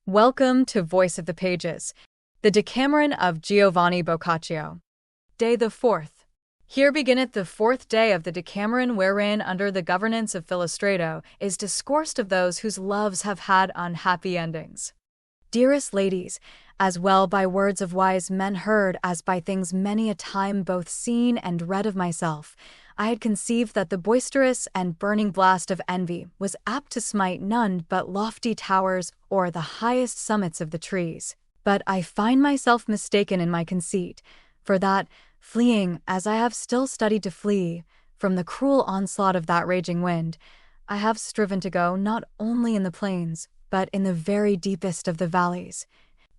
Welcome to Voice of the Pages, the Decameron of Giovanni Boccaccio. Day the 4th. Here beginneth the 4th day of the Decameron, wherein, under the governance of Philostrato, is discoursed of those whose loves have had unhappy endings. Dearest ladies, as well by words of wise men heard as by things many a time both seen and read of myself, I had conceived that the boisterous and burning blast of envy was apt to smite none but lofty towers or the highest summits of the trees. But I find myself mistaken in my conceit, for that, fleeing as I have still studied to flee from the cruel onslaught of that raging wind, I have striven to go not only in the plains, but in the very deepest of the valleys,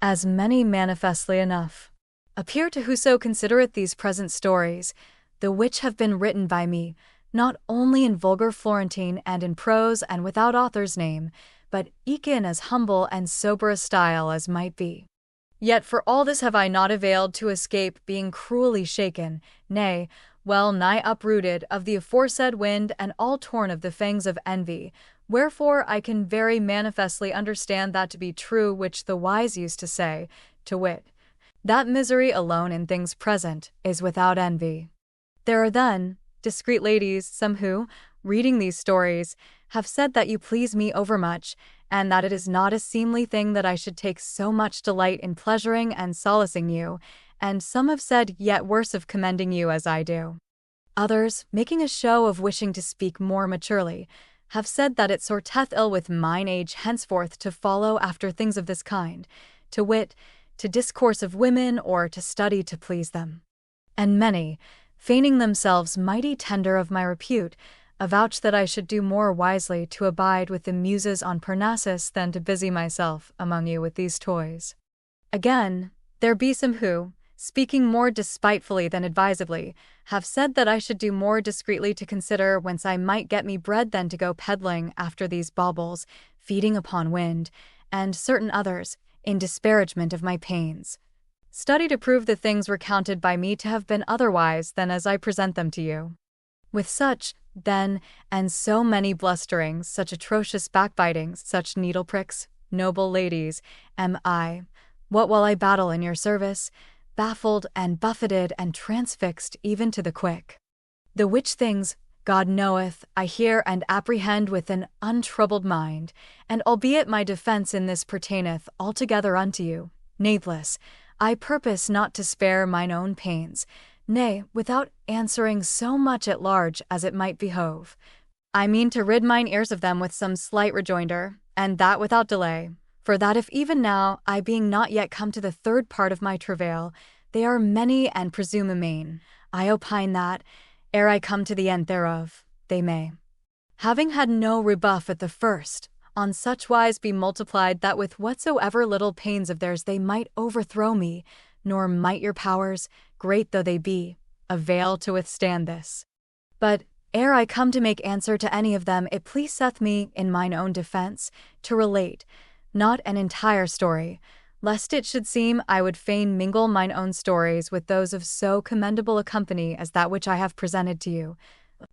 as many manifestly enough appear to whoso considereth these present stories, the which have been written by me, not only in vulgar Florentine and in prose and without author's name, but eke in as humble and sober a style as might be. Yet for all this have I not availed to escape being cruelly shaken, nay, well nigh uprooted of the aforesaid wind and all torn of the fangs of envy, wherefore I can very manifestly understand that to be true which the wise used to say, to wit, that misery alone in things present is without envy. There are then, discreet ladies, some who, reading these stories, have said that you please me overmuch, and that it is not a seemly thing that I should take so much delight in pleasuring and solacing you, and some have said yet worse of commending you as I do. Others, making a show of wishing to speak more maturely, have said that it sorteth ill with mine age henceforth to follow after things of this kind, to wit, to discourse of women or to study to please them. And many, feigning themselves mighty tender of my repute, avouch that I should do more wisely to abide with the muses on Parnassus than to busy myself among you with these toys. Again, there be some who, speaking more despitefully than advisedly, have said that I should do more discreetly to consider whence I might get me bread than to go peddling after these baubles, feeding upon wind, and certain others, in disparagement of my pains. Study to prove the things recounted by me to have been otherwise than as I present them to you. With such, then, and so many blusterings, such atrocious backbitings, such needle pricks, noble ladies, am I, what while I battle in your service, baffled and buffeted and transfixed even to the quick. The which things, God knoweth, I hear and apprehend with an untroubled mind, and albeit my defence in this pertaineth altogether unto you, natheless, I purpose not to spare mine own pains, nay, without answering so much at large as it might behove. I mean to rid mine ears of them with some slight rejoinder, and that without delay, for that if even now, I being not yet come to the third part of my travail, they are many and presume amain, I opine that, ere I come to the end thereof, they may, having had no rebuff at the first, on such wise be multiplied that with whatsoever little pains of theirs they might overthrow me, nor might your powers, great though they be, avail to withstand this. But, ere I come to make answer to any of them, it pleaseth me, in mine own defence, to relate, not an entire story, lest it should seem I would fain mingle mine own stories with those of so commendable a company as that which I have presented to you,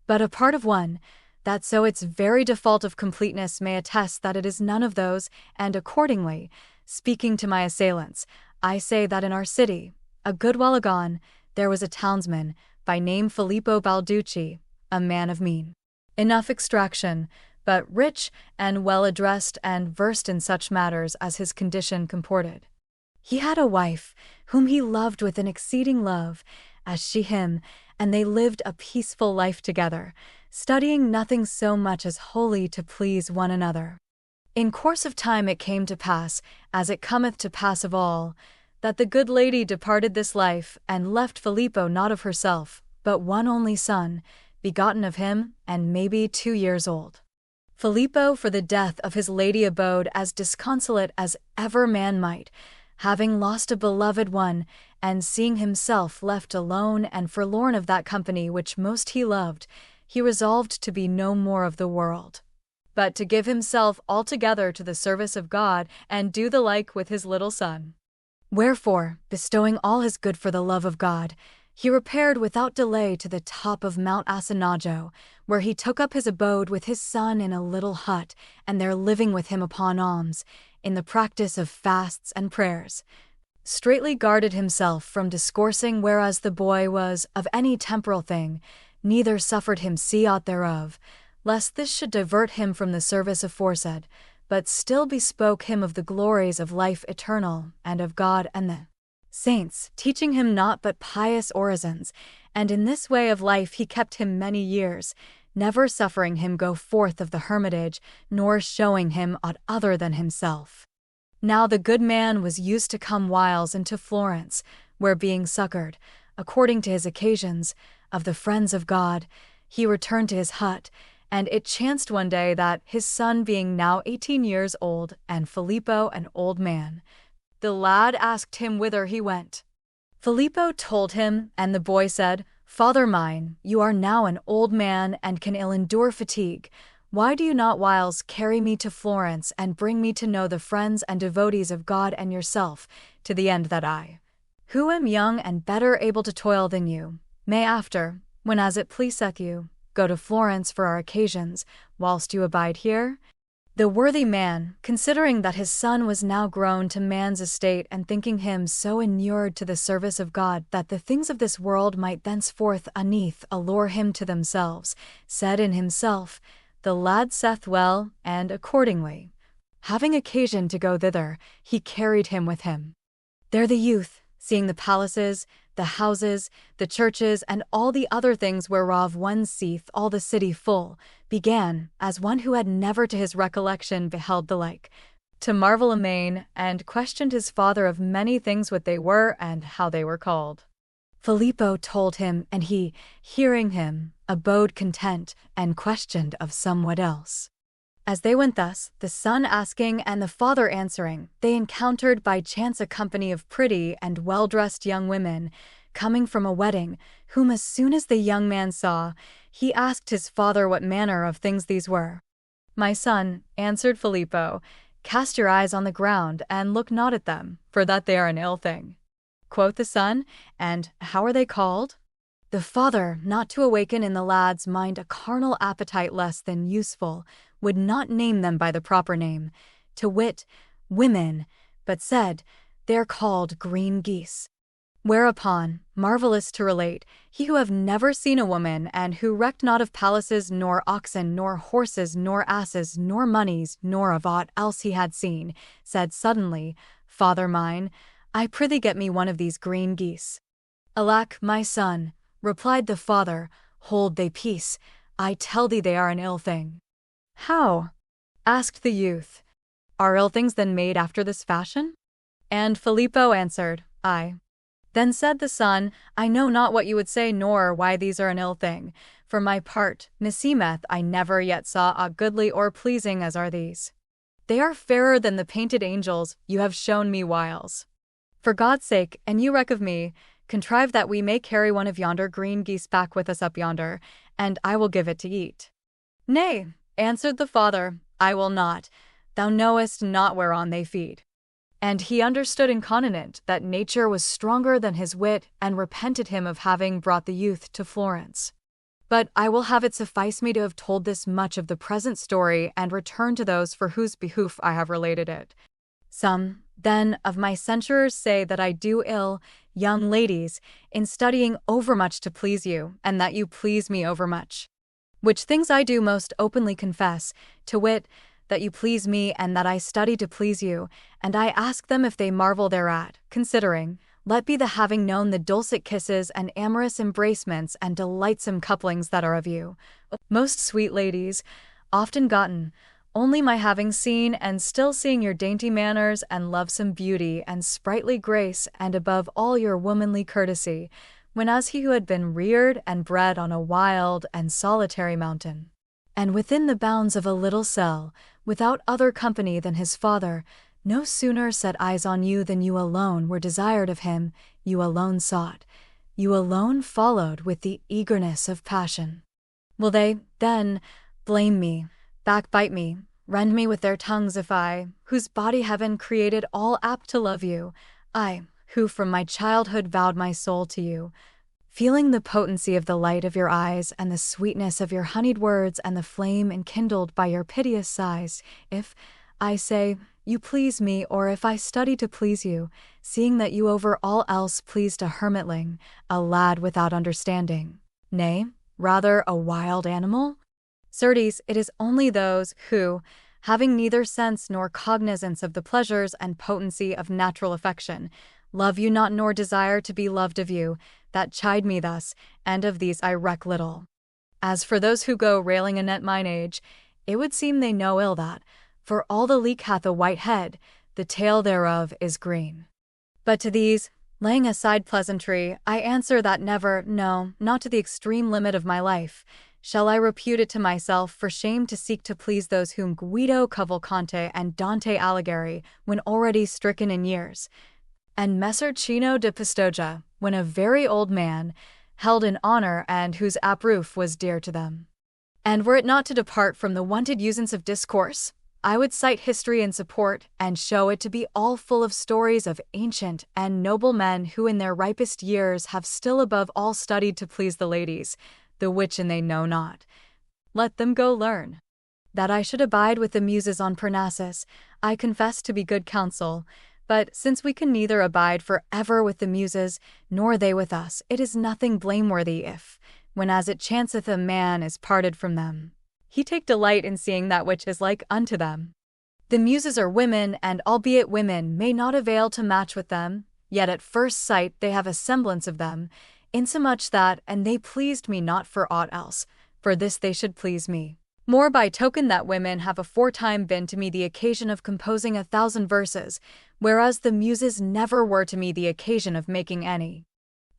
but a part of one, that so its very default of completeness may attest that it is none of those, and accordingly, speaking to my assailants, I say that in our city, a good while agone, there was a townsman, by name Filippo Balducci, a man of mean enough extraction, but rich and well addressed and versed in such matters as his condition comported. He had a wife, whom he loved with an exceeding love, as she him, and they lived a peaceful life together, studying nothing so much as wholly to please one another. In course of time it came to pass, as it cometh to pass of all, that the good lady departed this life, and left Filippo not of herself, but one only son, begotten of him, and maybe 2 years old. Filippo for the death of his lady abode as disconsolate as ever man might, having lost a beloved one, and seeing himself left alone and forlorn of that company which most he loved, he resolved to be no more of the world, but to give himself altogether to the service of God, and do the like with his little son. Wherefore, bestowing all his good for the love of God, he repaired without delay to the top of Mount Asinaggio, where he took up his abode with his son in a little hut, and there living with him upon alms, in the practice of fasts and prayers, straitly guarded himself from discoursing whereas the boy was of any temporal thing, neither suffered him see aught thereof, lest this should divert him from the service aforesaid, but still bespoke him of the glories of life eternal, and of God and the saints, teaching him naught but pious orisons, and in this way of life he kept him many years, never suffering him go forth of the hermitage, nor showing him aught other than himself. Now the good man was used to come whiles into Florence, where being succoured, according to his occasions, of the friends of God, he returned to his hut, and it chanced one day that, his son being now 18 years old, and Filippo an old man, the lad asked him whither he went. Filippo told him, and the boy said, "Father mine, you are now an old man and can ill endure fatigue. Why do you not whiles carry me to Florence and bring me to know the friends and devotees of God and yourself, to the end that I, who am young and better able to toil than you, may after, when as it pleaseth you, go to Florence for our occasions, whilst you abide here?" The worthy man, considering that his son was now grown to man's estate and thinking him so inured to the service of God that the things of this world might thenceforth uneath allure him to themselves, said in himself, "The lad saith well," and accordingly, having occasion to go thither, he carried him with him. There the youth, seeing the palaces, the houses, the churches, and all the other things whereof one seeth all the city full, began, as one who had never to his recollection beheld the like, to marvel amain, and questioned his father of many things what they were and how they were called. Filippo told him, and he, hearing him, abode content, and questioned of somewhat else. As they went thus, the son asking and the father answering, they encountered by chance a company of pretty and well-dressed young women, coming from a wedding, whom as soon as the young man saw, he asked his father what manner of things these were. "My son," answered Filippo, "cast your eyes on the ground, and look not at them, for that they are an ill thing." Quoth the son, "And how are they called?" The father, not to awaken in the lad's mind a carnal appetite less than useful, would not name them by the proper name, to wit, women, but said, "They are called green geese." Whereupon, marvellous to relate, he who have never seen a woman, and who recked not of palaces, nor oxen, nor horses, nor asses, nor moneys, nor of aught else he had seen, said suddenly, "Father mine, I prithee get me one of these green geese." "Alack, my son," replied the father, "hold they peace, I tell thee they are an ill thing." "How?" asked the youth. "Are ill things then made after this fashion?" And Filippo answered, "Aye." Then said the son, "I know not what you would say nor why these are an ill thing. For my part, meseemeth I never yet saw aught goodly or pleasing as are these. They are fairer than the painted angels you have shown me whiles. For God's sake, and you reck of me, contrive that we may carry one of yonder green geese back with us up yonder, and I will give it to eat." "Nay," answered the father, "I will not. Thou knowest not whereon they feed." And he understood incontinent that nature was stronger than his wit, and repented him of having brought the youth to Florence. But I will have it suffice me to have told this much of the present story, and return to those for whose behoof I have related it. Some, then, of my censurers say that I do ill, young ladies, in studying overmuch to please you, and that you please me overmuch. Which things I do most openly confess, to wit, that you please me and that I study to please you, and I ask them if they marvel thereat, considering, let be the having known the dulcet kisses and amorous embracements and delightsome couplings that are of you, most sweet ladies, often gotten, only my having seen and still seeing your dainty manners and lovesome beauty and sprightly grace, and above all your womanly courtesy, when as he who had been reared and bred on a wild and solitary mountain, and within the bounds of a little cell, without other company than his father, no sooner set eyes on you than you alone were desired of him, you alone sought, you alone followed with the eagerness of passion. Will they, then, blame me, backbite me, rend me with their tongues if I, whose body heaven created all apt to love you, I, who from my childhood vowed my soul to you, feeling the potency of the light of your eyes and the sweetness of your honeyed words and the flame enkindled by your piteous sighs, if, I say, you please me, or if I study to please you, seeing that you over all else pleased a hermitling, a lad without understanding, nay, rather a wild animal? Certes, it is only those who, having neither sense nor cognizance of the pleasures and potency of natural affection, love you not nor desire to be loved of you, that chide me thus, and of these I reck little. As for those who go railing anent mine age, it would seem they know ill that, for all the leek hath a white head, the tail thereof is green. But to these, laying aside pleasantry, I answer that never, no, not to the extreme limit of my life, shall I repute it to myself for shame to seek to please those whom Guido Cavalcanti and Dante Alighieri, when already stricken in years, and Messer Cino da Pistoia, when a very old man, held in honor and whose uproof was dear to them. And were it not to depart from the wonted usance of discourse, I would cite history in support, and show it to be all full of stories of ancient and noble men who in their ripest years have still above all studied to please the ladies, the which and they know not. Let them go learn. That I should abide with the Muses on Parnassus, I confess to be good counsel, but since we can neither abide for ever with the Muses, nor they with us, it is nothing blameworthy if, when as it chanceth a man is parted from them, he take delight in seeing that which is like unto them. The Muses are women, and albeit women may not avail to match with them, yet at first sight they have a semblance of them, insomuch that, and they pleased me not for aught else, for this they should please me, more by token that women have aforetime been to me the occasion of composing 1,000 verses, whereas the Muses never were to me the occasion of making any.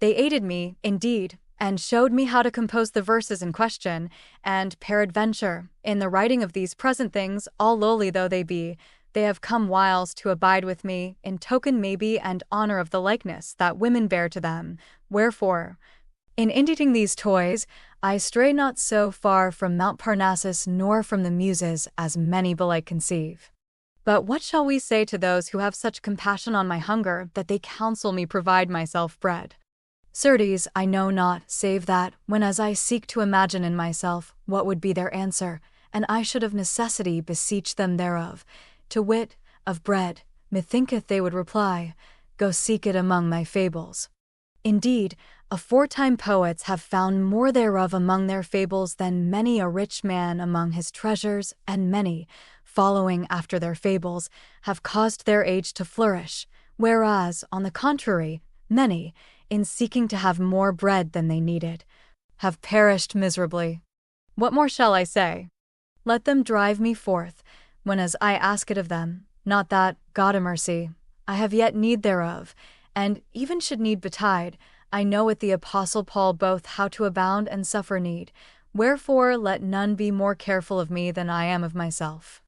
They aided me, indeed, and showed me how to compose the verses in question, and, peradventure, in the writing of these present things, all lowly though they be, they have come whiles to abide with me, in token maybe and honor of the likeness that women bear to them, wherefore, in inditing these toys, I stray not so far from Mount Parnassus nor from the Muses as many belike conceive. But what shall we say to those who have such compassion on my hunger that they counsel me provide myself bread? Certes, I know not, save that, when as I seek to imagine in myself what would be their answer, and I should of necessity beseech them thereof, to wit, of bread, methinketh they would reply, go seek it among thy fables. Indeed, aforetime poets have found more thereof among their fables than many a rich man among his treasures, and many, following after their fables, have caused their age to flourish, whereas, on the contrary, many, in seeking to have more bread than they needed, have perished miserably. What more shall I say? Let them drive me forth, whenas I ask it of them, not that, God a mercy, I have yet need thereof, and, even should need betide, I know with the Apostle Paul both how to abound and suffer need, wherefore let none be more careful of me than I am of myself.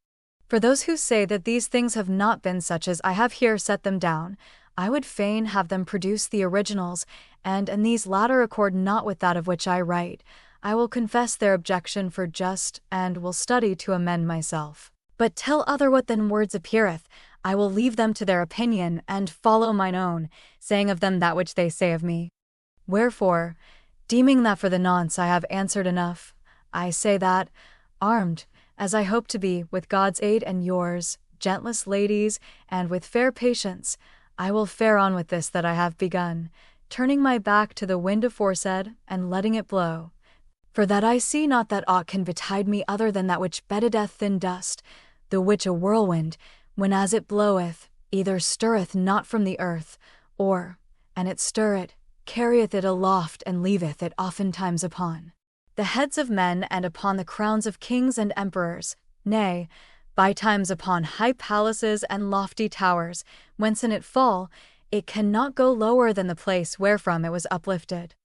For those who say that these things have not been such as I have here set them down, I would fain have them produce the originals, and these latter accord not with that of which I write. I will confess their objection for just, and will study to amend myself. But till other what than words appeareth, I will leave them to their opinion, and follow mine own, saying of them that which they say of me. Wherefore, deeming that for the nonce I have answered enough, I say that, armed, as I hope to be, with God's aid and yours, gentlest ladies, and with fair patience, I will fare on with this that I have begun, turning my back to the wind aforesaid, and letting it blow. For that I see not that aught can betide me other than that which beddeth thin dust, the which a whirlwind, when as it bloweth, either stirreth not from the earth, or, an it stir it, carrieth it aloft and leaveth it oftentimes upon the heads of men and upon the crowns of kings and emperors, nay, by times upon high palaces and lofty towers, whence in it fall, it cannot go lower than the place wherefrom it was uplifted.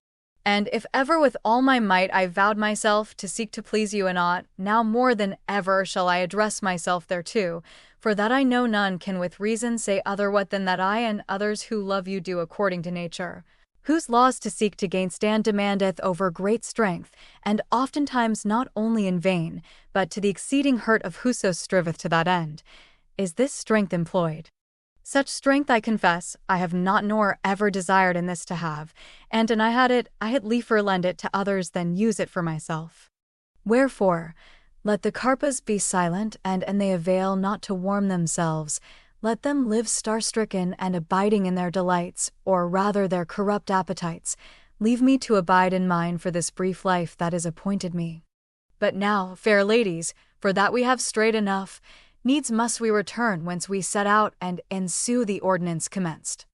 And if ever with all my might I vowed myself to seek to please you in aught, now more than ever shall I address myself thereto, for that I know none can with reason say other what than that I and others who love you do according to nature, whose laws to seek to gain stand demandeth over great strength, and oftentimes not only in vain, but to the exceeding hurt of whoso striveth to that end, is this strength employed. Such strength, I confess, I have not nor ever desired in this to have, and I had liefer lend it to others than use it for myself. Wherefore, Let the Carpas be silent, and they avail not to warm themselves. Let them live star-stricken and abiding in their delights, or rather their corrupt appetites. Leave me to abide in mine for this brief life that is appointed me. But now, fair ladies, for that we have strayed enough, needs must we return whence we set out and ensue the ordinance commenced.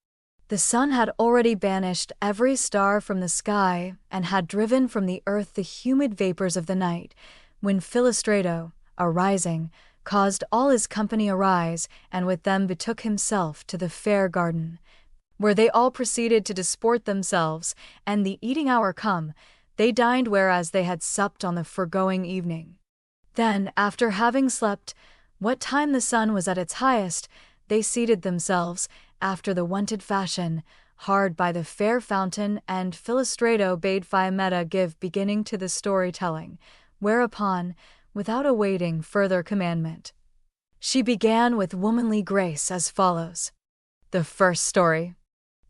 The sun had already banished every star from the sky, and had driven from the earth the humid vapors of the night, when Philostrato, arising, caused all his company arise, and with them betook himself to the fair garden, where they all proceeded to disport themselves, and the eating hour come, they dined whereas they had supped on the foregoing evening. Then, after having slept, what time the sun was at its highest, they seated themselves, after the wonted fashion, hard by the fair fountain, and Philostrato bade Fiammetta give beginning to the story-telling, whereupon, without awaiting further commandment, she began with womanly grace as follows. The first story.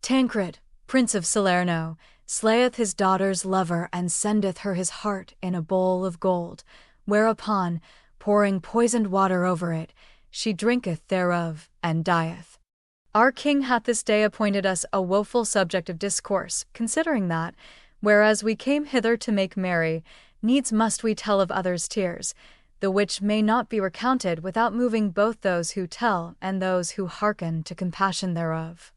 Tancred, Prince of Salerno, slayeth his daughter's lover and sendeth her his heart in a bowl of gold, whereupon, pouring poisoned water over it, she drinketh thereof, and dieth. Our king hath this day appointed us a woeful subject of discourse, considering that, whereas we came hither to make merry, needs must we tell of others' tears, the which may not be recounted without moving both those who tell and those who hearken to compassion thereof.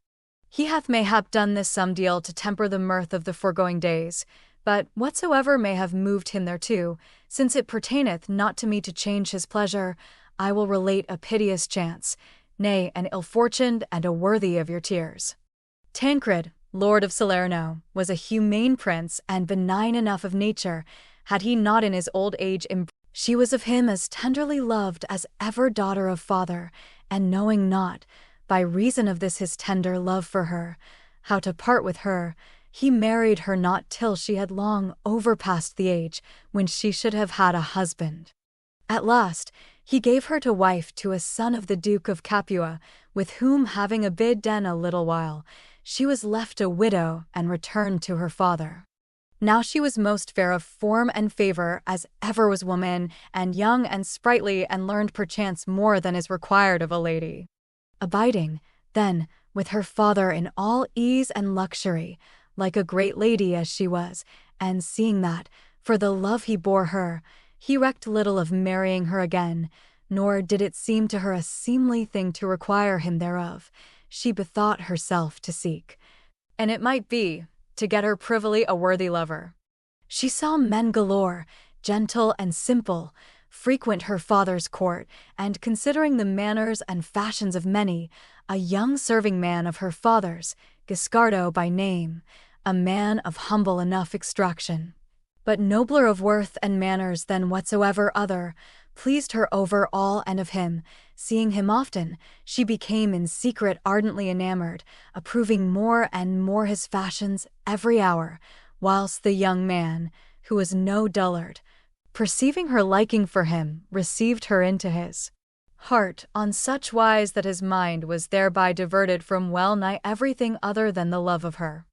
He hath mayhap done this some deal to temper the mirth of the foregoing days, but whatsoever may have moved him thereto, since it pertaineth not to me to change his pleasure, I will relate a piteous chance, nay, an ill-fortuned and a worthy of your tears. Tancred, Lord of Salerno, was a humane prince and benign enough of nature, had he not in his old age she was of him as tenderly loved as ever daughter of father, and knowing not, by reason of this his tender love for her, how to part with her, he married her not till she had long overpassed the age when she should have had a husband. At last, he gave her to wife to a son of the Duke of Capua, with whom having abid den a little while, she was left a widow and returned to her father. Now she was most fair of form and favor as ever was woman, and young and sprightly, and learned perchance more than is required of a lady. Abiding, then, with her father in all ease and luxury, like a great lady as she was, and seeing that, for the love he bore her, he recked little of marrying her again, nor did it seem to her a seemly thing to require him thereof, she bethought herself to seek, and it might be, to get her privily a worthy lover. She saw men galore, gentle and simple, frequent her father's court, and considering the manners and fashions of many, a young serving man of her father's, Guiscardo by name, a man of humble enough extraction, but nobler of worth and manners than whatsoever other, pleased her over all, and of him, seeing him often, she became in secret ardently enamored, approving more and more his fashions every hour, whilst the young man, who was no dullard, perceiving her liking for him, received her into his heart on such wise that his mind was thereby diverted from well nigh everything other than the love of her.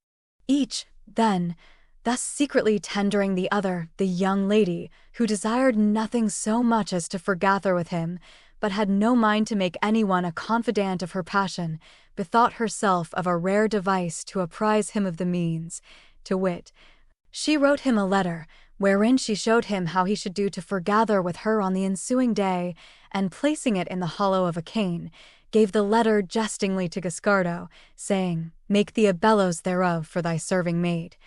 Each, then, thus secretly tendering the other, the young lady, who desired nothing so much as to forgather with him, but had no mind to make anyone a confidant of her passion, bethought herself of a rare device to apprise him of the means, to wit, she wrote him a letter, wherein she showed him how he should do to forgather with her on the ensuing day, and placing it in the hollow of a cane, gave the letter jestingly to Guiscardo, saying, "Make thee a bellows thereof for thy serving maid,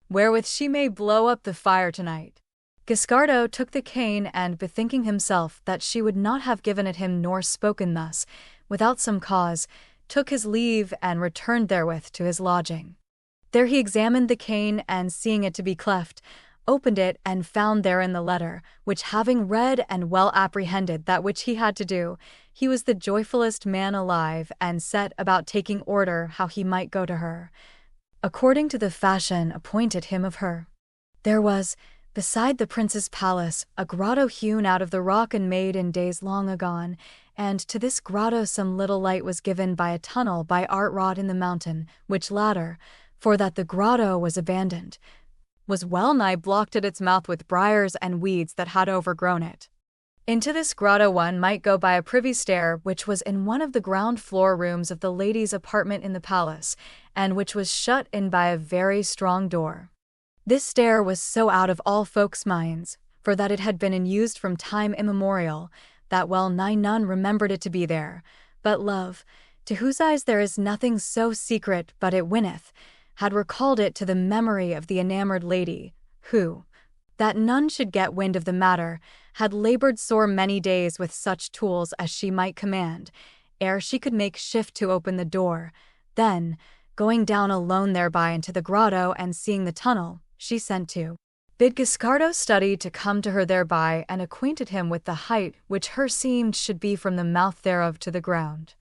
wherewith she may blow up the fire tonight." Guiscardo took the cane, and bethinking himself that she would not have given it him nor spoken thus, without some cause, took his leave and returned therewith to his lodging. There he examined the cane, and seeing it to be cleft, opened it and found therein the letter, which having read and well apprehended that which he had to do, he was the joyfullest man alive, and set about taking order how he might go to her, according to the fashion appointed him of her. There was, beside the prince's palace, a grotto hewn out of the rock and made in days long agone, and to this grotto some little light was given by a tunnel by art wrought in the mountain, which latter, for that the grotto was abandoned, was well nigh blocked at its mouth with briars and weeds that had overgrown it. Into this grotto one might go by a privy stair which was in one of the ground floor rooms of the lady's apartment in the palace, and which was shut in by a very strong door. This stair was so out of all folks' minds, for that it had been in use from time immemorial, that well nigh none remembered it to be there, but love, to whose eyes there is nothing so secret but it winneth, had recalled it to the memory of the enamoured lady, who, that none should get wind of the matter, had laboured sore many days with such tools as she might command, ere she could make shift to open the door. Then, going down alone thereby into the grotto and seeing the tunnel, she sent to bid Guiscardo study to come to her thereby and acquainted him with the height which her seemed should be from the mouth thereof to the ground.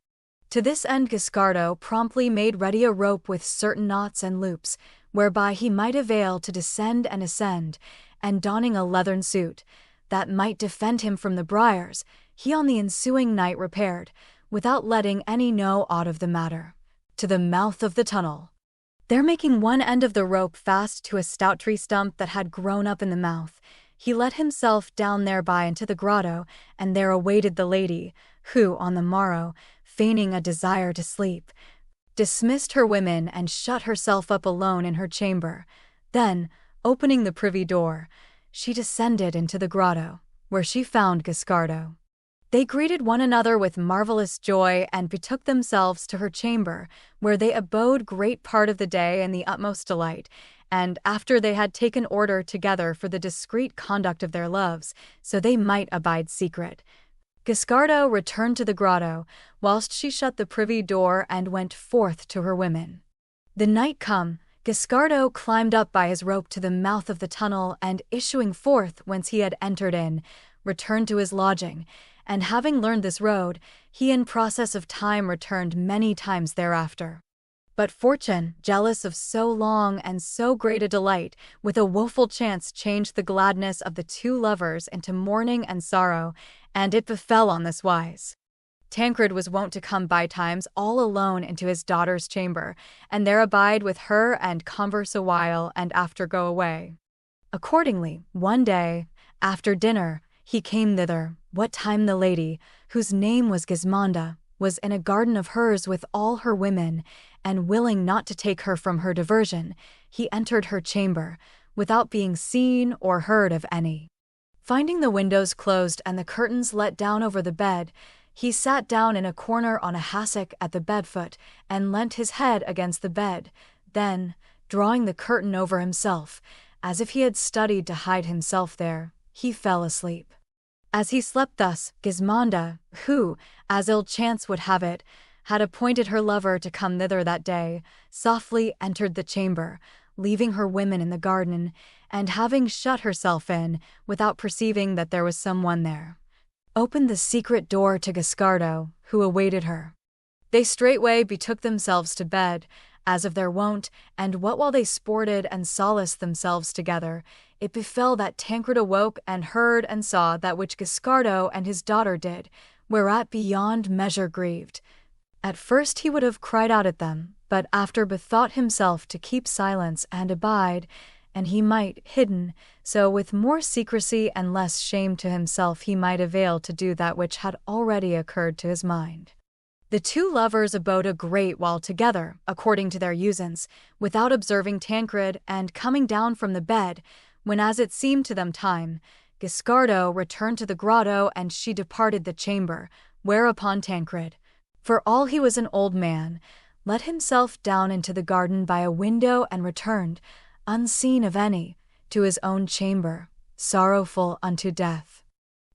To this end Guiscardo promptly made ready a rope with certain knots and loops, whereby he might avail to descend and ascend, and donning a leathern suit, that might defend him from the briars, he on the ensuing night repaired, without letting any know aught of the matter, to the mouth of the tunnel. There making one end of the rope fast to a stout tree stump that had grown up in the mouth, he let himself down thereby into the grotto, and there awaited the lady, who, on the morrow, feigning a desire to sleep, dismissed her women and shut herself up alone in her chamber. Then, opening the privy door, she descended into the grotto, where she found Guiscardo. They greeted one another with marvellous joy and betook themselves to her chamber, where they abode great part of the day in the utmost delight, and after they had taken order together for the discreet conduct of their loves, so they might abide secret, Guiscardo returned to the grotto, whilst she shut the privy door and went forth to her women. The night come, Guiscardo climbed up by his rope to the mouth of the tunnel, and issuing forth whence he had entered in, returned to his lodging, and having learned this road, he in process of time returned many times thereafter. But fortune, jealous of so long and so great a delight, with a woeful chance changed the gladness of the two lovers into mourning and sorrow, and it befell on this wise. Tancred was wont to come by times all alone into his daughter's chamber, and there abide with her and converse a while, and after go away. Accordingly, one day, after dinner, he came thither, what time the lady, whose name was Gismonda, was in a garden of hers with all her women, and willing not to take her from her diversion, he entered her chamber, without being seen or heard of any. Finding the windows closed and the curtains let down over the bed, he sat down in a corner on a hassock at the bed-foot, and leant his head against the bed. Then, drawing the curtain over himself, as if he had studied to hide himself there, he fell asleep. As he slept thus, Gismonda, who, as ill chance would have it, had appointed her lover to come thither that day, softly entered the chamber, leaving her women in the garden, and having shut herself in, without perceiving that there was some one there, opened the secret door to Guiscardo, who awaited her. They straightway betook themselves to bed, as of their wont, and what while they sported and solaced themselves together, it befell that Tancred awoke and heard and saw that which Guiscardo and his daughter did, whereat beyond measure grieved. At first he would have cried out at them, but after bethought himself to keep silence and abide, and he might, hidden, so with more secrecy and less shame to himself he might avail to do that which had already occurred to his mind. The two lovers abode a great while together, according to their usance, without observing Tancred, and coming down from the bed, when as it seemed to them time, Guiscardo returned to the grotto and she departed the chamber, whereupon Tancred, for all he was an old man, let himself down into the garden by a window and returned, unseen of any, to his own chamber, sorrowful unto death.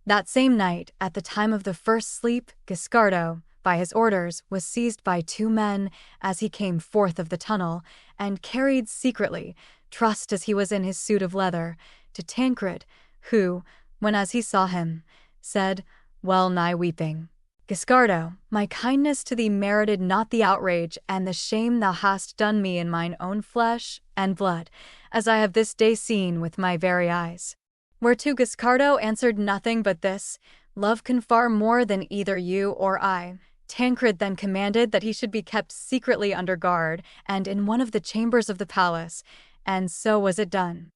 That same night, at the time of the first sleep, Guiscardo, by his orders, was seized by two men as he came forth of the tunnel, and carried secretly, trussed as he was in his suit of leather, to Tancred, who, when as he saw him, said, well nigh weeping, Guiscardo, my kindness to thee merited not the outrage and the shame thou hast done me in mine own flesh and blood, as I have this day seen with my very eyes. Whereto Guiscardo answered nothing but this, love can far more than either you or I. Tancred then commanded that he should be kept secretly under guard, and in one of the chambers of the palace, and so was it done.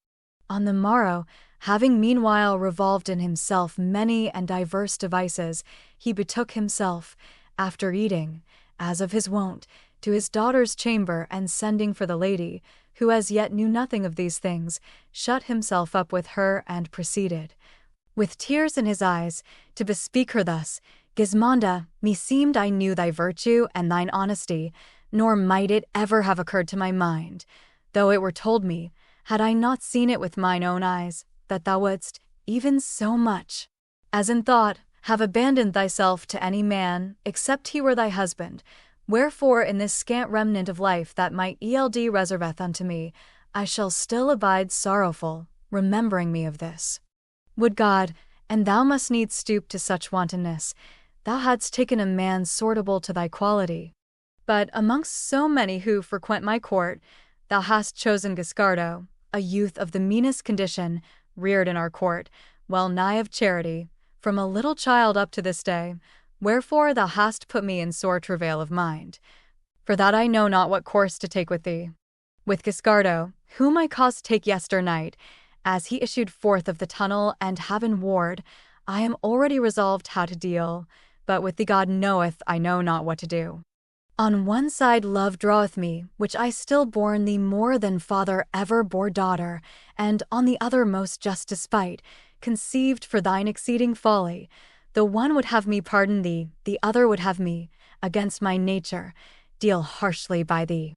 On the morrow, Having meanwhile revolved in himself many and diverse devices, he betook himself, after eating, as of his wont, to his daughter's chamber, and sending for the lady, who as yet knew nothing of these things, shut himself up with her and proceeded, with tears in his eyes, to bespeak her thus: Gismonda, meseemed I knew thy virtue and thine honesty, nor might it ever have occurred to my mind, though it were told me, had I not seen it with mine own eyes, that thou wouldst, even so much as in thought, have abandoned thyself to any man, except he were thy husband. Wherefore in this scant remnant of life that my eld reserveth unto me, I shall still abide sorrowful, remembering me of this. Would God, and thou must needs stoop to such wantonness, thou hadst taken a man sortable to thy quality. But amongst so many who frequent my court, thou hast chosen Giscardo, a youth of the meanest condition, reared in our court, well nigh of charity, from a little child up to this day. Wherefore thou hast put me in sore travail of mind, for that I know not what course to take with thee. With Giscardo, whom I caused take yesternight, as he issued forth of the tunnel and have in ward, I am already resolved how to deal, but with the God knoweth I know not what to do. On one side love draweth me, which I still borne thee more than father ever bore daughter, and on the other most just despite, conceived for thine exceeding folly. The one would have me pardon thee, the other would have me, against my nature, deal harshly by thee.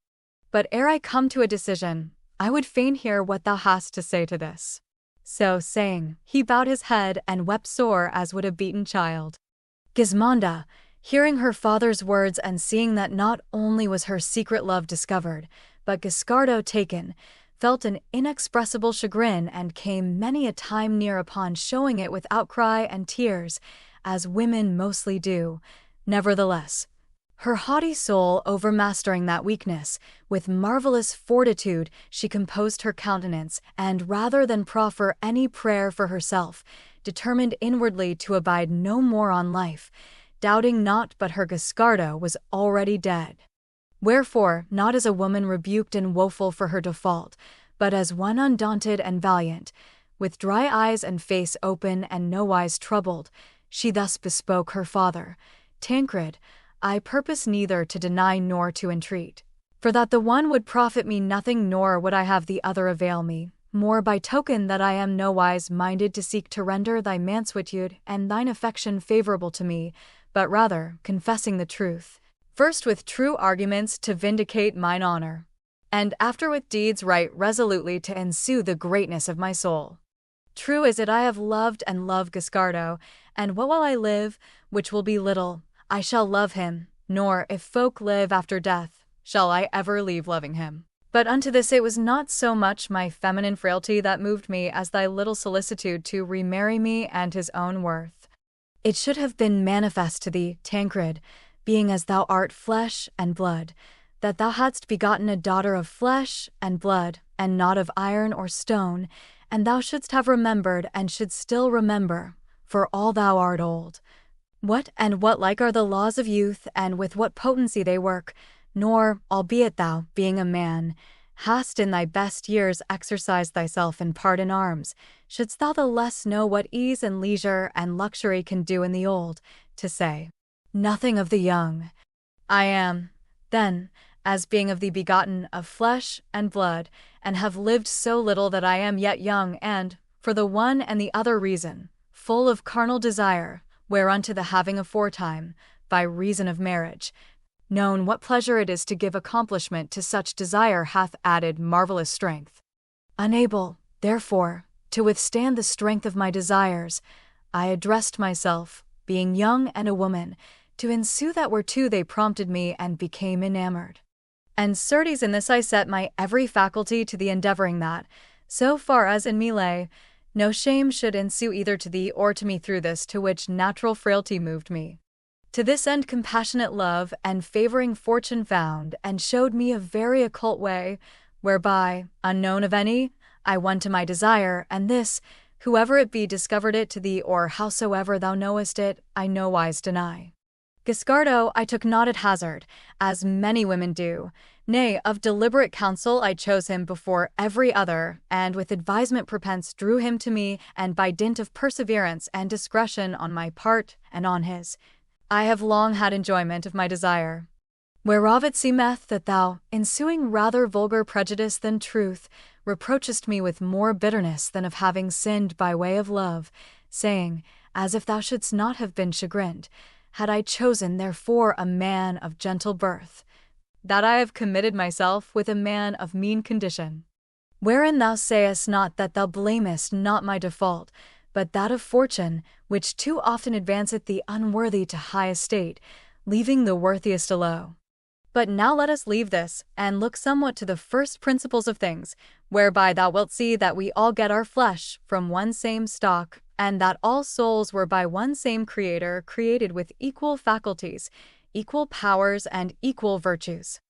But ere I come to a decision, I would fain hear what thou hast to say to this. So saying, he bowed his head and wept sore as would a beaten child. Gismonda, hearing her father's words and seeing that not only was her secret love discovered, but Giscardo taken, felt an inexpressible chagrin and came many a time near upon showing it with outcry and tears, as women mostly do. Nevertheless, her haughty soul overmastering that weakness, with marvelous fortitude she composed her countenance, and rather than proffer any prayer for herself, determined inwardly to abide no more on life, doubting not but her Giscardo was already dead. Wherefore, not as a woman rebuked and woeful for her default, but as one undaunted and valiant, with dry eyes and face open and nowise troubled, she thus bespoke her father: Tancred, I purpose neither to deny nor to entreat, for that the one would profit me nothing, nor would I have the other avail me, more by token that I am nowise minded to seek to render thy mansuetude and thine affection favourable to me, but rather, confessing the truth, first with true arguments to vindicate mine honour, and after with deeds right resolutely to ensue the greatness of my soul. True is it I have loved and love Giscardo, and what while I live, which will be little, I shall love him, nor, if folk live after death, shall I ever leave loving him. But unto this it was not so much my feminine frailty that moved me as thy little solicitude to remarry me and his own worth. It should have been manifest to thee, Tancred, being as thou art flesh and blood, that thou hadst begotten a daughter of flesh and blood, and not of iron or stone, and thou shouldst have remembered and should still remember, for all thou art old, what and what like are the laws of youth, and with what potency they work, nor, albeit thou, being a man, hast in thy best years exercised thyself in part in arms, shouldst thou the less know what ease and leisure and luxury can do in the old, to say nothing of the young. I am, then, as being of thee begotten of flesh and blood, and have lived so little that I am yet young, and, for the one and the other reason, full of carnal desire, whereunto the having aforetime, by reason of marriage, known what pleasure it is to give accomplishment to such desire hath added marvellous strength. Unable, therefore, to withstand the strength of my desires, I addressed myself, being young and a woman, to ensue that whereto they prompted me and became enamoured. And certes in this I set my every faculty to the endeavouring that, so far as in me lay, no shame should ensue either to thee or to me through this to which natural frailty moved me. To this end compassionate love and favouring fortune found and showed me a very occult way, whereby, unknown of any, I won to my desire, and this, whoever it be discovered it to thee or howsoever thou knowest it, I nowise deny. Giscardo I took not at hazard, as many women do, Nay, of deliberate counsel I chose him before every other, and with advisement prepense drew him to me, and by dint of perseverance and discretion on my part and on his, I have long had enjoyment of my desire. Whereof it seemeth that thou, ensuing rather vulgar prejudice than truth, reproachest me with more bitterness than of having sinned by way of love, saying, as if thou shouldst not have been chagrined, had I chosen therefore a man of gentle birth, that I have committed myself with a man of mean condition. Wherein thou sayest not that thou blamest not my default, but that of fortune, which too often advanceth the unworthy to high estate, leaving the worthiest alow. But now let us leave this, and look somewhat to the first principles of things, whereby thou wilt see that we all get our flesh from one same stock, and that all souls were by one same Creator created with equal faculties, equal powers, and equal virtues.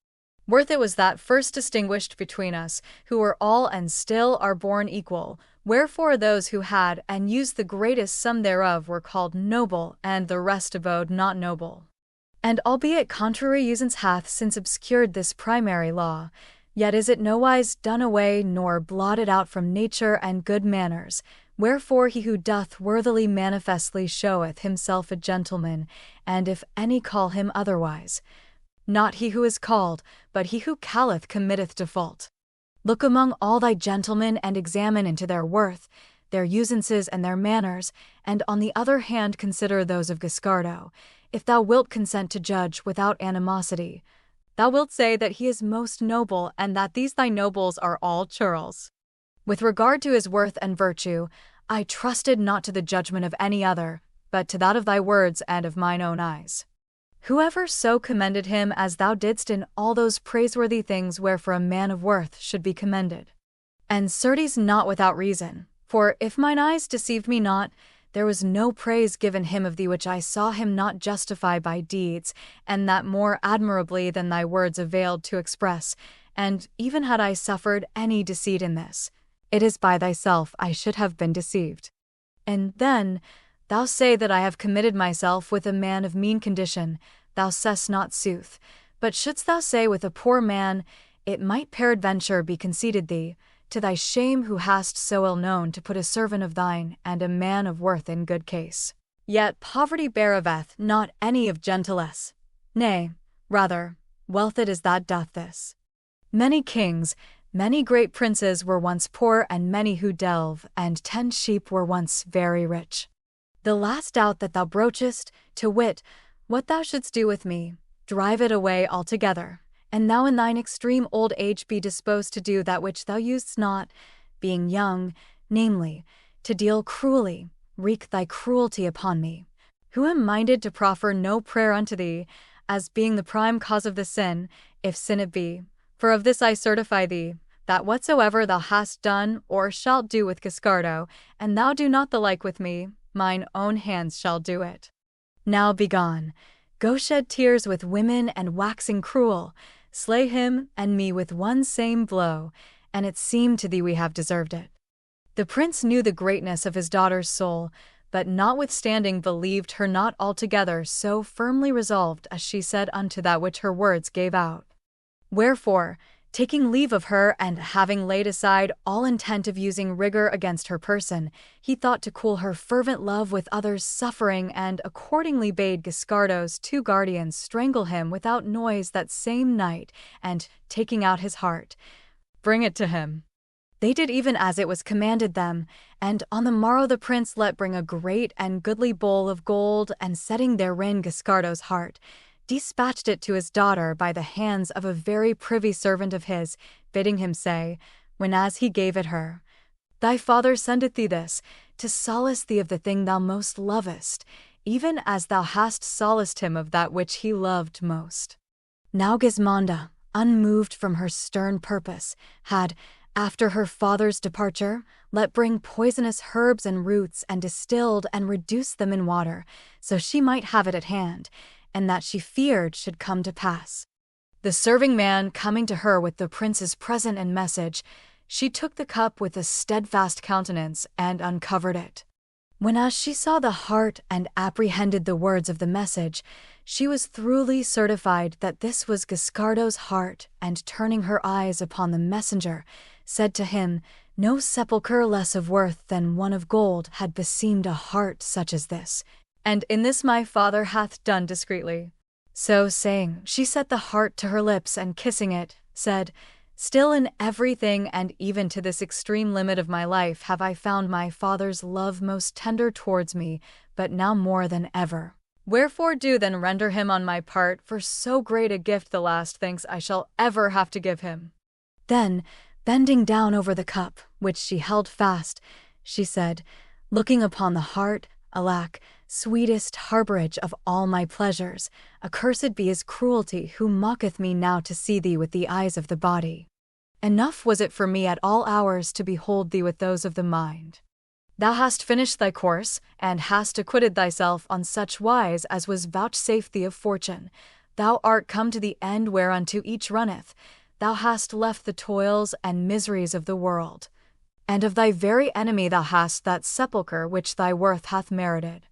Worth it was that first distinguished between us, who were all and still are born equal, wherefore those who had and used the greatest sum thereof were called noble, and the rest abode not noble. And albeit contrary usance hath since obscured this primary law, yet is it nowise done away nor blotted out from nature and good manners, wherefore he who doth worthily manifestly showeth himself a gentleman, and if any call him otherwise, not he who is called, but he who calleth committeth default. Look among all thy gentlemen and examine into their worth, their usances and their manners, and on the other hand consider those of Guiscardo. If thou wilt consent to judge without animosity, thou wilt say that he is most noble, and that these thy nobles are all churls. With regard to his worth and virtue, I trusted not to the judgment of any other, but to that of thy words and of mine own eyes. Whoever so commended him as thou didst in all those praiseworthy things wherefore a man of worth should be commended. And certes not without reason, for if mine eyes deceived me not, there was no praise given him of thee which I saw him not justify by deeds, and that more admirably than thy words availed to express, and even had I suffered any deceit in this, it is by thyself I should have been deceived. And then, thou say that I have committed myself with a man of mean condition, thou sayst not sooth, but shouldst thou say with a poor man, it might peradventure be conceded thee, to thy shame who hast so ill known to put a servant of thine and a man of worth in good case. Yet poverty beareth not any of gentilesse. Nay, rather, wealth it is that doth this. Many kings, many great princes were once poor, and many who delve, and 10 sheep were once very rich. The last doubt that thou broachest, to wit, what thou shouldst do with me, drive it away altogether. And thou in thine extreme old age be disposed to do that which thou usedst not, being young, namely, to deal cruelly, wreak thy cruelty upon me, who am minded to proffer no prayer unto thee, as being the prime cause of the sin, if sin it be. For of this I certify thee, that whatsoever thou hast done or shalt do with Guiscardo, and thou do not the like with me, mine own hands shall do it. Now begone, go shed tears with women, and waxing cruel, slay him and me with one same blow, and it seem to thee we have deserved it. The prince knew the greatness of his daughter's soul, but notwithstanding believed her not altogether so firmly resolved as she said unto that which her words gave out. Wherefore, taking leave of her, and having laid aside all intent of using rigor against her person, he thought to cool her fervent love with others' suffering, and accordingly bade Guiscardo's 2 guardians strangle him without noise that same night, and, taking out his heart, bring it to him. They did even as it was commanded them, and on the morrow the prince let bring a great and goodly bowl of gold, and setting therein Guiscardo's heart, dispatched it to his daughter by the hands of a very privy servant of his, bidding him say, whenas he gave it her, Thy father sendeth thee this, to solace thee of the thing thou most lovest, even as thou hast solaced him of that which he loved most. Now Gismonda, unmoved from her stern purpose, had, after her father's departure, let bring poisonous herbs and roots, and distilled and reduced them in water, so she might have it at hand, and that she feared should come to pass. The serving man coming to her with the prince's present and message, she took the cup with a steadfast countenance and uncovered it. When as she saw the heart and apprehended the words of the message, she was thoroughly certified that this was Guiscardo's heart, and turning her eyes upon the messenger, said to him, no sepulchre less of worth than one of gold had beseemed a heart such as this, and in this my father hath done discreetly. So saying, she set the heart to her lips, and kissing it, said, still in everything and even to this extreme limit of my life have I found my father's love most tender towards me, but now more than ever. Wherefore do then render him on my part for so great a gift the last thanks I shall ever have to give him. Then, bending down over the cup, which she held fast, she said, looking upon the heart, alack, sweetest harborage of all my pleasures, accursed be his cruelty who mocketh me now to see thee with the eyes of the body. Enough was it for me at all hours to behold thee with those of the mind. Thou hast finished thy course, and hast acquitted thyself on such wise as was vouchsafed thee of fortune. Thou art come to the end whereunto each runneth. Thou hast left the toils and miseries of the world, and of thy very enemy thou hast that sepulchre which thy worth hath merited.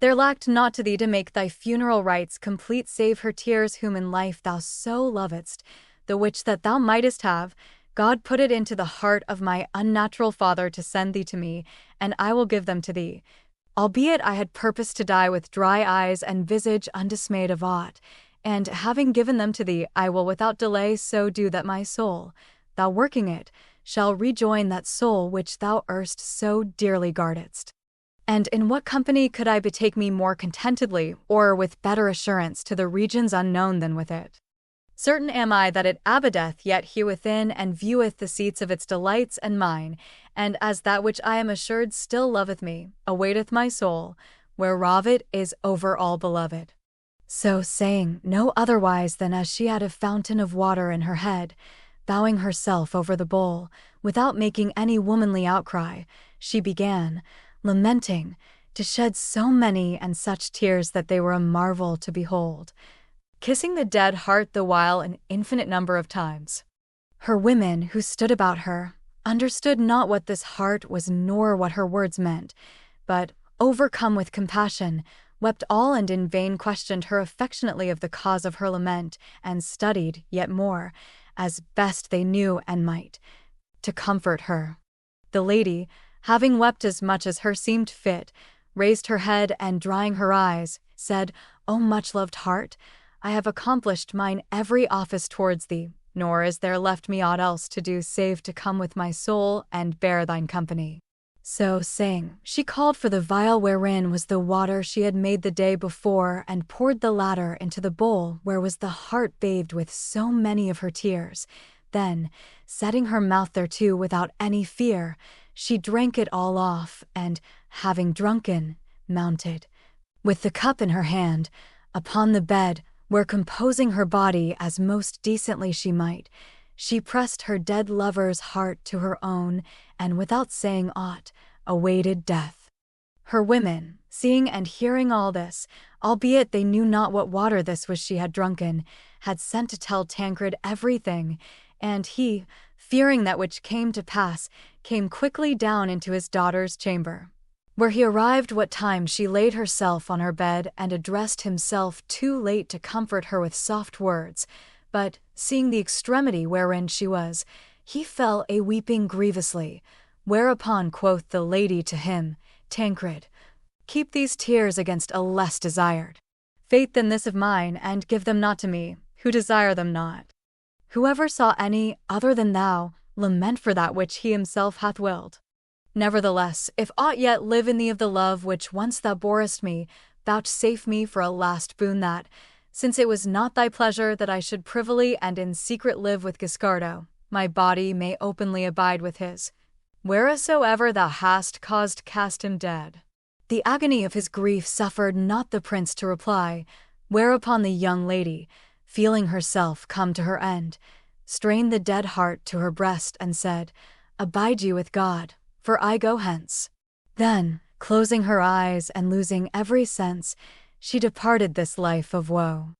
There lacked naught to thee to make thy funeral rites complete save her tears whom in life thou so lovedst, the which that thou mightest have, God put it into the heart of my unnatural father to send thee to me, and I will give them to thee. Albeit I had purposed to die with dry eyes and visage undismayed of aught, and having given them to thee, I will without delay so do that my soul, thou working it, shall rejoin that soul which thou erst so dearly guardedst. And in what company could I betake me more contentedly, or with better assurance, to the regions unknown than with it? Certain am I that it abideth yet here within, and vieweth the seats of its delights and mine, and as that which I am assured still loveth me, awaiteth my soul, whereof it is over all beloved. So saying, no otherwise than as she had a fountain of water in her head, bowing herself over the bowl, without making any womanly outcry, she began, lamenting, to shed so many and such tears that they were a marvel to behold, kissing the dead heart the while an infinite number of times. Her women, who stood about her, understood not what this heart was nor what her words meant, but, overcome with compassion, wept all and in vain questioned her affectionately of the cause of her lament, and studied, yet more, as best they knew and might, to comfort her. The lady, having wept as much as her seemed fit, raised her head and drying her eyes, said, O much-loved heart, I have accomplished mine every office towards thee, nor is there left me aught else to do save to come with my soul and bear thine company. So saying, she called for the vial wherein was the water she had made the day before, and poured the latter into the bowl where was the heart bathed with so many of her tears. Then, setting her mouth thereto without any fear, she drank it all off, and, having drunken, mounted, with the cup in her hand, upon the bed, where composing her body as most decently she might, she pressed her dead lover's heart to her own, and without saying aught, awaited death. Her women, seeing and hearing all this, albeit they knew not what water this was she had drunken, had sent to tell Tancred everything, and he, fearing that which came to pass, came quickly down into his daughter's chamber, where he arrived what time she laid herself on her bed and addressed himself too late to comfort her with soft words, but, seeing the extremity wherein she was, he fell a-weeping grievously, whereupon quoth the lady to him, Tancred, keep these tears against a less desired fate than this of mine, and give them not to me, who desire them not. Whoever saw any, other than thou, lament for that which he himself hath willed. Nevertheless, if aught yet live in thee of the love which once thou borest me, vouchsafe me for a last boon that, since it was not thy pleasure that I should privily and in secret live with Guiscardo, my body may openly abide with his, wheresoever thou hast caused cast him dead. The agony of his grief suffered not the prince to reply, whereupon the young lady, feeling herself come to her end, strained the dead heart to her breast and said, Abide you with God, for I go hence. Then, closing her eyes and losing every sense, she departed this life of woe.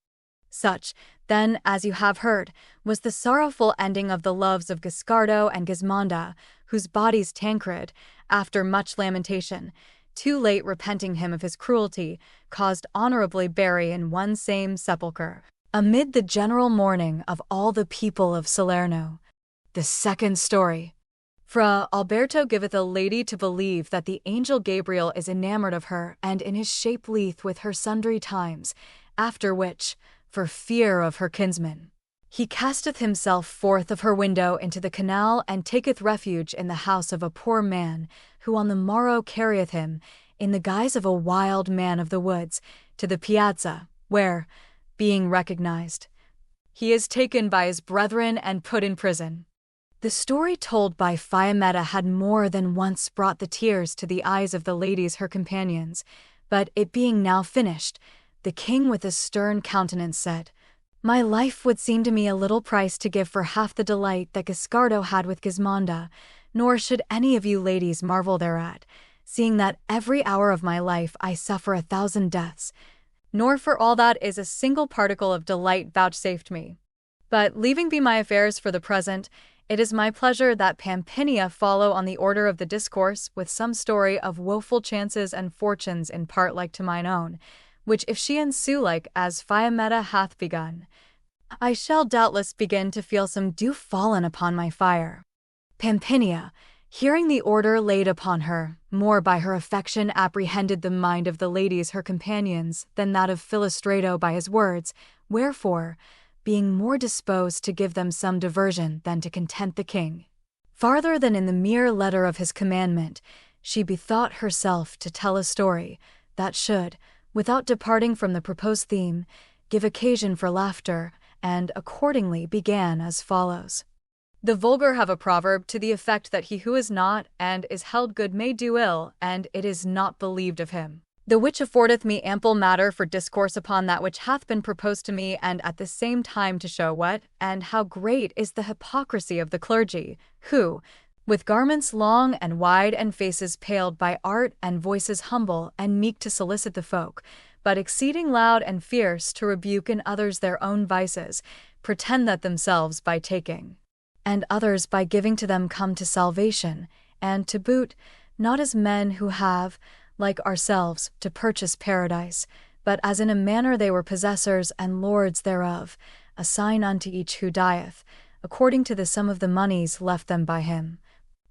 Such, then, as you have heard, was the sorrowful ending of the loves of Guiscardo and Gismonda, whose bodies Tancred, after much lamentation, too late repenting him of his cruelty, caused honorably bury in one same sepulchre, amid the general mourning of all the people of Salerno. The second story. Fra Alberto giveth a lady to believe that the angel Gabriel is enamoured of her, and in his shape lieth with her sundry times, after which, for fear of her kinsman, he casteth himself forth of her window into the canal, and taketh refuge in the house of a poor man, who on the morrow carrieth him, in the guise of a wild man of the woods, to the piazza, where, being recognized, he is taken by his brethren and put in prison. The story told by Fiammetta had more than once brought the tears to the eyes of the ladies her companions, but it being now finished, the king with a stern countenance said, "My life would seem to me a little price to give for half the delight that Guiscardo had with Gismonda, nor should any of you ladies marvel thereat, seeing that every hour of my life I suffer 1,000 deaths, nor for all that is a single particle of delight vouchsafed me. But leaving be my affairs for the present, it is my pleasure that Pampinia follow on the order of the discourse with some story of woeful chances and fortunes in part like to mine own, which if she ensue like as Fiammetta hath begun, I shall doubtless begin to feel some dew fallen upon my fire." Pampinia, hearing the order laid upon her, more by her affection apprehended the mind of the ladies her companions than that of Philostrato by his words, wherefore, being more disposed to give them some diversion than to content the king, farther than in the mere letter of his commandment, she bethought herself to tell a story that should, without departing from the proposed theme, give occasion for laughter, and accordingly began as follows. The vulgar have a proverb to the effect that he who is not and is held good may do ill, and it is not believed of him. The which affordeth me ample matter for discourse upon that which hath been proposed to me, and at the same time to show what and how great is the hypocrisy of the clergy, who, with garments long and wide and faces paled by art and voices humble and meek to solicit the folk, but exceeding loud and fierce to rebuke in others their own vices, pretend that themselves by taking, and others by giving to them come to salvation, and to boot, not as men who have, like ourselves, to purchase paradise, but as in a manner they were possessors and lords thereof, assign unto each who dieth, according to the sum of the moneys left them by him,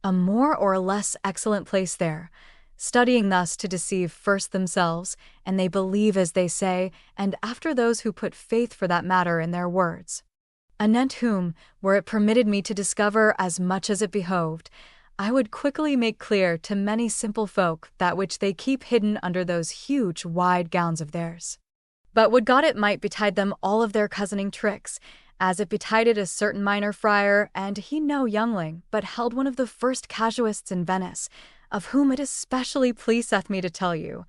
a more or less excellent place there, studying thus to deceive first themselves, and they believe as they say, and after those who put faith for that matter in their words. Anent whom, were it permitted me to discover as much as it behoved, I would quickly make clear to many simple folk that which they keep hidden under those huge wide gowns of theirs. But would God it might betide them all of their cozening tricks, as it betided a certain minor friar, and he no youngling, but held one of the first casuists in Venice, of whom it especially pleaseth me to tell you,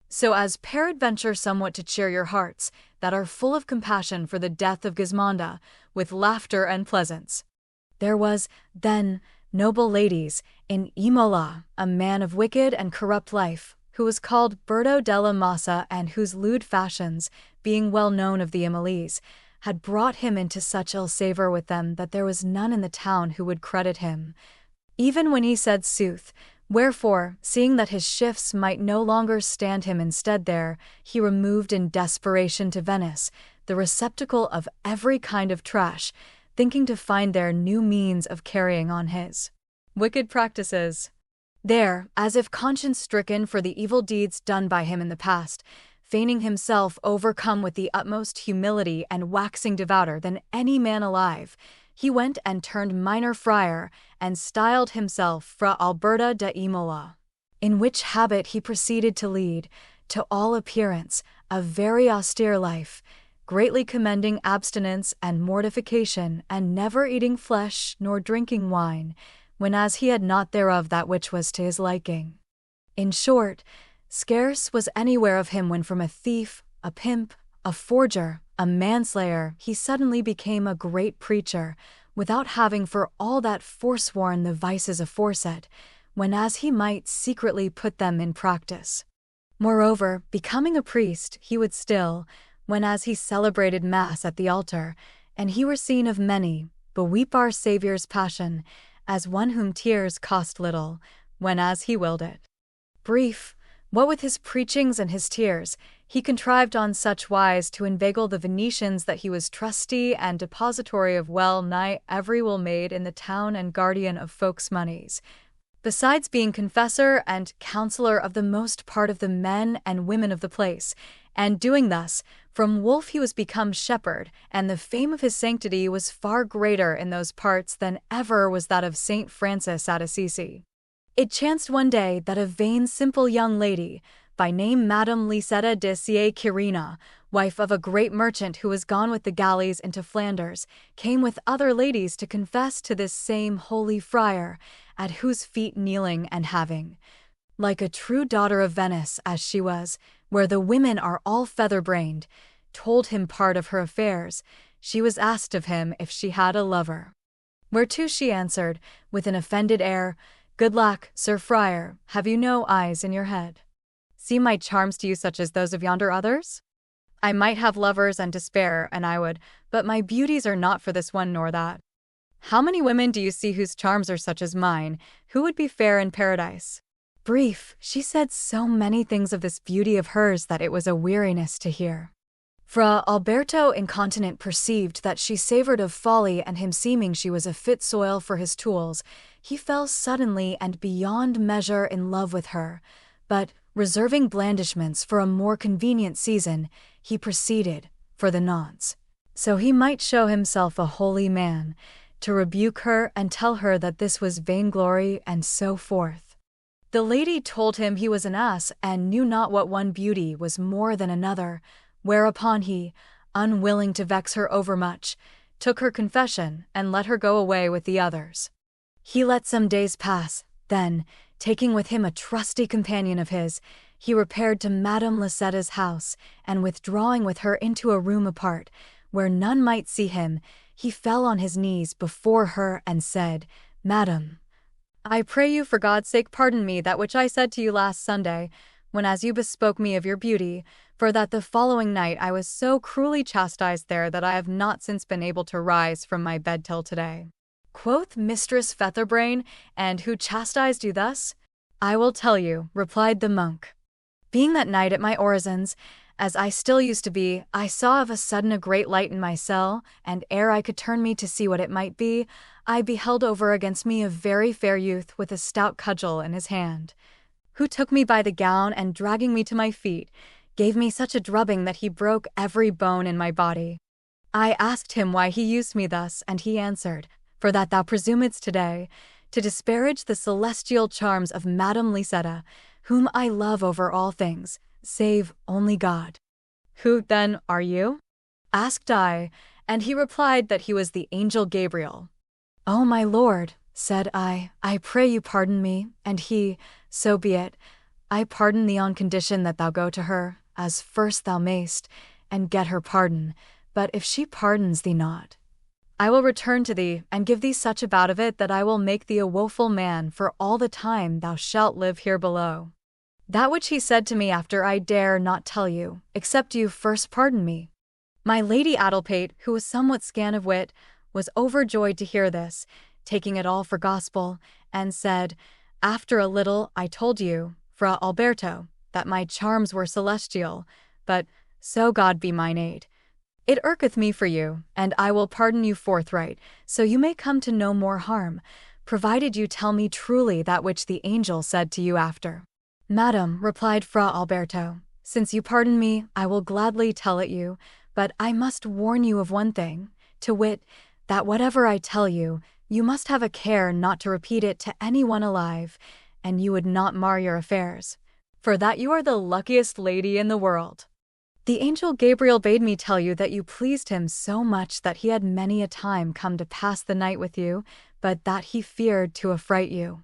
so as peradventure somewhat to cheer your hearts, that are full of compassion for the death of Gismonda, with laughter and pleasance. There was, then, noble ladies, in Imola, a man of wicked and corrupt life, who was called Berto della Massa, and whose lewd fashions, being well known of the Imolese, had brought him into such ill savour with them that there was none in the town who would credit him, even when he said sooth. Wherefore, seeing that his shifts might no longer stand him in stead there, he removed in desperation to Venice, the receptacle of every kind of trash, thinking to find there new means of carrying on his wicked practices. There, as if conscience-stricken for the evil deeds done by him in the past, feigning himself overcome with the utmost humility and waxing devouter than any man alive, he went and turned minor friar, and styled himself Fra Alberto de Imola, in which habit he proceeded to lead, to all appearance, a very austere life, greatly commending abstinence and mortification, and never eating flesh nor drinking wine, whenas he had not thereof that which was to his liking. In short, scarce was anywhere of him when from a thief, a pimp, a forger, a manslayer, he suddenly became a great preacher, without having for all that forsworn the vices aforesaid, whenas he might secretly put them in practice. Moreover, becoming a priest, he would still, whenas he celebrated Mass at the altar, and he were seen of many, beweep our Saviour's passion, as one whom tears cost little, whenas he willed it brief, What with his preachings and his tears, he contrived on such wise to inveigle the Venetians that he was trustee and depository of well nigh every will made in the town and guardian of folks' moneys, besides being confessor and counsellor of the most part of the men and women of the place, and doing thus, from wolf he was become shepherd, and the fame of his sanctity was far greater in those parts than ever was that of Saint Francis at Assisi. It chanced one day that a vain simple young lady, by name Madame Lisetta de Cie Quirina, wife of a great merchant who was gone with the galleys into Flanders, came with other ladies to confess to this same holy friar, at whose feet kneeling and having, like a true daughter of Venice as she was, where the women are all feather-brained, told him part of her affairs. She was asked of him if she had a lover. Whereto she answered, with an offended air, "Good lack, Sir Friar, have you no eyes in your head? Seem my charms to you such as those of yonder others? I might have lovers and to spare, and I would, but my beauties are not for this one nor that. How many women do you see whose charms are such as mine, who would be fair in paradise?" Brief, she said so many things of this beauty of hers that it was a weariness to hear. Fra Alberto incontinent perceived that she savoured of folly, and him seeming she was a fit soil for his tools, he fell suddenly and beyond measure in love with her, but, reserving blandishments for a more convenient season, he proceeded, for the nonce, so he might show himself a holy man, to rebuke her and tell her that this was vainglory and so forth. The lady told him he was an ass and knew not what one beauty was more than another, whereupon he, unwilling to vex her overmuch, took her confession and let her go away with the others. He let some days pass, then, taking with him a trusty companion of his, he repaired to Madame Lisetta's house, and withdrawing with her into a room apart, where none might see him, he fell on his knees before her and said, "Madam, I pray you for God's sake pardon me that which I said to you last Sunday, when as you bespoke me of your beauty, for that the following night I was so cruelly chastised there that I have not since been able to rise from my bed till today." Quoth Mistress Featherbrain, "And who chastised you thus?" "I will tell you," replied the monk. "Being that night at my orisons, as I still used to be, I saw of a sudden a great light in my cell, and ere I could turn me to see what it might be, I beheld over against me a very fair youth with a stout cudgel in his hand, who took me by the gown and dragging me to my feet, gave me such a drubbing that he broke every bone in my body. I asked him why he used me thus, and he answered, "For that thou presumedst today to disparage the celestial charms of Madame Lisetta, whom I love over all things, save only God." "Who, then, are you?" asked I, and he replied that he was the angel Gabriel. "Oh, my lord," said I pray you pardon me," and he, "So be it. I pardon thee on condition that thou go to her, as first thou mayst, and get her pardon, but if she pardons thee not, I will return to thee, and give thee such a bout of it that I will make thee a woeful man for all the time thou shalt live here below." That which he said to me after I dare not tell you, except you first pardon me. My Lady Adelpate, who was somewhat scan of wit, was overjoyed to hear this, taking it all for gospel, and said, "After a little I told you, Fra Alberto, that my charms were celestial, but, so God be mine aid, it irketh me for you, and I will pardon you forthright, so you may come to no more harm, provided you tell me truly that which the angel said to you after." "Madam," replied Fra Alberto, "since you pardon me, I will gladly tell it you, but I must warn you of one thing, to wit, that whatever I tell you, you must have a care not to repeat it to anyone alive, and you would not mar your affairs, for that you are the luckiest lady in the world. The angel Gabriel bade me tell you that you pleased him so much that he had many a time come to pass the night with you, but that he feared to affright you.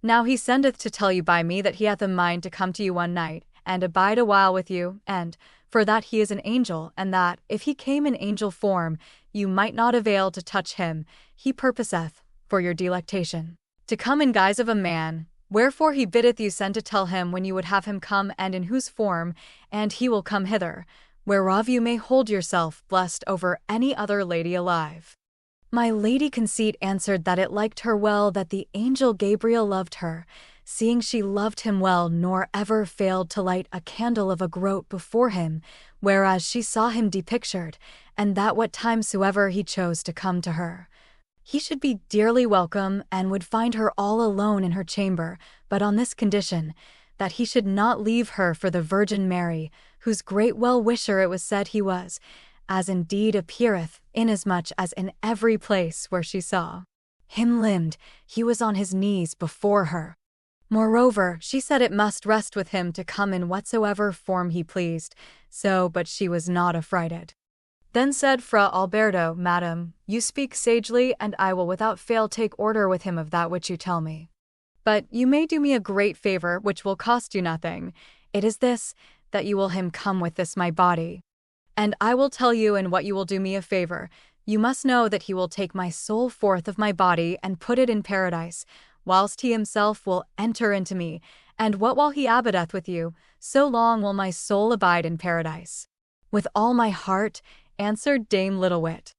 Now he sendeth to tell you by me that he hath a mind to come to you one night, and abide a while with you, and, for that he is an angel, and that, if he came in angel form, you might not avail to touch him, he purposeth, for your delectation, to come in guise of a man, wherefore he biddeth you send to tell him when you would have him come and in whose form, and he will come hither, whereof you may hold yourself blessed over any other lady alive." My Lady Conceit answered that it liked her well that the angel Gabriel loved her, seeing she loved him well, nor ever failed to light a candle of a groat before him, whereas she saw him depictured, and that what time soever he chose to come to her, he should be dearly welcome, and would find her all alone in her chamber, but on this condition, that he should not leave her for the Virgin Mary, whose great well-wisher it was said he was, as indeed appeareth, inasmuch as in every place where she saw him limbed, he was on his knees before her. Moreover, she said it must rest with him to come in whatsoever form he pleased, so but she was not affrighted. Then said Fra Alberto, Madam, you speak sagely, and I will without fail take order with him of that which you tell me. But you may do me a great favor, which will cost you nothing. It is this, that you will him come with this my body. And I will tell you in what you will do me a favor. You must know that he will take my soul forth of my body and put it in paradise, whilst he himself will enter into me, and what while he abideth with you, so long will my soul abide in paradise. With all my heart, answered Dame Littlewit.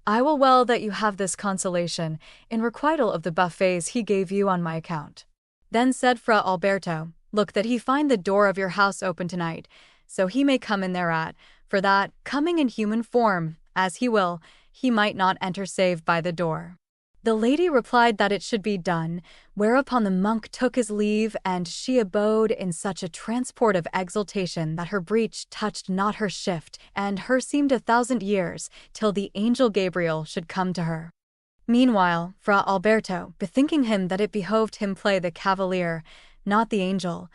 I will well that you have this consolation, in requital of the buffets he gave you on my account. Then said Fra Alberto, look that he find the door of your house open tonight, so he may come in thereat, for that, coming in human form, as he will, he might not enter save by the door. The lady replied that it should be done, whereupon the monk took his leave, and she abode in such a transport of exultation that her breech touched not her shift, and her seemed 1,000 years, till the angel Gabriel should come to her. Meanwhile, Fra Alberto, bethinking him that it behoved him play the cavalier, not the angel,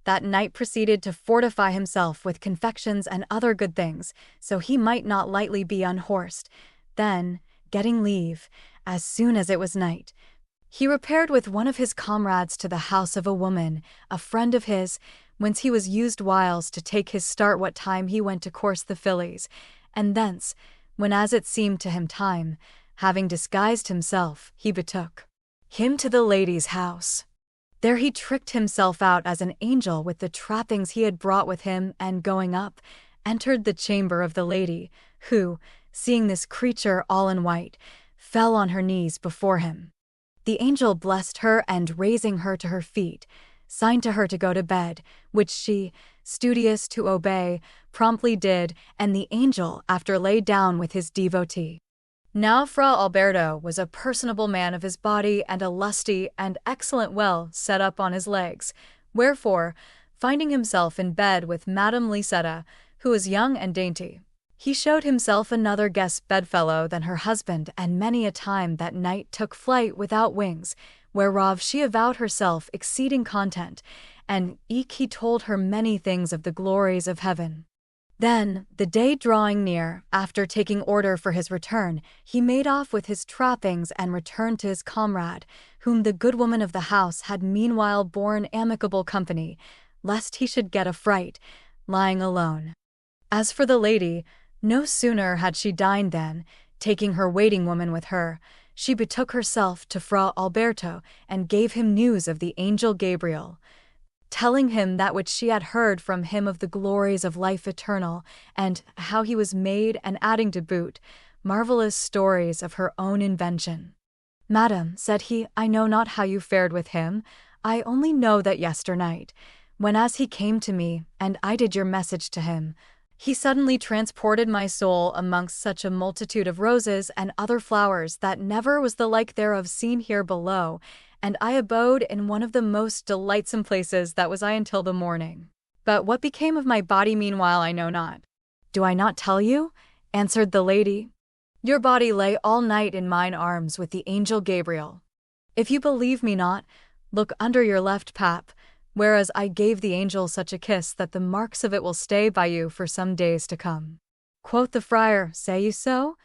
that night proceeded to fortify himself with confections and other good things, so he might not lightly be unhorsed. Then, getting leave, as soon as it was night, he repaired with one of his comrades to the house of a woman, a friend of his, whence he was used whiles to take his start what time he went to course the fillies, and thence, when as it seemed to him time, having disguised himself, he betook him to the lady's house. There he tricked himself out as an angel with the trappings he had brought with him, and going up, entered the chamber of the lady, who, seeing this creature all in white, fell on her knees before him. The angel blessed her, and raising her to her feet, signed to her to go to bed, which she, studious to obey, promptly did, and the angel after lay down with his devotee. Now Fra Alberto was a personable man of his body, and a lusty and excellent well set up on his legs, wherefore, finding himself in bed with Madame Lisetta, who was young and dainty, he showed himself another guest bedfellow than her husband, and many a time that night took flight without wings, whereof she avowed herself exceeding content, and eke he told her many things of the glories of heaven. Then, the day drawing near, after taking order for his return, he made off with his trappings and returned to his comrade, whom the good woman of the house had meanwhile borne amicable company, lest he should get a fright, lying alone. As for the lady, no sooner had she dined than, taking her waiting woman with her, she betook herself to Fra Alberto and gave him news of the angel Gabriel, telling him that which she had heard from him of the glories of life eternal, and how he was made, and adding to boot, marvelous stories of her own invention. Madam, said he, I know not how you fared with him, I only know that yesternight, when as he came to me, and I did your message to him, he suddenly transported my soul amongst such a multitude of roses and other flowers that never was the like thereof seen here below, and I abode in one of the most delightsome places that was I until the morning. But what became of my body meanwhile I know not. Do I not tell you? Answered the lady. Your body lay all night in mine arms with the angel Gabriel. If you believe me not, look under your left pap, whereas I gave the angel such a kiss that the marks of it will stay by you for some days to come. Quoth the friar, say you so?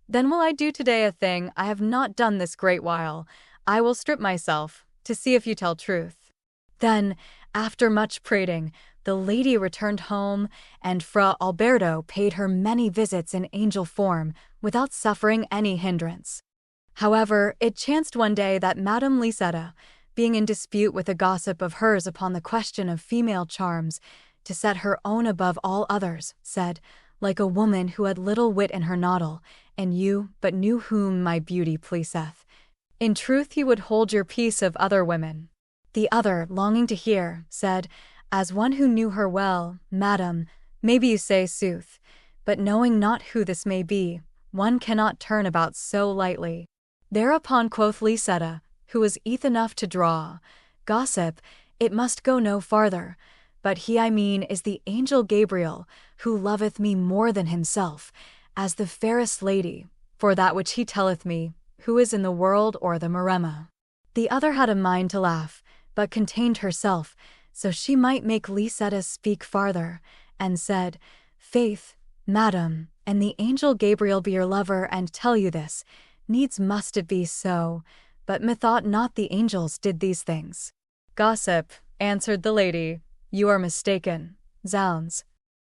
Then will I do today a thing I have not done this great while. I will strip myself, to see if you tell truth. Then, after much prating, the lady returned home, and Fra Alberto paid her many visits in angel form, without suffering any hindrance. However, it chanced one day that Madame Lisetta, being in dispute with a gossip of hers upon the question of female charms, to set her own above all others, said, like a woman who had little wit in her noddle, and you but knew whom my beauty pleaseth, in truth you would hold your peace of other women. The other, longing to hear, said, as one who knew her well, Madam, maybe you say sooth, but knowing not who this may be, one cannot turn about so lightly. Thereupon quoth Lisetta, who was eath enough to draw, Gossip, it must go no farther, but he I mean is the angel Gabriel, who loveth me more than himself, as the fairest lady, for that which he telleth me, who is in the world or the Maremma. The other had a mind to laugh, but contained herself, so she might make Lisetta speak farther, and said, Faith, Madam, and the angel Gabriel be your lover and tell you this, needs must it be so, but methought not the angels did these things. Gossip, answered the lady, you are mistaken, zounds.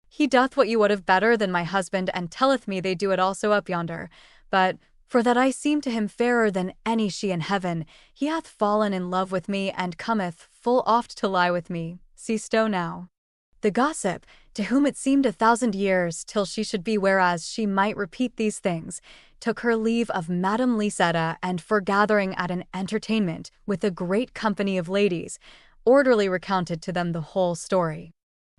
He doth what you would have better than my husband, and telleth me they do it also up yonder, but, for that I seem to him fairer than any she in heaven, he hath fallen in love with me, and cometh full oft to lie with me, see stow now. The gossip, to whom it seemed 1,000 years till she should be whereas she might repeat these things, took her leave of Madame Lisetta, and foregathering at an entertainment with a great company of ladies, orderly recounted to them the whole story.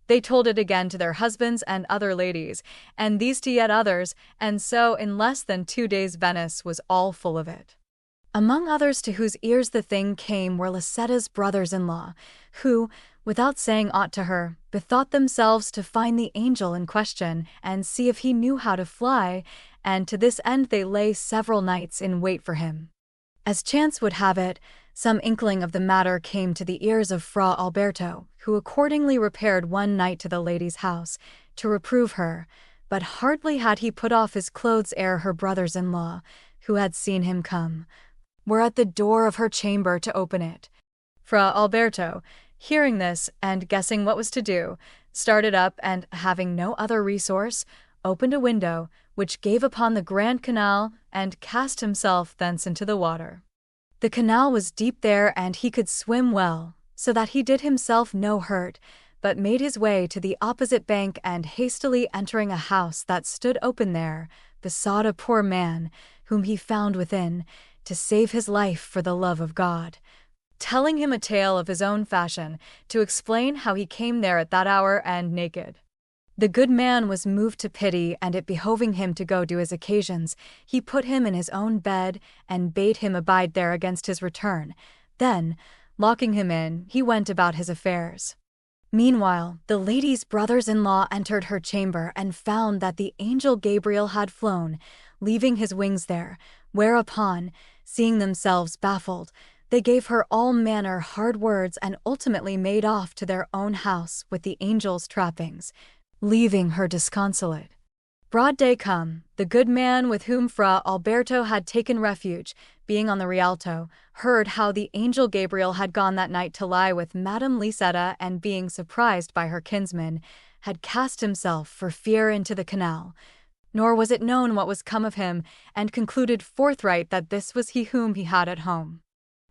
They told it again to their husbands and other ladies, and these to yet others, and so in less than 2 days Venice was all full of it. Among others to whose ears the thing came were Lisetta's brothers-in-law, who, without saying aught to her, bethought themselves to find the angel in question, and see if he knew how to fly, and to this end they lay several nights in wait for him. As chance would have it, some inkling of the matter came to the ears of Fra Alberto, who accordingly repaired one night to the lady's house, to reprove her, but hardly had he put off his clothes ere her brothers-in-law, who had seen him come, were at the door of her chamber to open it. Fra Alberto, hearing this, and guessing what was to do, started up, and, having no other resource, opened a window, which gave upon the Grand Canal, and cast himself thence into the water. The canal was deep there, and he could swim well, so that he did himself no hurt, but made his way to the opposite bank, and hastily entering a house that stood open there, besought a poor man, whom he found within, to save his life for the love of God, telling him a tale of his own fashion, to explain how he came there at that hour and naked. The good man was moved to pity, and it behoving him to go to his occasions, he put him in his own bed, and bade him abide there against his return. Then, locking him in, he went about his affairs. Meanwhile, the lady's brothers-in-law entered her chamber, and found that the angel Gabriel had flown, leaving his wings there, whereupon, seeing themselves baffled, they gave her all manner hard words, and ultimately made off to their own house with the angel's trappings, leaving her disconsolate. Broad day come, the good man with whom Fra Alberto had taken refuge, being on the Rialto, heard how the angel Gabriel had gone that night to lie with Madame Lisetta, and being surprised by her kinsman, had cast himself for fear into the canal. Nor was it known what was come of him, and concluded forthright that this was he whom he had at home.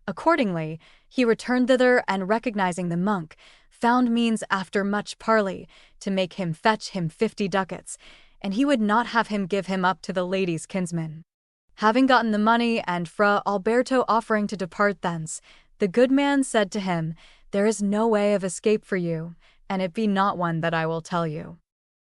Accordingly, he returned thither, and recognizing the monk, found means after much parley to make him fetch him 50 ducats, and he would not have him give him up to the lady's kinsman. Having gotten the money, and Fra Alberto offering to depart thence, the good man said to him, There is no way of escape for you, and it be not one that I will tell you.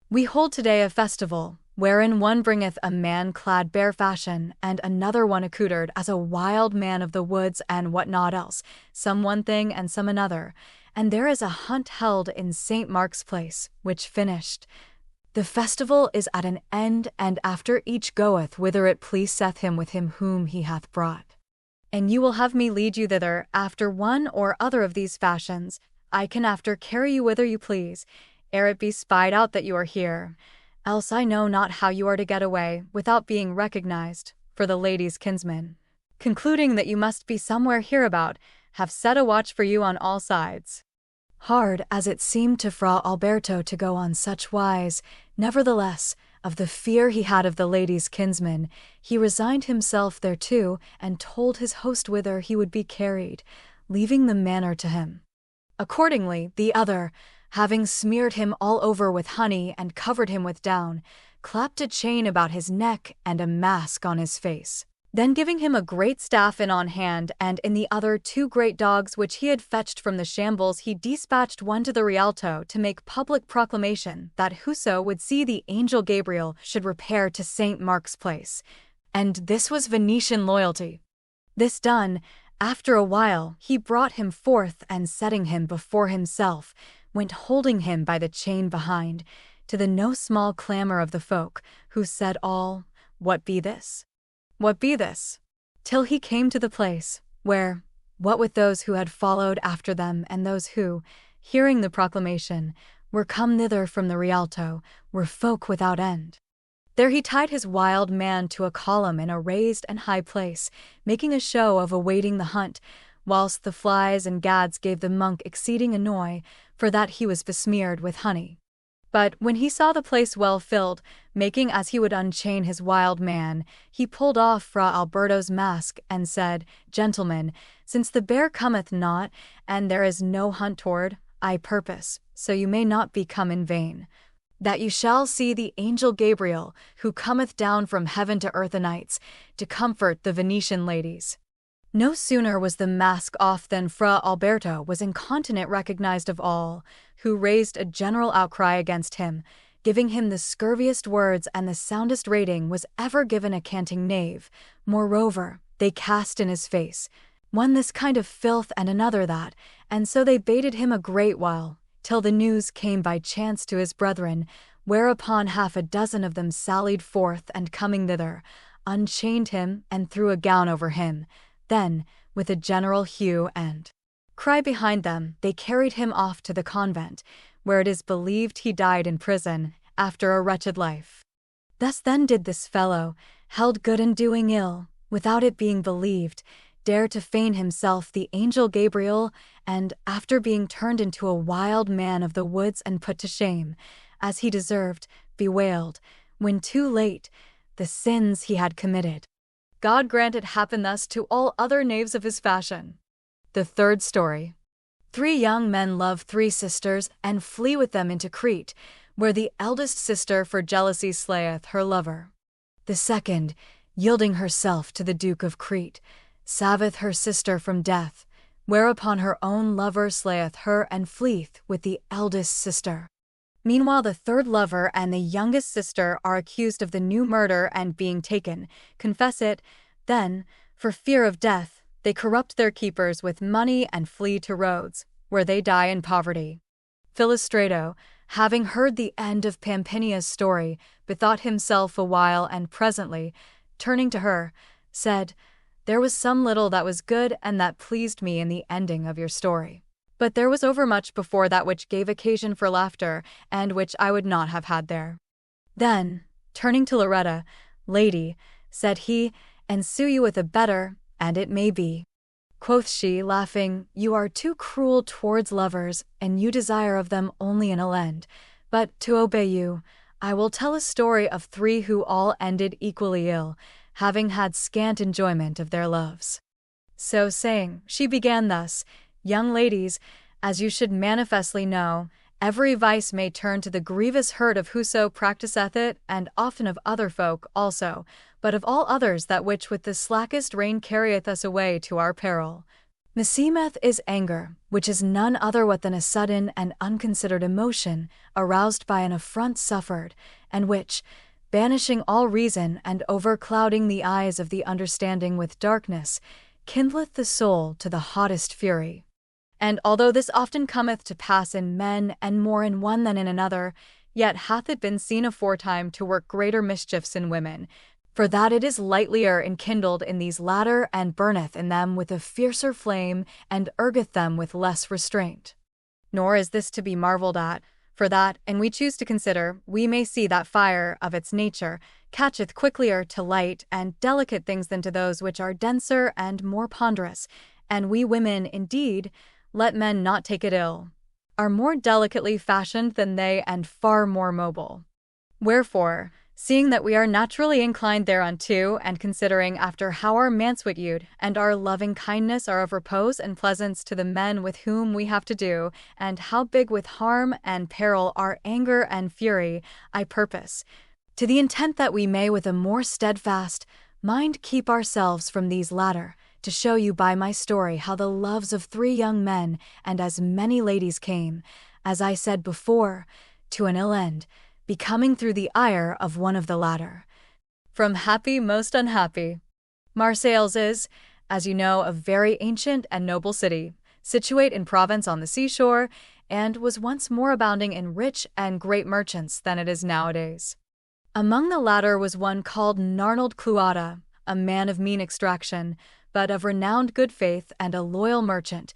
We hold today a festival, wherein one bringeth a man clad bare fashion, and another one accoutred as a wild man of the woods, and what not else, some one thing and some another, and there is a hunt held in St. Mark's Place, which finished, the festival is at an end, and after each goeth whither it pleaseth him with him whom he hath brought. And you will have me lead you thither after one or other of these fashions. I can after carry you whither you please, ere it be spied out that you are here, else I know not how you are to get away without being recognized, for the lady's kinsman, concluding that you must be somewhere hereabout, have set a watch for you on all sides. Hard as it seemed to Fra Alberto to go on such wise, nevertheless, of the fear he had of the lady's kinsman, he resigned himself thereto, and told his host whither he would be carried, leaving the manner to him. Accordingly, the other, having smeared him all over with honey and covered him with down, clapped a chain about his neck and a mask on his face. Then giving him a great staff in on hand, and in the other 2 great dogs which he had fetched from the shambles, he dispatched one to the Rialto to make public proclamation that whoso would see the angel Gabriel should repair to St. Mark's Place. And this was Venetian loyalty. This done, after a while he brought him forth, and setting him before himself, went holding him by the chain behind, to the no small clamour of the folk, who said all, "What be this? What be this?" Till he came to the place, where, what with those who had followed after them and those who, hearing the proclamation, were come thither from the Rialto, were folk without end. There he tied his wild man to a column in a raised and high place, making a show of awaiting the hunt, whilst the flies and gads gave the monk exceeding annoy, for that he was besmeared with honey. But when he saw the place well filled, making as he would unchain his wild man, he pulled off Fra Alberto's mask, and said, "Gentlemen, since the bear cometh not, and there is no hunt toward, I purpose, so you may not be come in vain, that you shall see the angel Gabriel, who cometh down from heaven to earth o' nights, to comfort the Venetian ladies." No sooner was the mask off than Fra Alberto was incontinent recognized of all, who raised a general outcry against him, giving him the scurviest words, and the soundest rating was ever given a canting knave. Moreover, they cast in his face, one this kind of filth and another that, and so they baited him a great while, till the news came by chance to his brethren, whereupon 6 of them sallied forth, and coming thither, unchained him and threw a gown over him. Then, with a general hue and cry behind them, they carried him off to the convent, where it is believed he died in prison, after a wretched life. Thus then did this fellow, held good and doing ill, without it being believed, dare to feign himself the angel Gabriel, and, after being turned into a wild man of the woods and put to shame, as he deserved, bewailed, when too late, the sins he had committed. God grant it happen thus to all other knaves of his fashion. The third story. 3 young men love 3 sisters, and flee with them into Crete, where the eldest sister for jealousy slayeth her lover. The second, yielding herself to the Duke of Crete, saveth her sister from death, whereupon her own lover slayeth her and fleeth with the eldest sister. Meanwhile the third lover and the youngest sister are accused of the new murder, and being taken, confess it. Then, for fear of death, they corrupt their keepers with money and flee to Rhodes, where they die in poverty. Philostrato, having heard the end of Pampinia's story, bethought himself a while, and presently, turning to her, said, "There was some little that was good and that pleased me in the ending of your story. But there was overmuch before that which gave occasion for laughter, and which I would not have had there." Then, turning to Loretta, "Lady," said he, "ensue you with a better, and it may be." Quoth she, laughing, "You are too cruel towards lovers, and you desire of them only an elend. But, to obey you, I will tell a story of 3 who all ended equally ill, having had scant enjoyment of their loves." So saying, she began thus, "Young ladies, as you should manifestly know, every vice may turn to the grievous hurt of whoso practiseth it, and often of other folk also, but of all others that which with the slackest rein carrieth us away to our peril. Meseemeth is anger, which is none other what than a sudden and unconsidered emotion, aroused by an affront suffered, and which, banishing all reason and overclouding the eyes of the understanding with darkness, kindleth the soul to the hottest fury. And although this often cometh to pass in men, and more in one than in another, yet hath it been seen aforetime to work greater mischiefs in women, for that it is lightlier enkindled in these latter, and burneth in them with a fiercer flame, and urgeth them with less restraint. Nor is this to be marvelled at, for that, and we choose to consider, we may see that fire, of its nature, catcheth quicklier to light and delicate things than to those which are denser and more ponderous, and we women, indeed, let men not take it ill, are more delicately fashioned than they, and far more mobile. Wherefore, seeing that we are naturally inclined thereunto, and considering after how our mansuetude and our loving kindness are of repose and pleasance to the men with whom we have to do, and how big with harm and peril our anger and fury, I purpose, to the intent that we may with a more steadfast, Mind keep ourselves from these latter, to show you by my story how the loves of 3 young men and as many ladies came, as I said before, to an ill end, becoming through the ire of one of the latter. From happy most unhappy. Marseilles is, as you know, a very ancient and noble city, situate in Provence on the seashore, and was once more abounding in rich and great merchants than it is nowadays. Among the latter was one called Narnold Cluada, a man of mean extraction, but of renowned good faith and a loyal merchant,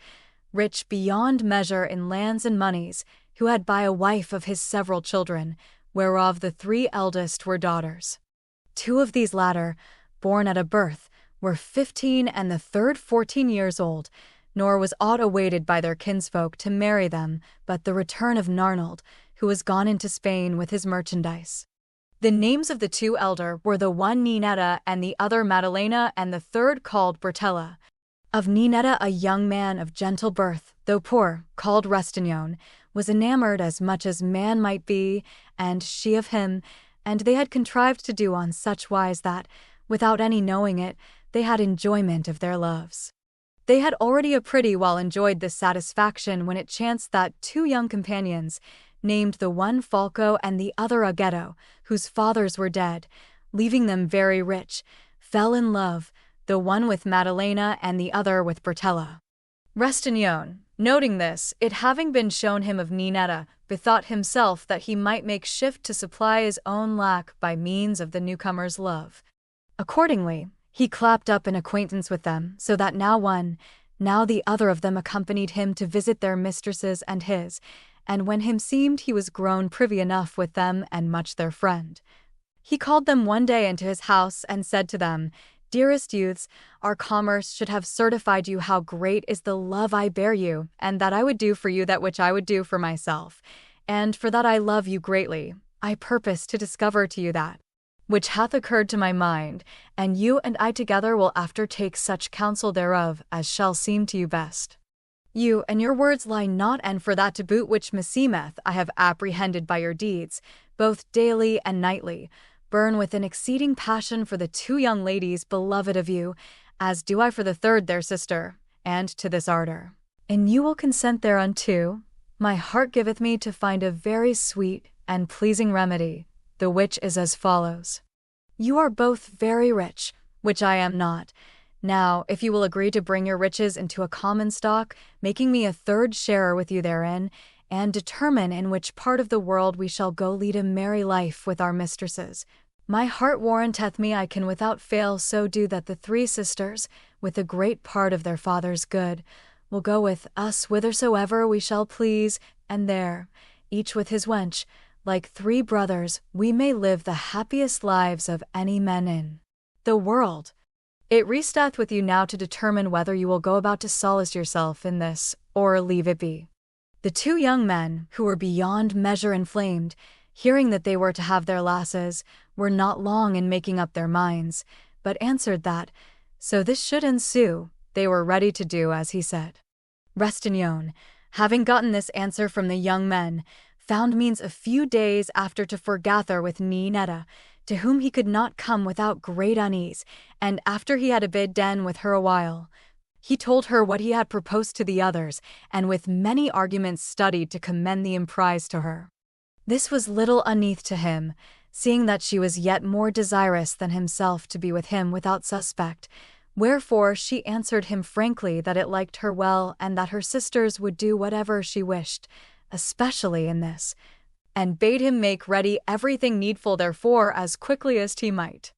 rich beyond measure in lands and moneys, who had by a wife of his several children, whereof the 3 eldest were daughters. 2 of these latter, born at a birth, were 15 and the third 14 years old, nor was aught awaited by their kinsfolk to marry them but the return of Narnold, who was gone into Spain with his merchandise. The names of the 2 elder were the one Ninetta and the other Maddalena, and the third called Bertella. Of Ninetta, a young man of gentle birth, though poor, called Rustignon, was enamored as much as man might be, and she of him, and they had contrived to do on such wise that, without any knowing it, they had enjoyment of their loves. They had already a pretty while enjoyed this satisfaction when it chanced that 2 young companions, named the one Falco and the other Aghetto, whose fathers were dead, leaving them very rich, fell in love, the one with Maddalena and the other with Bertella. Rustignon, noting this, it having been shown him of Ninetta, bethought himself that he might make shift to supply his own lack by means of the newcomer's love. Accordingly, he clapped up an acquaintance with them, so that now one, now the other of them accompanied him to visit their mistresses and his, and when him seemed he was grown privy enough with them and much their friend. He called them one day into his house and said to them, "Dearest youths, our commerce should have certified you how great is the love I bear you, and that I would do for you that which I would do for myself. And for that I love you greatly, I purpose to discover to you that which hath occurred to my mind, and you and I together will after take such counsel thereof as shall seem to you best. You and your words lie not, and for that to boot which meseemeth I have apprehended by your deeds, both daily and nightly, burn with an exceeding passion for the 2 young ladies beloved of you, as do I for the third their sister, and to this ardour. And you will consent thereunto, my heart giveth me to find a very sweet and pleasing remedy, the which is as follows. You are both very rich, which I am not. Now, if you will agree to bring your riches into a common stock, making me a third sharer with you therein, and determine in which part of the world we shall go lead a merry life with our mistresses, my heart warranteth me I can without fail so do that the 3 sisters, with a great part of their father's good, will go with us whithersoever we shall please, and there, each with his wench, like 3 brothers, we may live the happiest lives of any men in the world. It resteth with you now to determine whether you will go about to solace yourself in this, or leave it be." The 2 young men, who were beyond measure inflamed, hearing that they were to have their lasses, were not long in making up their minds, but answered that, so this should ensue, they were ready to do as he said. Rustignon, having gotten this answer from the young men, found means a few days after to forgather with Ninetta, to whom he could not come without great unease, and after he had abid den with her a while, he told her what he had proposed to the others, and with many arguments studied to commend the emprise to her. This was little uneath to him, seeing that she was yet more desirous than himself to be with him without suspect, wherefore she answered him frankly that it liked her well, and that her sisters would do whatever she wished, especially in this, and bade him make ready everything needful therefore as quickly as he might.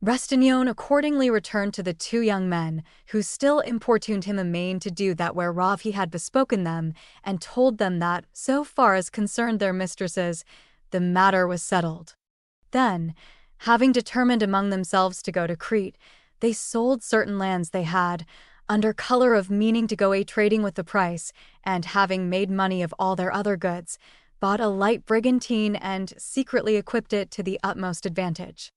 Rustignon accordingly returned to the 2 young men, who still importuned him amain to do that whereof he had bespoken them, and told them that, so far as concerned their mistresses, the matter was settled. Then, having determined among themselves to go to Crete, they sold certain lands they had, under colour of meaning to go a-trading with the price, and having made money of all their other goods, bought a light brigantine and secretly equipped it to the utmost advantage.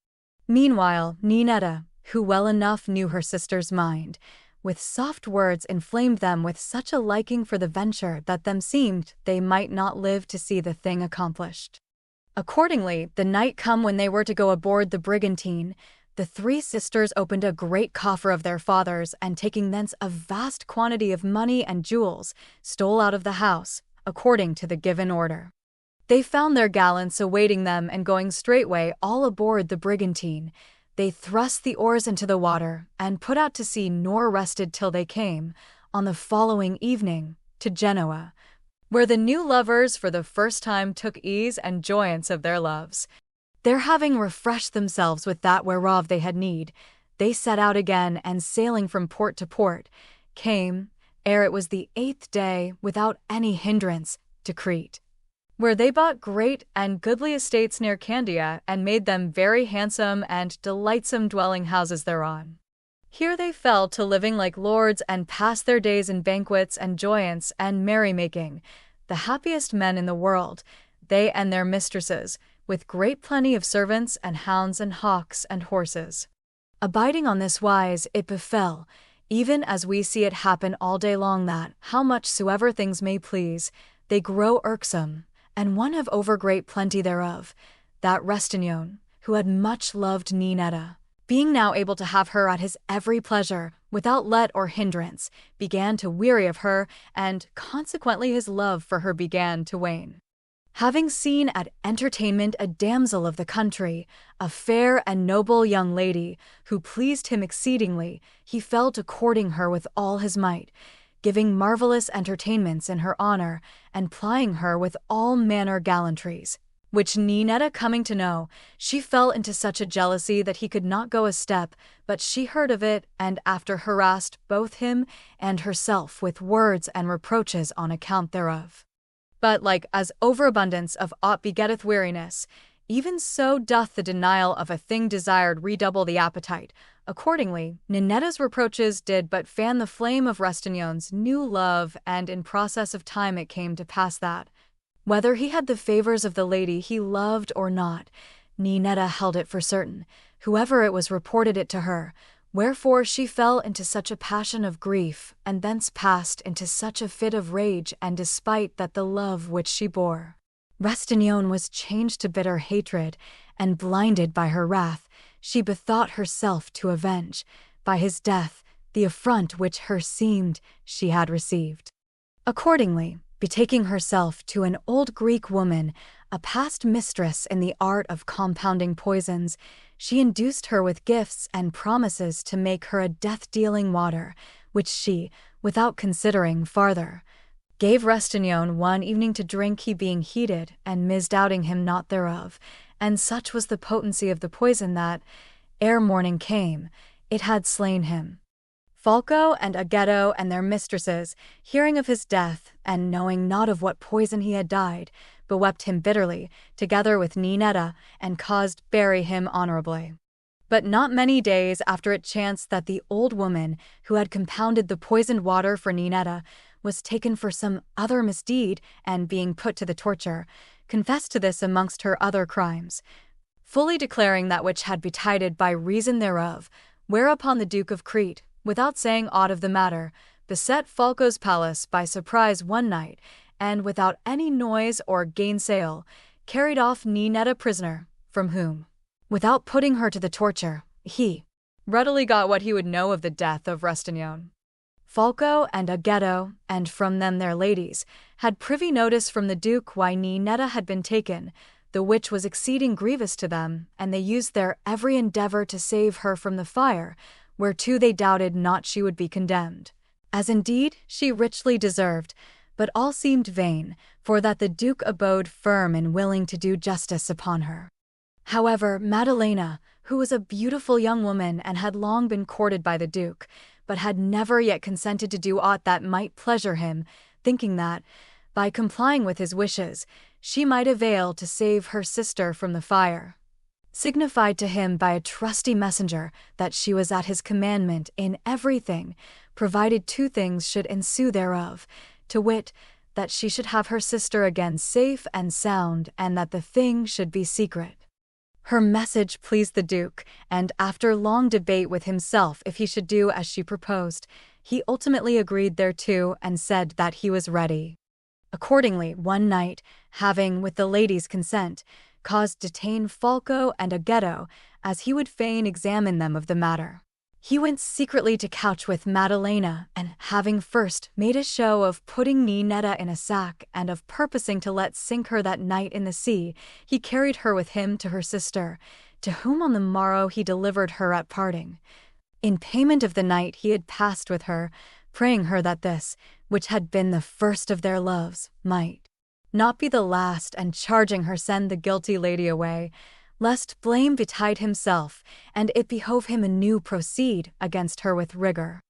Meanwhile, Ninetta, who well enough knew her sister's mind, with soft words inflamed them with such a liking for the venture that them seemed they might not live to see the thing accomplished. Accordingly, the night come when they were to go aboard the brigantine, The three sisters opened a great coffer of their father's, and taking thence a vast quantity of money and jewels, stole out of the house, according to the given order. They found their gallants awaiting them, and going straightway all aboard the brigantine, they thrust the oars into the water, and put out to sea, nor rested till they came, on the following evening, to Genoa, where the new lovers for the first time took ease and joyance of their loves. There having refreshed themselves with that whereof they had need, they set out again, and sailing from port to port, came, ere it was the 8th day, without any hindrance, to Crete, where they bought great and goodly estates near Candia, and made them very handsome and delightsome dwelling houses thereon. Here they fell to living like lords, and passed their days in banquets and joyance and merrymaking, the happiest men in the world, they and their mistresses, with great plenty of servants and hounds and hawks and horses. Abiding on this wise, it befell, even as we see it happen all day long, that, how much soever things may please, they grow irksome, and one have overgreat plenty thereof, that Rustignon, who had much loved Ninetta, being now able to have her at his every pleasure, without let or hindrance, began to weary of her, and consequently his love for her began to wane. Having seen at entertainment a damsel of the country, a fair and noble young lady, who pleased him exceedingly, he fell to courting her with all his might, giving marvellous entertainments in her honor, and plying her with all manner gallantries, which Ninetta coming to know, she fell into such a jealousy that he could not go a step, but she heard of it, and after harassed both him and herself with words and reproaches on account thereof. But like as overabundance of aught begetteth weariness, even so doth the denial of a thing desired redouble the appetite. Accordingly, Ninetta's reproaches did but fan the flame of Rustignon's new love, and in process of time it came to pass that, whether he had the favors of the lady he loved or not, Ninetta held it for certain, whoever it was reported it to her, wherefore she fell into such a passion of grief, and thence passed into such a fit of rage and despite, that the love which she bore Rustignon was changed to bitter hatred, and blinded by her wrath, she bethought herself to avenge, by his death, the affront which her seemed she had received. Accordingly, betaking herself to an old Greek woman, a past mistress in the art of compounding poisons, she induced her with gifts and promises to make her a death-dealing water, which she, without considering farther, gave Rustignon one evening to drink, he being heated, and misdoubting him not thereof, and such was the potency of the poison that, ere morning came, it had slain him. Falco and Aghetto and their mistresses, hearing of his death, and knowing not of what poison he had died, bewept him bitterly, together with Ninetta, and caused bury him honorably. But not many days after it chanced that the old woman, who had compounded the poisoned water for Ninetta, was taken for some other misdeed, and being put to the torture, confessed to this amongst her other crimes, fully declaring that which had betided by reason thereof, whereupon the Duke of Crete, without saying aught of the matter, beset Falco's palace by surprise one night, and without any noise or gainsayal, carried off Ninetta prisoner, from whom, without putting her to the torture, he readily got what he would know of the death of Rustignon. Falco and Aghetto, and from them their ladies, had privy notice from the Duke why Ninetta had been taken, the which was exceeding grievous to them, and they used their every endeavour to save her from the fire, whereto they doubted not she would be condemned, as indeed she richly deserved, but all seemed vain, for that the Duke abode firm and willing to do justice upon her. However, Maddalena, who was a beautiful young woman and had long been courted by the Duke, but had never yet consented to do aught that might pleasure him, thinking that, by complying with his wishes, she might avail to save her sister from the fire, signified to him by a trusty messenger that she was at his commandment in everything, provided two things should ensue thereof, to wit, that she should have her sister again safe and sound, and that the thing should be secret. Her message pleased the Duke, and after long debate with himself if he should do as she proposed, he ultimately agreed thereto and said that he was ready. Accordingly, one night, having, with the lady's consent, caused detain Falco and Aghetto, as he would fain examine them of the matter. He went secretly to couch with Maddalena, and having first made a show of putting Ninetta in a sack and of purposing to let sink her that night in the sea, he carried her with him to her sister, to whom on the morrow he delivered her at parting. In payment of the night he had passed with her, praying her that this, which had been the first of their loves, might not be the last, and charging her send the guilty lady away, lest blame betide himself, and it behove him anew proceed against her with rigor.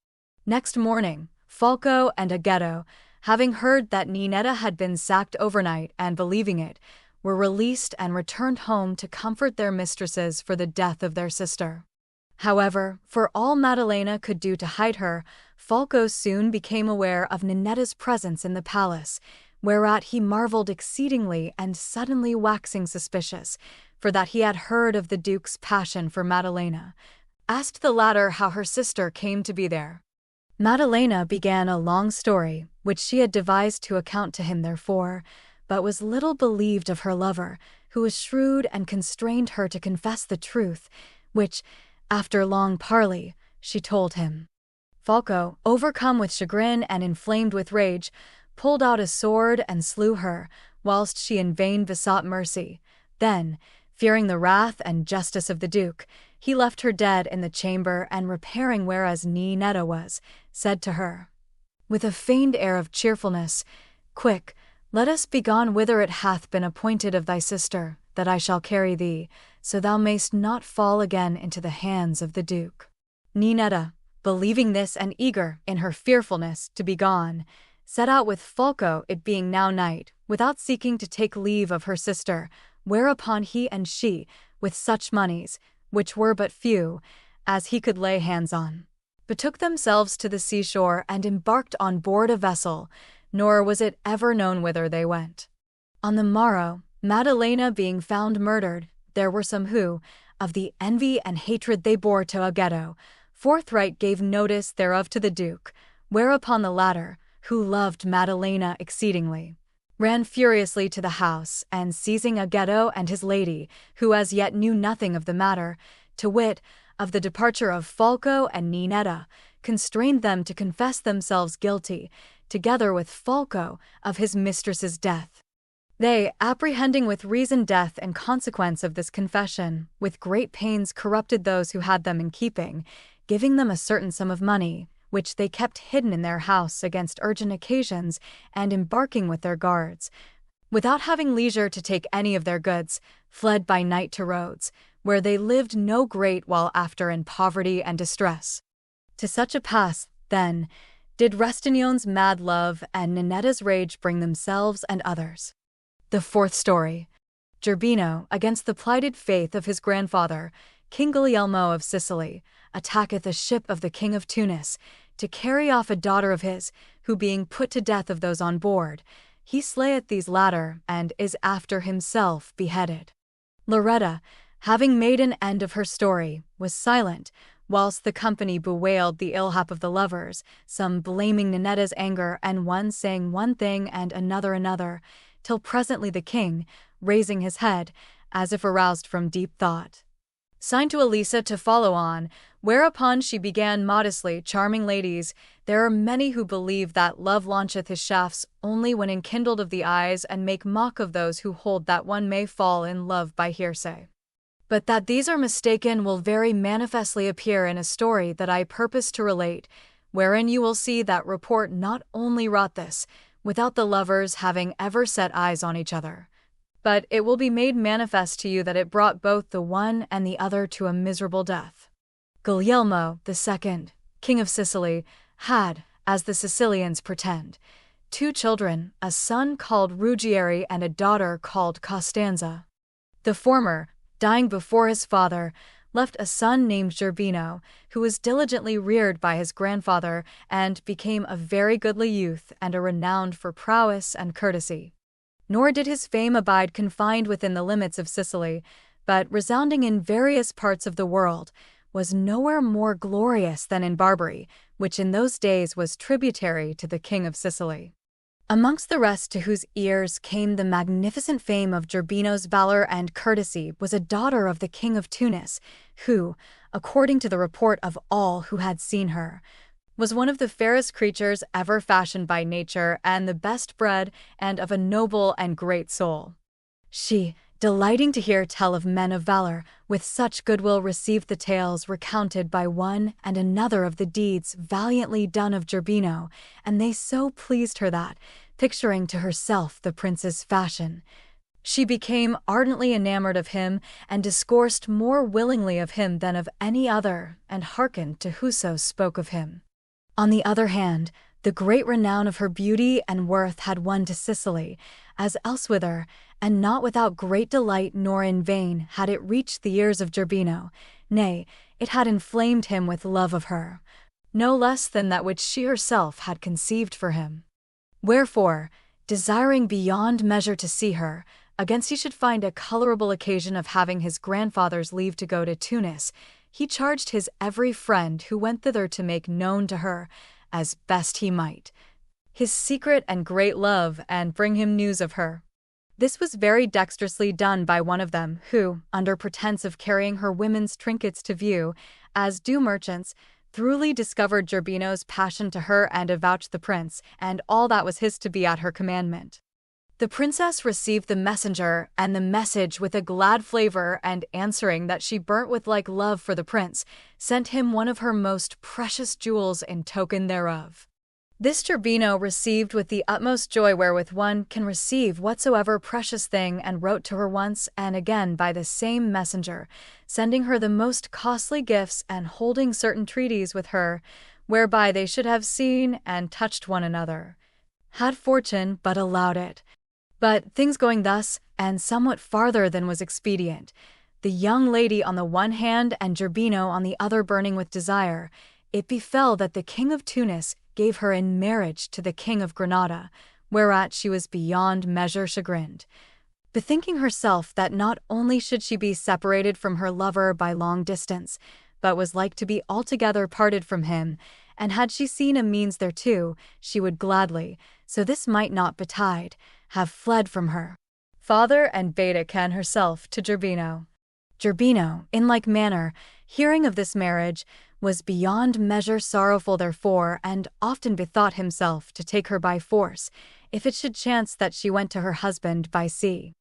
Next morning, Folko and Aghetto, having heard that Ninetta had been sacked overnight and believing it, were released and returned home to comfort their mistresses for the death of their sister. However, for all Maddalena could do to hide her, Folko soon became aware of Ninetta's presence in the palace, whereat he marvelled exceedingly and suddenly waxing suspicious, for that he had heard of the Duke's passion for Maddalena, asked the latter how her sister came to be there. Maddalena began a long story, which she had devised to account to him therefore, but was little believed of her lover, who was shrewd and constrained her to confess the truth, which, after long parley, she told him. Folko, overcome with chagrin and inflamed with rage, pulled out a sword and slew her, whilst she in vain besought mercy. Then, fearing the wrath and justice of the Duke, he left her dead in the chamber, and repairing whereas Ninetta was, said to her, with a feigned air of cheerfulness, "Quick, let us be gone whither it hath been appointed of thy sister, that I shall carry thee, so thou mayst not fall again into the hands of the Duke." Ninetta, believing this and eager, in her fearfulness, to be gone, set out with Folko, it being now night, without seeking to take leave of her sister, whereupon he and she, with such moneys, which were but few, as he could lay hands on, betook themselves to the seashore and embarked on board a vessel, nor was it ever known whither they went. On the morrow, Maddalena being found murdered, there were some who, of the envy and hatred they bore to Aghetto, forthright gave notice thereof to the Duke, whereupon the latter, who loved Maddalena exceedingly, ran furiously to the house, and seizing Aghetto and his lady, who as yet knew nothing of the matter, to wit, of the departure of Folko and Ninetta, constrained them to confess themselves guilty, together with Folko, of his mistress's death. They, apprehending with reason death in consequence of this confession, with great pains corrupted those who had them in keeping, giving them a certain sum of money, which they kept hidden in their house against urgent occasions, and embarking with their guards, without having leisure to take any of their goods, fled by night to Rhodes, where they lived no great while after in poverty and distress. To such a pass, then, did Restignon's mad love and Ninetta's rage bring themselves and others. The fourth story. Gerbino, against the plighted faith of his grandfather, King Guglielmo of Sicily, attacketh a ship of the King of Tunis, to carry off a daughter of his, who being put to death of those on board, he slayeth these latter, and is after himself beheaded. Loretta, having made an end of her story, was silent, whilst the company bewailed the ill-hap of the lovers, some blaming Ninetta's anger, and one saying one thing and another, till presently the king, raising his head, as if aroused from deep thought, signed to Elisa to follow on, whereupon she began modestly, "Charming ladies, there are many who believe that love launcheth his shafts only when enkindled of the eyes, and make mock of those who hold that one may fall in love by hearsay. But that these are mistaken will very manifestly appear in a story that I purpose to relate, wherein you will see that report not only wrought this, without the lovers having ever set eyes on each other, but it will be made manifest to you that it brought both the one and the other to a miserable death. Guglielmo II, King of Sicily, had, as the Sicilians pretend, 2 children, a son called Ruggieri and a daughter called Costanza. The former, dying before his father, left a son named Gerbino, who was diligently reared by his grandfather, and became a very goodly youth and a renowned for prowess and courtesy. Nor did his fame abide confined within the limits of Sicily, but, resounding in various parts of the world, was nowhere more glorious than in Barbary, which in those days was tributary to the King of Sicily. Amongst the rest to whose ears came the magnificent fame of Gerbino's valor and courtesy was a daughter of the king of Tunis, who, according to the report of all who had seen her, was one of the fairest creatures ever fashioned by nature and the best bred and of a noble and great soul. She, delighting to hear tell of men of valor, with such goodwill received the tales recounted by one and another of the deeds valiantly done of Gerbino, and they so pleased her that, picturing to herself the prince's fashion, she became ardently enamored of him and discoursed more willingly of him than of any other, and hearkened to whoso spoke of him. On the other hand, the great renown of her beauty and worth had won to Sicily, as elsewhither, and not without great delight nor in vain had it reached the ears of Gerbino, nay, it had inflamed him with love of her, no less than that which she herself had conceived for him. Wherefore, desiring beyond measure to see her, against he should find a colourable occasion of having his grandfather's leave to go to Tunis, he charged his every friend who went thither to make known to her, as best he might, his secret and great love, and bring him news of her. This was very dexterously done by one of them, who, under pretence of carrying her women's trinkets to view, as do merchants, throughly discovered Gerbino's passion to her and avouched the prince, and all that was his to be at her commandment. The princess received the messenger and the message with a glad flavour, and answering that she burnt with like love for the prince, sent him one of her most precious jewels in token thereof. This Gerbino received with the utmost joy wherewith one can receive whatsoever precious thing, and wrote to her once and again by the same messenger, sending her the most costly gifts and holding certain treaties with her, whereby they should have seen and touched one another, had fortune but allowed it. But things going thus, and somewhat farther than was expedient, the young lady on the one hand and Gerbino on the other burning with desire, it befell that the king of Tunis gave her in marriage to the king of Granada, whereat she was beyond measure chagrined, bethinking herself that not only should she be separated from her lover by long distance, but was like to be altogether parted from him, and had she seen a means thereto, she would gladly, so this might not betide, have fled from her father and Baedecan herself to Gerbino. Gerbino, in like manner, hearing of this marriage, was beyond measure sorrowful therefore, and often bethought himself to take her by force, if it should chance that she went to her husband by sea.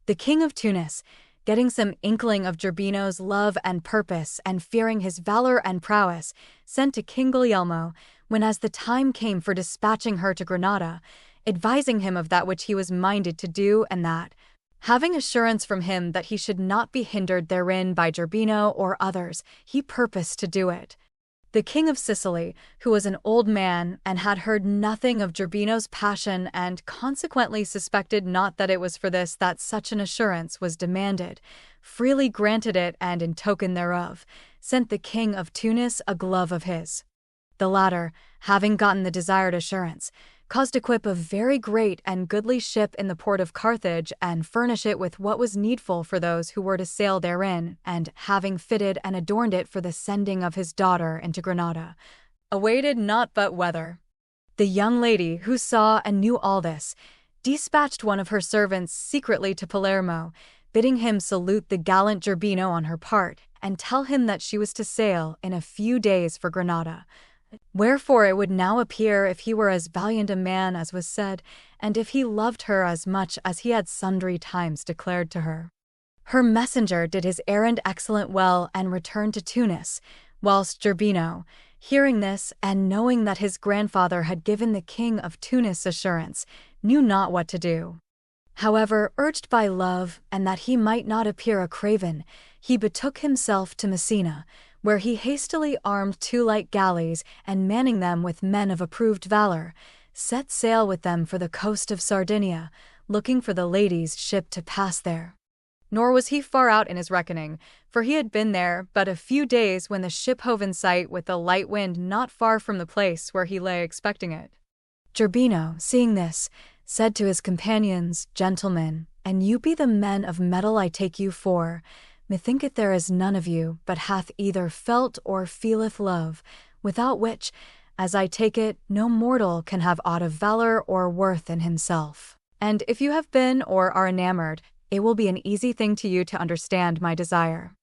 The king of Tunis, getting some inkling of Gerbino's love and purpose, and fearing his valor and prowess, sent to King Guglielmo, when as the time came for dispatching her to Granada, advising him of that which he was minded to do, and that, having assurance from him that he should not be hindered therein by Gerbino or others, he purposed to do it. The king of Sicily, who was an old man and had heard nothing of Gerbino's passion, and consequently suspected not that it was for this that such an assurance was demanded, freely granted it, and in token thereof, sent the king of Tunis a glove of his. The latter, having gotten the desired assurance, caused equip a very great and goodly ship in the port of Carthage, and furnish it with what was needful for those who were to sail therein, and, having fitted and adorned it for the sending of his daughter into Granada, awaited not but weather. The young lady, who saw and knew all this, dispatched one of her servants secretly to Palermo, bidding him salute the gallant Gerbino on her part, and tell him that she was to sail in a few days for Granada. Wherefore it would now appear if he were as valiant a man as was said, and if he loved her as much as he had sundry times declared to her. Her messenger did his errand excellent well, and returned to Tunis, whilst Gerbino, hearing this, and knowing that his grandfather had given the king of Tunis assurance, knew not what to do. However, urged by love, and that he might not appear a craven, he betook himself to Messina, where he hastily armed 2 light galleys, and manning them with men of approved valor, set sail with them for the coast of Sardinia, looking for the lady's ship to pass there. Nor was he far out in his reckoning, for he had been there but a few days when the ship hove in sight with a light wind not far from the place where he lay expecting it. Gerbino, seeing this, said to his companions, Gentlemen, and you be the men of mettle I take you for, methinketh there is none of you but hath either felt or feeleth love, without which, as I take it, no mortal can have aught of valor or worth in himself. And if you have been or are enamored, it will be an easy thing to you to understand my desire.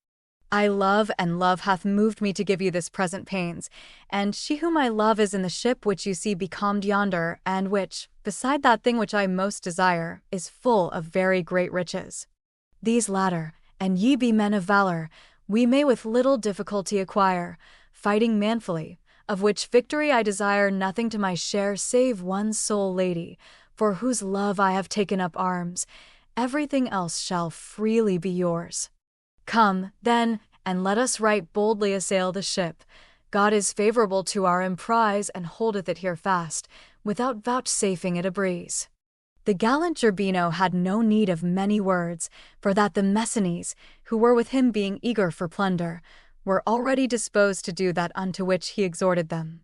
I love, and love hath moved me to give you this present pains, and she whom I love is in the ship which you see becalmed yonder, and which, beside that thing which I most desire, is full of very great riches. These latter, and ye be men of valor, we may with little difficulty acquire, fighting manfully, of which victory I desire nothing to my share save one sole lady, for whose love I have taken up arms. Everything else shall freely be yours. Come, then, and let us right boldly assail the ship. God is favorable to our emprise, and holdeth it here fast, without vouchsafing it a breeze. The gallant Gerbino had no need of many words, for that the Messenies, who were with him being eager for plunder, were already disposed to do that unto which he exhorted them.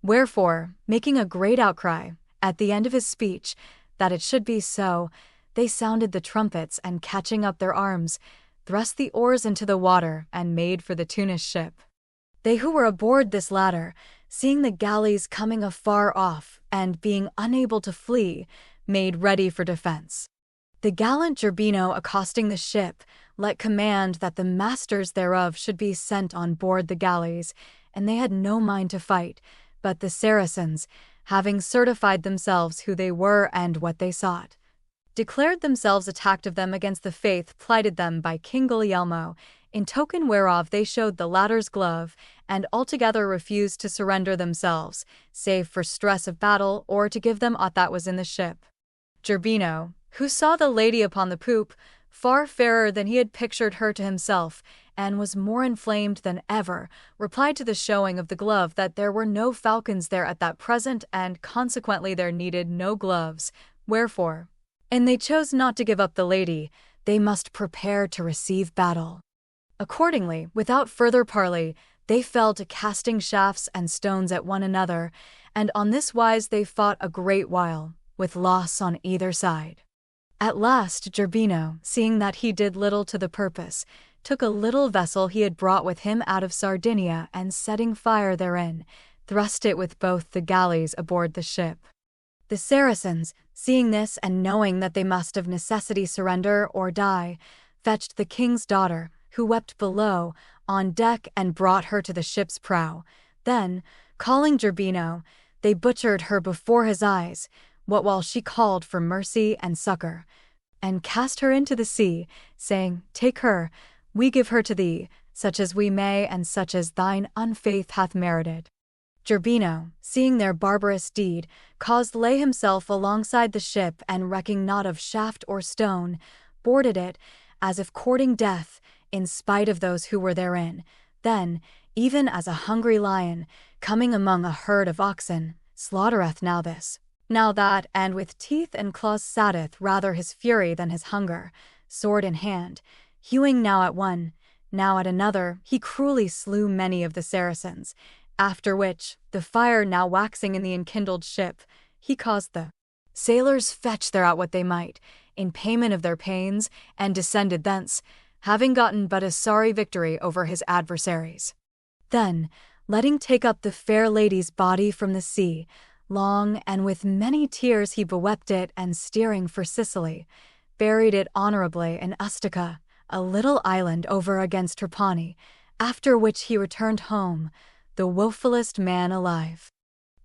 Wherefore, making a great outcry, at the end of his speech, that it should be so, they sounded the trumpets, and catching up their arms, thrust the oars into the water, and made for the Tunis ship. They who were aboard this latter, seeing the galleys coming afar off, and being unable to flee, made ready for defense. The gallant Gerbino, accosting the ship, let command that the masters thereof should be sent on board the galleys, and they had no mind to fight, but the Saracens, having certified themselves who they were and what they sought, declared themselves attacked of them against the faith plighted them by King Guglielmo, in token whereof they showed the latter's glove, and altogether refused to surrender themselves, save for stress of battle, or to give them aught that was in the ship. Gerbino, who saw the lady upon the poop, far fairer than he had pictured her to himself, and was more inflamed than ever, replied to the showing of the glove that there were no falcons there at that present, and consequently there needed no gloves, wherefore, and they chose not to give up the lady, they must prepare to receive battle. Accordingly, without further parley, they fell to casting shafts and stones at one another, and on this wise they fought a great while, with loss on either side. At last Gerbino, seeing that he did little to the purpose, took a little vessel he had brought with him out of Sardinia, and setting fire therein, thrust it with both the galleys aboard the ship. The Saracens, seeing this and knowing that they must of necessity surrender or die, fetched the king's daughter, who wept below, on deck, and brought her to the ship's prow. Then, calling Gerbino, they butchered her before his eyes, what while she called for mercy and succor, and cast her into the sea, saying, Take her, we give her to thee, such as we may and such as thine unfaith hath merited. Gerbino, seeing their barbarous deed, caused lay himself alongside the ship, and recking not of shaft or stone, boarded it, as if courting death, in spite of those who were therein. Then, even as a hungry lion, coming among a herd of oxen, slaughtereth now this, now that, and with teeth and claws satteth rather his fury than his hunger, sword in hand, hewing now at one, now at another, he cruelly slew many of the Saracens. After which, the fire now waxing in the enkindled ship, he caused the sailors fetch thereout what they might, in payment of their pains, and descended thence, having gotten but a sorry victory over his adversaries. Then, letting take up the fair lady's body from the sea, long and with many tears he bewept it, and steering for Sicily, buried it honorably in Ustica, a little island over against Trapani, after which he returned home, the wofullest man alive.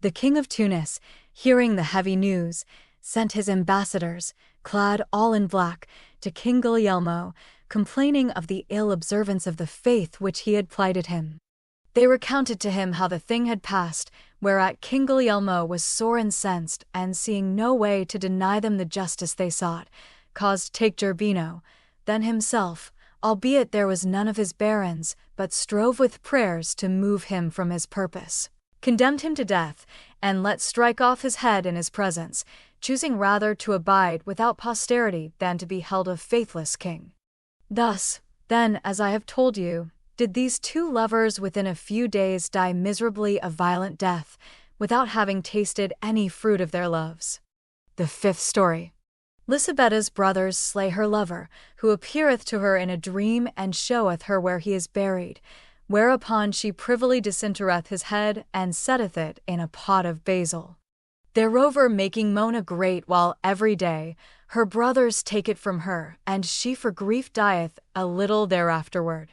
The king of Tunis, hearing the heavy news, sent his ambassadors, clad all in black, to King Guglielmo, complaining of the ill observance of the faith which he had plighted him. They recounted to him how the thing had passed, whereat King Guglielmo was sore incensed, and seeing no way to deny them the justice they sought, caused take Gerbino, then himself, albeit there was none of his barons, but strove with prayers to move him from his purpose, condemned him to death, and let strike off his head in his presence, choosing rather to abide without posterity than to be held a faithless king. Thus, then, as I have told you, did these two lovers within a few days die miserably a violent death, without having tasted any fruit of their loves. The fifth story. Lisabetta's brothers slay her lover, who appeareth to her in a dream, and showeth her where he is buried, whereupon she privily disinterreth his head, and setteth it in a pot of basil. Thereover making moan a great while every day, her brothers take it from her, and she for grief dieth a little thereafterward.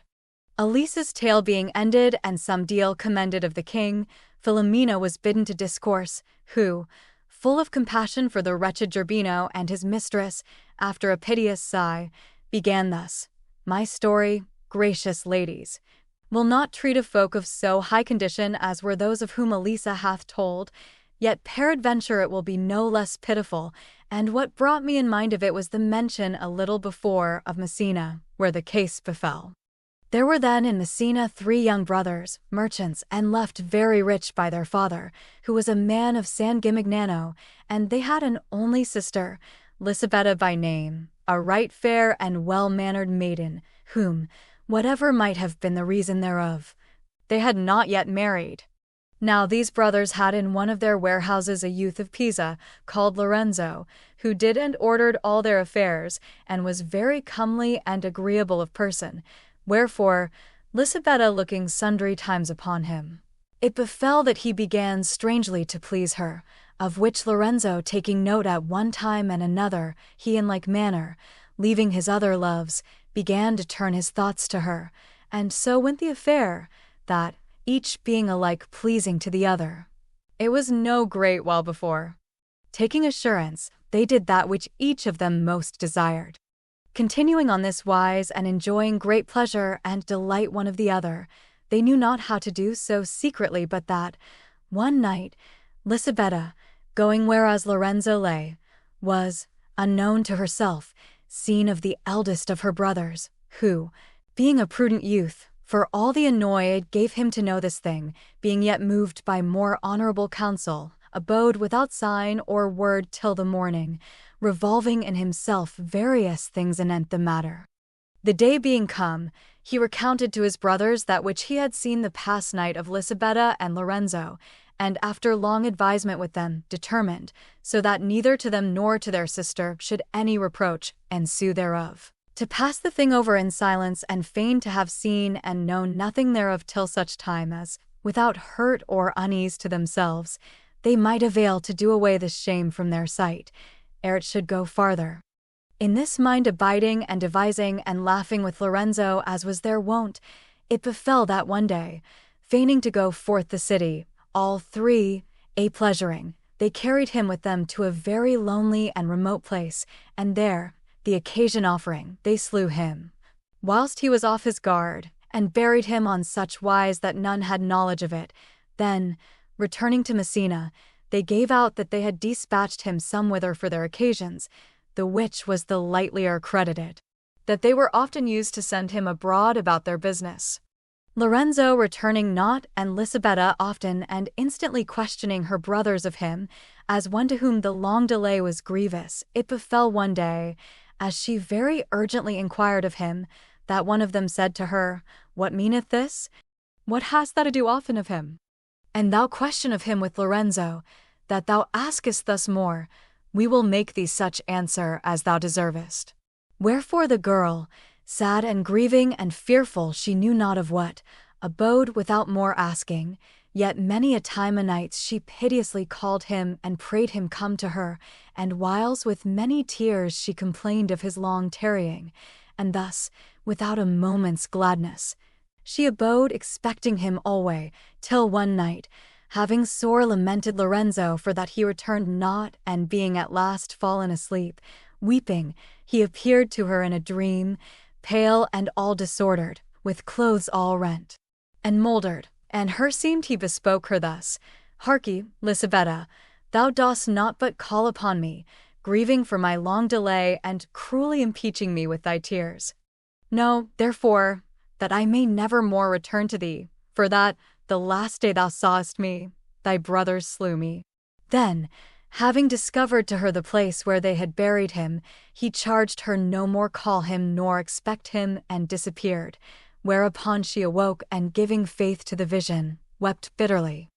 Elise's tale being ended, and some deal commended of the king, Philomena was bidden to discourse, who, full of compassion for the wretched Gerbino and his mistress, after a piteous sigh, began thus: My story, gracious ladies, will not treat of folk of so high condition as were those of whom Elisa hath told, yet peradventure it will be no less pitiful, and what brought me in mind of it was the mention a little before of Messina, where the case befell. There were then in Messina 3 young brothers, merchants, and left very rich by their father, who was a man of San Gimignano, and they had an only sister, Lisabetta by name, a right fair and well-mannered maiden, whom, whatever might have been the reason thereof, they had not yet married. Now these brothers had in one of their warehouses a youth of Pisa, called Lorenzo, who did and ordered all their affairs, and was very comely and agreeable of person, wherefore, Lisabetta looking sundry times upon him, it befell that he began strangely to please her, of which Lorenzo taking note at one time and another, he in like manner, leaving his other loves, began to turn his thoughts to her, and so went the affair, that, each being alike pleasing to the other, it was no great while before, taking assurance, they did that which each of them most desired. Continuing on this wise and enjoying great pleasure and delight one of the other, they knew not how to do so secretly but that, one night, Lisabetta, going whereas Lorenzo lay, was, unknown to herself, seen of the eldest of her brothers, who, being a prudent youth, for all the annoyed gave him to know this thing, being yet moved by more honorable counsel, abode without sign or word till the morning, revolving in himself various things anent the matter. The day being come, he recounted to his brothers that which he had seen the past night of Lisabetta and Lorenzo, and after long advisement with them, determined, so that neither to them nor to their sister should any reproach ensue thereof, to pass the thing over in silence, and feign to have seen and known nothing thereof till such time as, without hurt or unease to themselves, they might avail to do away this shame from their sight, ere it should go farther. In this mind abiding and devising and laughing with Lorenzo as was their wont, it befell that one day, feigning to go forth the city, all 3, pleasuring, they carried him with them to a very lonely and remote place, and there, the occasion offering, they slew him, whilst he was off his guard, and buried him on such wise that none had knowledge of it. Then, returning to Messina, they gave out that they had dispatched him somewhither for their occasions, the which was the lightlier credited, that they were often used to send him abroad about their business. Lorenzo returning not, and Lisabetta often and instantly questioning her brothers of him, as one to whom the long delay was grievous, it befell one day, as she very urgently inquired of him, that one of them said to her, What meaneth this? What hast thou to do often of him? And thou question of him with Lorenzo, that thou askest thus more, we will make thee such answer as thou deservest. Wherefore the girl, sad and grieving and fearful she knew not of what, abode without more asking, yet many a time a night she piteously called him and prayed him come to her, and whiles with many tears she complained of his long tarrying, and thus, without a moment's gladness, she abode expecting him alway, till one night, having sore lamented Lorenzo for that he returned not, and being at last fallen asleep, weeping, he appeared to her in a dream, pale and all disordered, with clothes all rent and mouldered, and her seemed he bespoke her thus, Harkye, Lisabetta, thou dost not but call upon me, grieving for my long delay and cruelly impeaching me with thy tears. No, therefore, that I may never more return to thee, for that, the last day thou sawest me, thy brothers slew me. Then, having discovered to her the place where they had buried him, he charged her no more call him nor expect him, and disappeared, whereupon she awoke and giving faith to the vision, wept bitterly.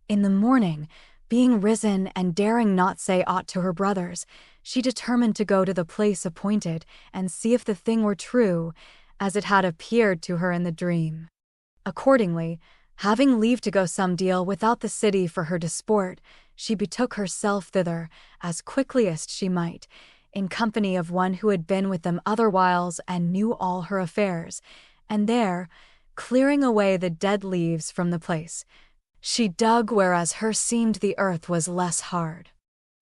In the morning, being risen and daring not say aught to her brothers, she determined to go to the place appointed and see if the thing were true, as it had appeared to her in the dream. Accordingly, having leave to go some deal without the city for her disport, she betook herself thither, as quickly as she might, in company of one who had been with them other whiles and knew all her affairs, and there, clearing away the dead leaves from the place, she dug whereas her seemed the earth was less hard.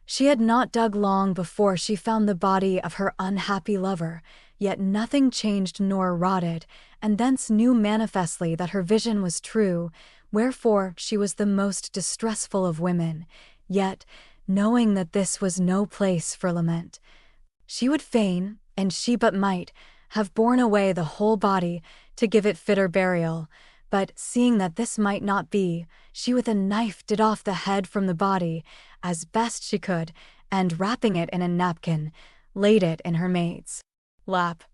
She had not dug long before she found the body of her unhappy lover, yet nothing changed nor rotted, and thence knew manifestly that her vision was true, wherefore she was the most distressful of women, yet, knowing that this was no place for lament, she would fain, and she but might, have borne away the whole body, to give it fitter burial, but seeing that this might not be, she with a knife did off the head from the body, as best she could, and wrapping it in a napkin, laid it in her maid's lap.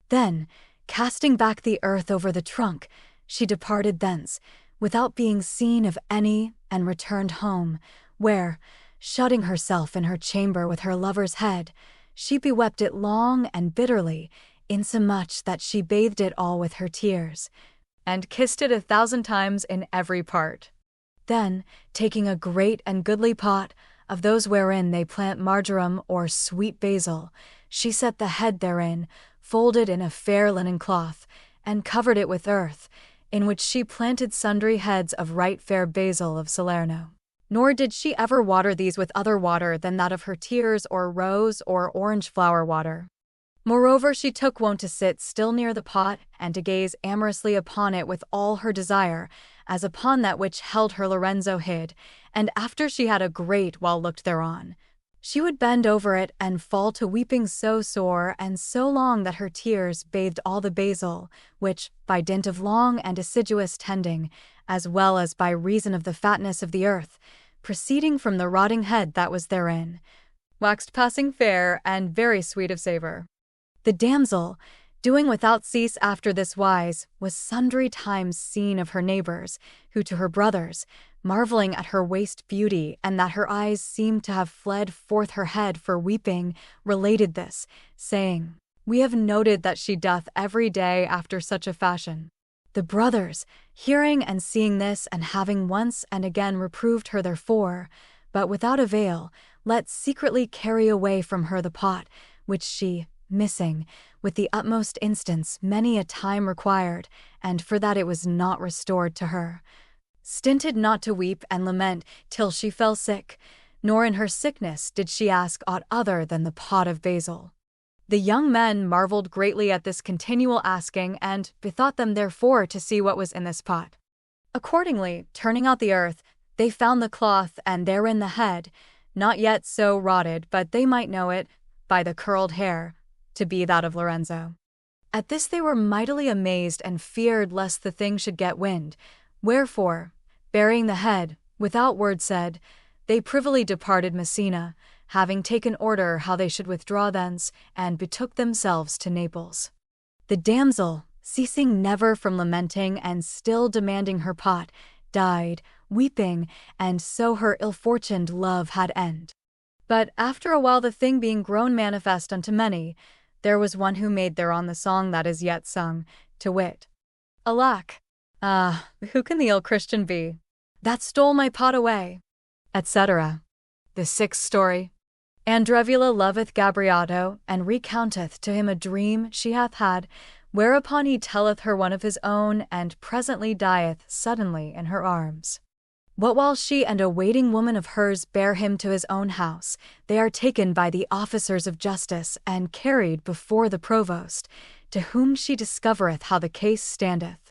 Then, casting back the earth over the trunk, she departed thence, without being seen of any, and returned home, where, shutting herself in her chamber with her lover's head, she bewept it long and bitterly, insomuch that she bathed it all with her tears, and kissed it 1,000 times in every part. Then, taking a great and goodly pot, of those wherein they plant marjoram or sweet basil, she set the head therein, folded in a fair linen cloth, and covered it with earth, in which she planted sundry heads of right fair basil of Salerno. Nor did she ever water these with other water than that of her tears or rose or orange flower water. Moreover, she took wont to sit still near the pot, and to gaze amorously upon it with all her desire, as upon that which held her Lorenzo hid, and after she had a great while looked thereon, she would bend over it and fall to weeping so sore and so long that her tears bathed all the basil, which, by dint of long and assiduous tending, as well as by reason of the fatness of the earth, proceeding from the rotting head that was therein, waxed passing fair and very sweet of savour. The damsel, doing without cease after this wise, was sundry times seen of her neighbours, who to her brothers, marvelling at her waste beauty and that her eyes seemed to have fled forth her head for weeping, related this, saying, "We have noted that she doth every day after such a fashion." The brothers, hearing and seeing this and having once and again reproved her therefor, but without avail, let secretly carry away from her the pot, which she, missing, with the utmost instance many a time required, and for that it was not restored to her, stinted not to weep and lament till she fell sick, nor in her sickness did she ask aught other than the pot of basil. The young men marveled greatly at this continual asking, and bethought them therefore to see what was in this pot. Accordingly, turning out the earth, they found the cloth, and therein the head, not yet so rotted, but they might know it, by the curled hair, to be that of Lorenzo. At this they were mightily amazed and feared lest the thing should get wind, wherefore, burying the head, without word said, they privily departed Messina, having taken order how they should withdraw thence, and betook themselves to Naples. The damsel, ceasing never from lamenting and still demanding her pot, died, weeping, and so her ill-fortuned love had end. But after a while the thing being grown manifest unto many, there was one who made thereon the song that is yet sung, to wit, "Alack! Ah, who can the ill Christian be that stole my pot away?" etc. The 6th story. Andrevula loveth Gabriato, and recounteth to him a dream she hath had, whereupon he telleth her one of his own, and presently dieth suddenly in her arms. What while she and a waiting woman of hers bear him to his own house, they are taken by the officers of justice, and carried before the provost, to whom she discovereth how the case standeth.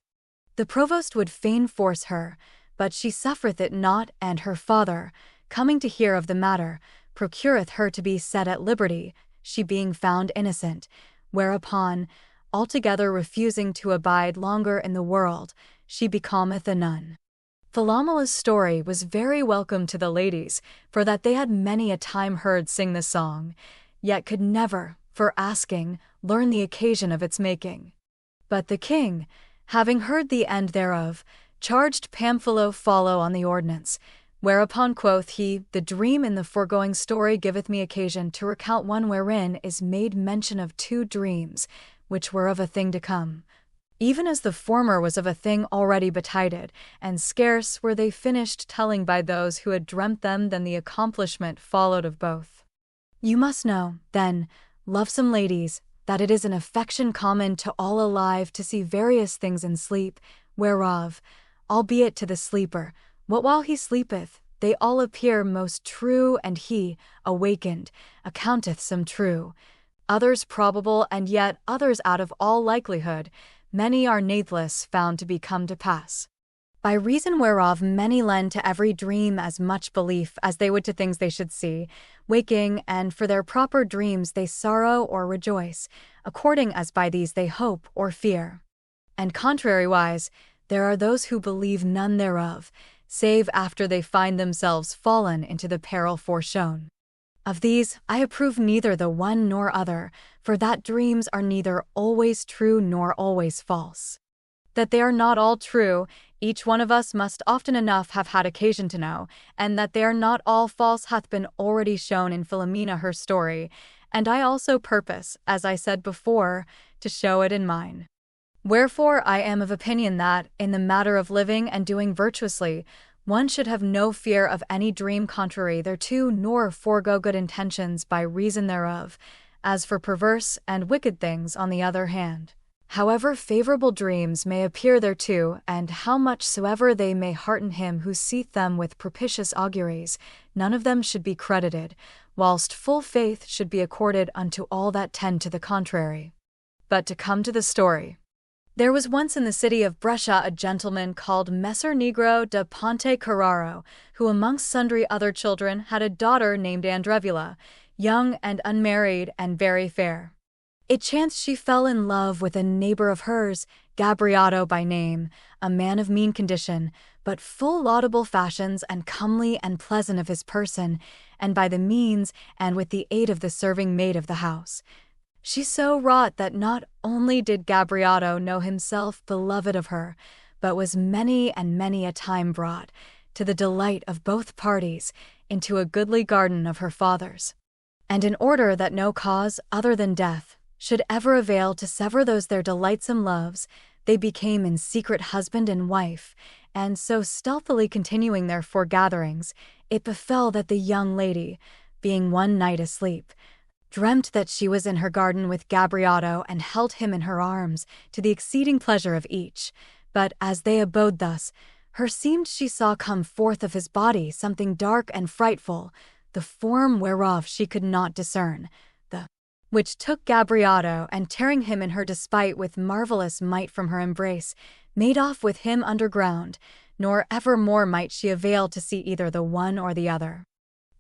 The provost would fain force her, but she suffereth it not, and her father, coming to hear of the matter, procureth her to be set at liberty, she being found innocent, whereupon, altogether refusing to abide longer in the world, she becometh a nun. Philomela's story was very welcome to the ladies, for that they had many a time heard sing the song, yet could never, for asking, learn the occasion of its making. But the king, having heard the end thereof, charged Pamphilo follow on the ordinance, whereupon quoth he, "The dream in the foregoing story giveth me occasion to recount one wherein is made mention of 2 dreams, which were of a thing to come, even as the former was of a thing already betided, and scarce were they finished telling by those who had dreamt them than the accomplishment followed of both. You must know, then, lovesome ladies, that it is an affection common to all alive to see various things in sleep, whereof, albeit to the sleeper, what while he sleepeth, they all appear most true, and he, awakened, accounteth some true, others probable, and yet others out of all likelihood, many are natheless found to be come to pass. By reason whereof many lend to every dream as much belief as they would to things they should see, waking, and for their proper dreams they sorrow or rejoice, according as by these they hope or fear. And contrariwise, there are those who believe none thereof, save after they find themselves fallen into the peril foreshown. Of these I approve neither the one nor other, for that dreams are neither always true nor always false. That they are not all true, each one of us must often enough have had occasion to know, and that they are not all false hath been already shown in Philomena her story, and I also purpose, as I said before, to show it in mine. Wherefore I am of opinion that, in the matter of living and doing virtuously, one should have no fear of any dream contrary thereto, nor forego good intentions by reason thereof, as for perverse and wicked things on the other hand. However favorable dreams may appear thereto, and how much soever they may hearten him who seeth them with propitious auguries, none of them should be credited, whilst full faith should be accorded unto all that tend to the contrary. But to come to the story. There was once in the city of Brescia a gentleman called Messer Negro de Ponte Carraro, who amongst sundry other children had a daughter named Andrevula, young and unmarried and very fair. It chanced she fell in love with a neighbor of hers, Gabriotto by name, a man of mean condition, but full laudable fashions and comely and pleasant of his person, and by the means and with the aid of the serving maid of the house. She so wrought that not only did Gabriotto know himself beloved of her, but was many and many a time brought, to the delight of both parties, into a goodly garden of her father's. And in order that no cause other than death should ever avail to sever those their delightsome loves, they became in secret husband and wife, and so stealthily continuing their foregatherings, it befell that the young lady, being one night asleep, dreamt that she was in her garden with Gabriotto and held him in her arms, to the exceeding pleasure of each. But as they abode thus, her seemed she saw come forth of his body something dark and frightful, the form whereof she could not discern, which took Gabriotto, and tearing him in her despite with marvellous might from her embrace, made off with him underground, nor ever more might she avail to see either the one or the other.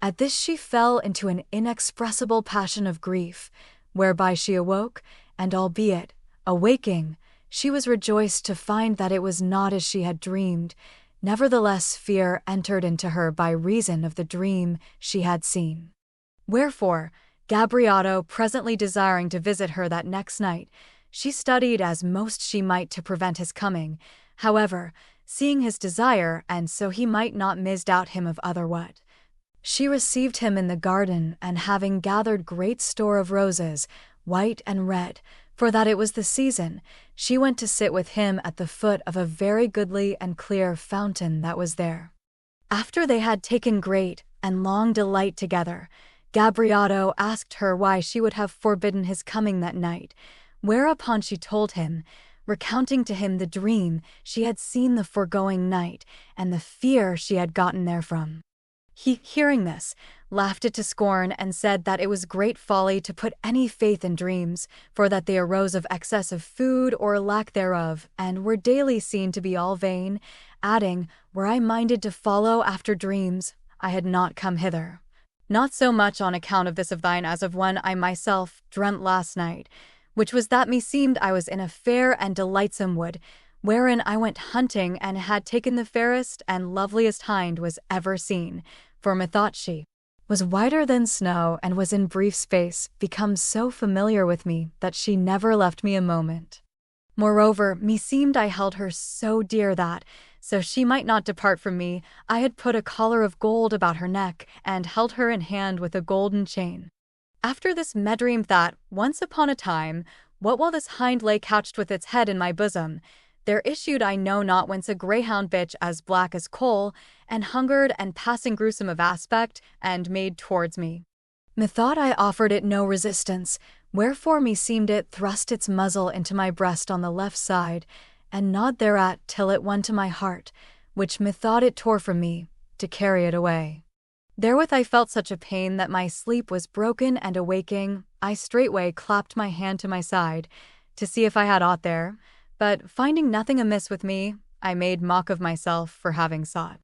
At this she fell into an inexpressible passion of grief, whereby she awoke, and albeit, awaking, she was rejoiced to find that it was not as she had dreamed. Nevertheless fear entered into her by reason of the dream she had seen. Wherefore, Gabriotto presently desiring to visit her that next night, she studied as most she might to prevent his coming, however, seeing his desire, and so he might not misdoubt him of other what. She received him in the garden, and having gathered great store of roses, white and red, for that it was the season, she went to sit with him at the foot of a very goodly and clear fountain that was there. After they had taken great and long delight together, Gabriotto asked her why she would have forbidden his coming that night, whereupon she told him, recounting to him the dream she had seen the foregoing night, and the fear she had gotten therefrom. He, hearing this, laughed it to scorn, and said that it was great folly to put any faith in dreams, for that they arose of excess of food or lack thereof, and were daily seen to be all vain, adding, were I minded to follow after dreams, I had not come hither. Not so much on account of this of thine as of one I myself dreamt last night, which was that meseemed I was in a fair and delightsome wood, wherein I went hunting and had taken the fairest and loveliest hind was ever seen, for methought she was whiter than snow and was in brief space become so familiar with me that she never left me a moment. Moreover, meseemed I held her so dear that, so she might not depart from me, I had put a collar of gold about her neck and held her in hand with a golden chain. After this me dreamed that, once upon a time, What while this hind lay couched with its head in my bosom, there issued I know not whence a greyhound bitch as black as coal, and hungered and passing gruesome of aspect, and made towards me. Methought I offered it no resistance, wherefore meseemed it thrust its muzzle into my breast on the left side, and gnawed thereat till it won to my heart, which methought it tore from me, to carry it away. Therewith I felt such a pain that my sleep was broken, and awaking, I straightway clapped my hand to my side, to see if I had aught there, but finding nothing amiss with me, I made mock of myself for having sought.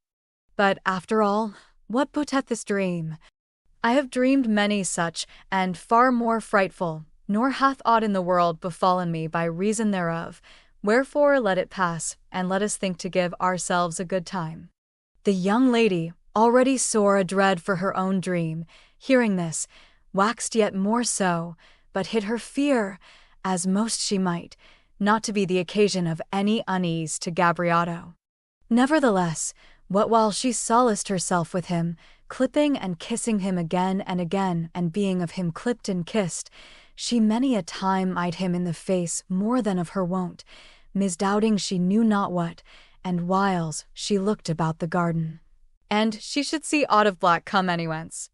But after all, what booteth this dream? I have dreamed many such, and far more frightful, nor hath aught in the world befallen me by reason thereof, wherefore let it pass, and let us think to give ourselves a good time. The young lady, already sore adread for her own dream, hearing this, waxed yet more so, but hid her fear, as most she might, not to be the occasion of any unease to Gabriotto. Nevertheless, what while she solaced herself with him, clipping and kissing him again, and being of him clipped and kissed, she many a time eyed him in the face more than of her wont, misdoubting she knew not what, and whiles she looked about the garden, and she should see aught of black come anywhence.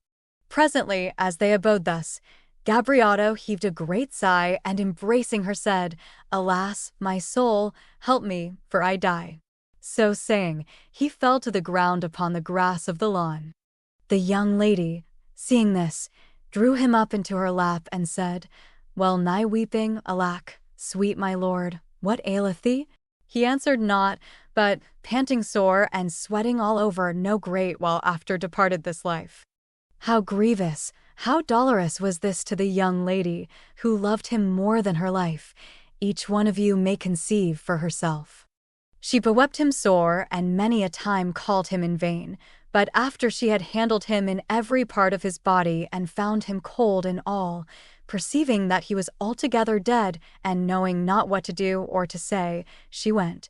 Presently, as they abode thus, Gabriotto heaved a great sigh, and embracing her said, Alas, my soul, help me, for I die. So saying, he fell to the ground upon the grass of the lawn. The young lady, seeing this, drew him up into her lap, and said, Well nigh weeping, alack, sweet my lord, what aileth thee? He answered not, but, panting sore, and sweating all over no great while after departed this life. How grievous, how dolorous was this to the young lady, who loved him more than her life, each one of you may conceive for herself. She bewept him sore, and many a time called him in vain, but after she had handled him in every part of his body, and found him cold in all, perceiving that he was altogether dead, and knowing not what to do or to say, she went,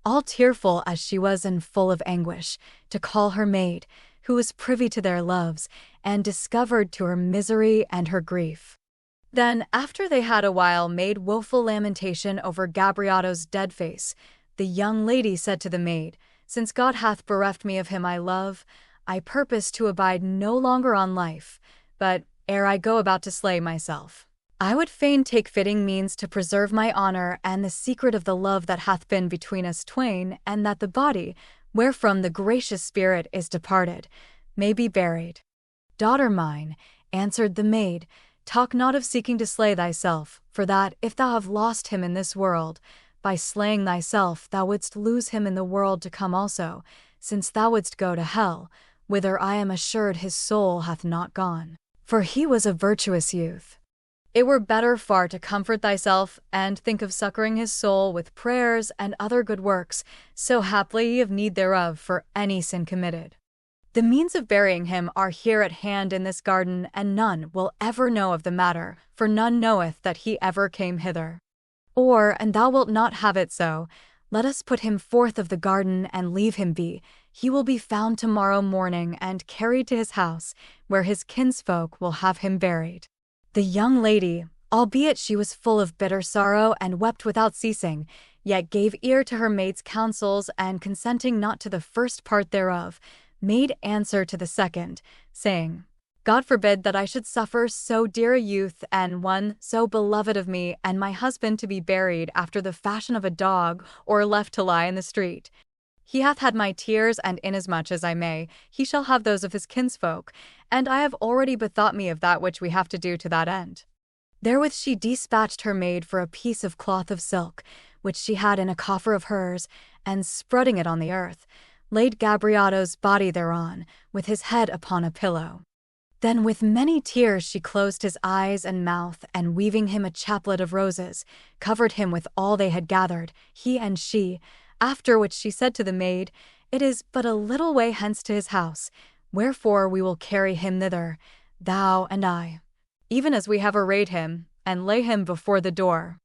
all tearful as she was and full of anguish, to call her maid, who was privy to their loves, and discovered to her misery and her grief. Then, after they had a while made woeful lamentation over Gabriotto's dead face, the young lady said to the maid, Since God hath bereft me of him I love, I purpose to abide no longer on life, but, ere I go about to slay myself, I would fain take fitting means to preserve my honor and the secret of the love that hath been between us twain, and that the body, wherefrom the gracious spirit is departed, may be buried. Daughter mine, answered the maid, talk not of seeking to slay thyself, for that, if thou have lost him in this world, by slaying thyself thou wouldst lose him in the world to come also, since thou wouldst go to hell, whither I am assured his soul hath not gone. For he was a virtuous youth. It were better far to comfort thyself, and think of succoring his soul with prayers and other good works, so haply ye have need thereof for any sin committed. The means of burying him are here at hand in this garden, and none will ever know of the matter, for none knoweth that he ever came hither. Or, and thou wilt not have it so, let us put him forth of the garden and leave him be. He will be found tomorrow morning and carried to his house, where his kinsfolk will have him buried. The young lady, albeit she was full of bitter sorrow and wept without ceasing, yet gave ear to her maid's counsels, and consenting not to the first part thereof, made answer to the second, saying, God forbid that I should suffer so dear a youth and one so beloved of me and my husband to be buried after the fashion of a dog, or left to lie in the street. He hath had my tears, and inasmuch as I may, he shall have those of his kinsfolk, and I have already bethought me of that which we have to do to that end. Therewith she despatched her maid for a piece of cloth of silk, which she had in a coffer of hers, and spreading it on the earth, laid Gabriotto's body thereon, with his head upon a pillow. Then with many tears she closed his eyes and mouth, and weaving him a chaplet of roses, covered him with all they had gathered, he and she, after which she said to the maid, It is but a little way hence to his house, wherefore we will carry him thither, thou and I, even as we have arrayed him, and lay him before the door.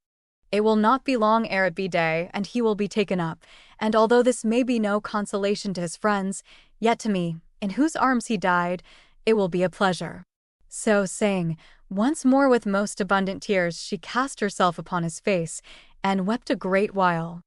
It will not be long ere it be day, and he will be taken up, and although this may be no consolation to his friends, yet to me, in whose arms he died, it will be a pleasure. So saying, once more with most abundant tears she cast herself upon his face, and wept a great while.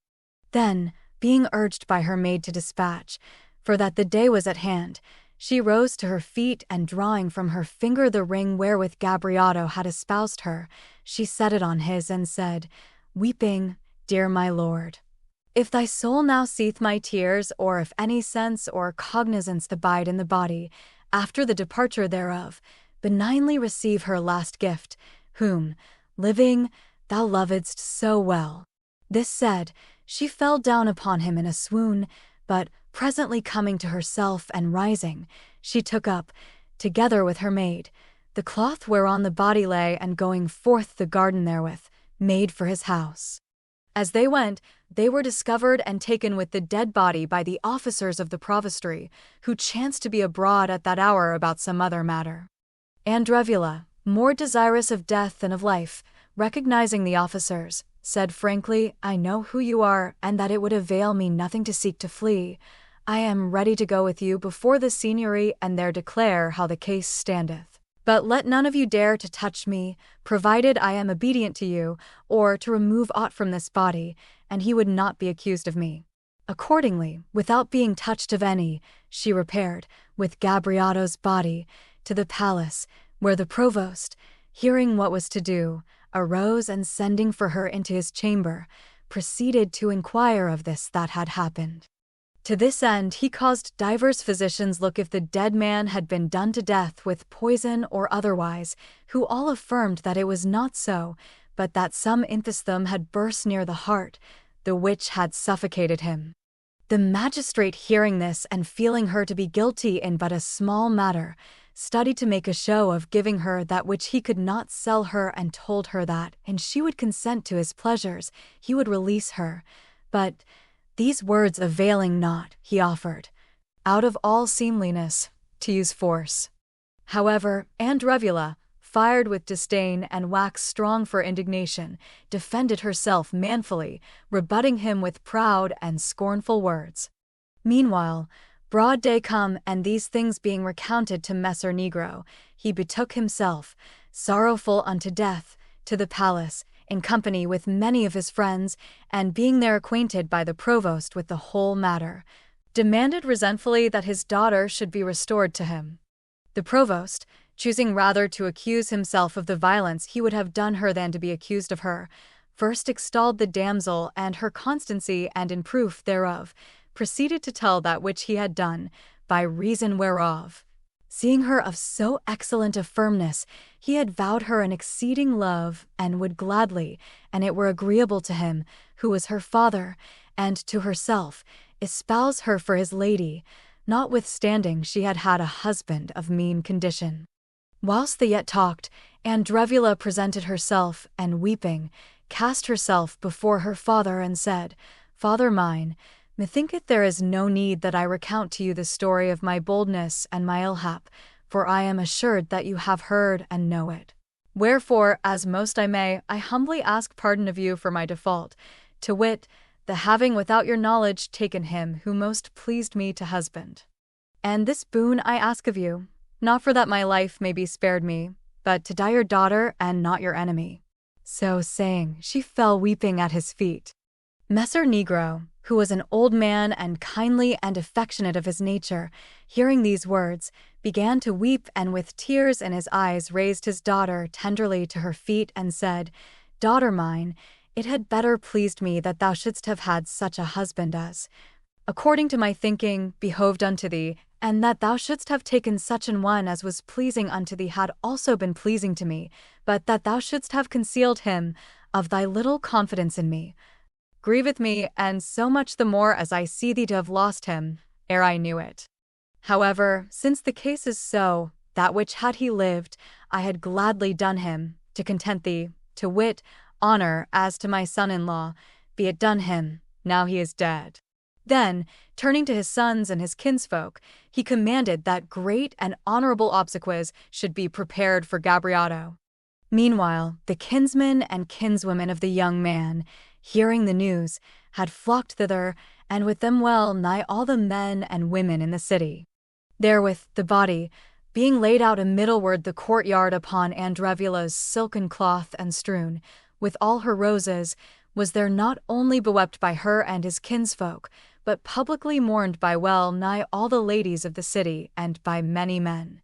Then, being urged by her maid to dispatch, for that the day was at hand, she rose to her feet, and drawing from her finger the ring wherewith Gabriato had espoused her, she set it on his, and said, weeping, Dear my lord, if thy soul now seeth my tears, or if any sense or cognizance abide in the body, after the departure thereof, benignly receive her last gift, whom, living, thou lovedst so well. This said, she fell down upon him in a swoon, but presently coming to herself and rising, she took up, together with her maid, the cloth whereon the body lay, and going forth the garden therewith, made for his house. As they went, they were discovered and taken with the dead body by the officers of the provostry, who chanced to be abroad at that hour about some other matter. Andrevula, more desirous of death than of life, recognizing the officers, said frankly, I know who you are, and that it would avail me nothing to seek to flee. I am ready to go with you before the signory, and there declare how the case standeth. But let none of you dare to touch me, provided I am obedient to you, or to remove aught from this body, and he would not be accused of me. Accordingly, without being touched of any, she repaired, with Gabriato's body, to the palace, where the provost, hearing what was to do, arose, and sending for her into his chamber, proceeded to inquire of this that had happened. To this end he caused divers physicians look if the dead man had been done to death with poison or otherwise, who all affirmed that it was not so, but that some intestine had burst near the heart, the which had suffocated him. The magistrate, hearing this and feeling her to be guilty in but a small matter, studied to make a show of giving her that which he could not sell her, and told her that, and she would consent to his pleasures, he would release her. But these words availing not, he offered, out of all seemliness, to use force. However, Andrevula, fired with disdain and waxed strong for indignation, defended herself manfully, rebutting him with proud and scornful words. Meanwhile, broad day come, and these things being recounted to Messer Negro, he betook himself, sorrowful unto death, to the palace, in company with many of his friends, and being there acquainted by the provost with the whole matter, demanded resentfully that his daughter should be restored to him. The provost, choosing rather to accuse himself of the violence he would have done her than to be accused of her, first extolled the damsel and her constancy, and in proof thereof, proceeded to tell that which he had done, by reason whereof, seeing her of so excellent a firmness, he had vowed her an exceeding love, and would gladly, and it were agreeable to him, who was her father, and to herself, espouse her for his lady, notwithstanding she had had a husband of mean condition. Whilst they yet talked, Andrevula presented herself, and weeping, cast herself before her father, and said, Father mine, methinketh there is no need that I recount to you the story of my boldness and my illhap, for I am assured that you have heard and know it. Wherefore, as most I may, I humbly ask pardon of you for my default, to wit, the having without your knowledge taken him who most pleased me to husband. And this boon I ask of you, not for that my life may be spared me, but to die your daughter and not your enemy. So saying, she fell weeping at his feet. Messer Negro, who was an old man and kindly and affectionate of his nature, hearing these words, began to weep, and with tears in his eyes raised his daughter tenderly to her feet, and said, Daughter mine, it had better pleased me that thou shouldst have had such a husband as, according to my thinking, behoved unto thee, and that thou shouldst have taken such an one as was pleasing unto thee had also been pleasing to me, but that thou shouldst have concealed him of thy little confidence in me, grieveth me, and so much the more as I see thee to have lost him, ere I knew it. However, since the case is so, that which had he lived, I had gladly done him, to content thee, to wit, honor, as to my son-in-law, be it done him, now he is dead. Then, turning to his sons and his kinsfolk, he commanded that great and honorable obsequies should be prepared for Gabriato. Meanwhile, the kinsmen and kinswomen of the young man, hearing the news, had flocked thither, and with them well nigh all the men and women in the city. Therewith the body, being laid out a middleward the courtyard upon Andrevula's silken cloth and strewn, with all her roses, was there not only bewept by her and his kinsfolk, but publicly mourned by well nigh all the ladies of the city and by many men.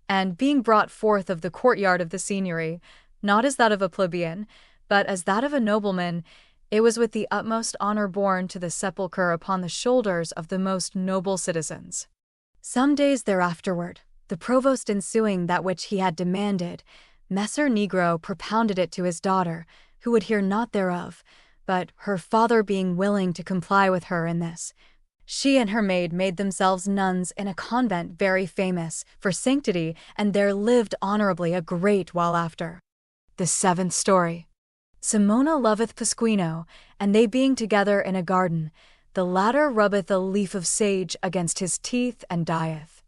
And being brought forth of the courtyard of the signory, not as that of a plebeian, but as that of a nobleman, it was with the utmost honor borne to the sepulchre upon the shoulders of the most noble citizens. Some days thereafterward, the provost ensuing that which he had demanded, Messer Negro propounded it to his daughter, who would hear not thereof, but her father being willing to comply with her in this, she and her maid made themselves nuns in a convent very famous for sanctity, and there lived honorably a great while after. The seventh story. Simona loveth Pasquino, and they being together in a garden, the latter rubbeth a leaf of sage against his teeth and dieth.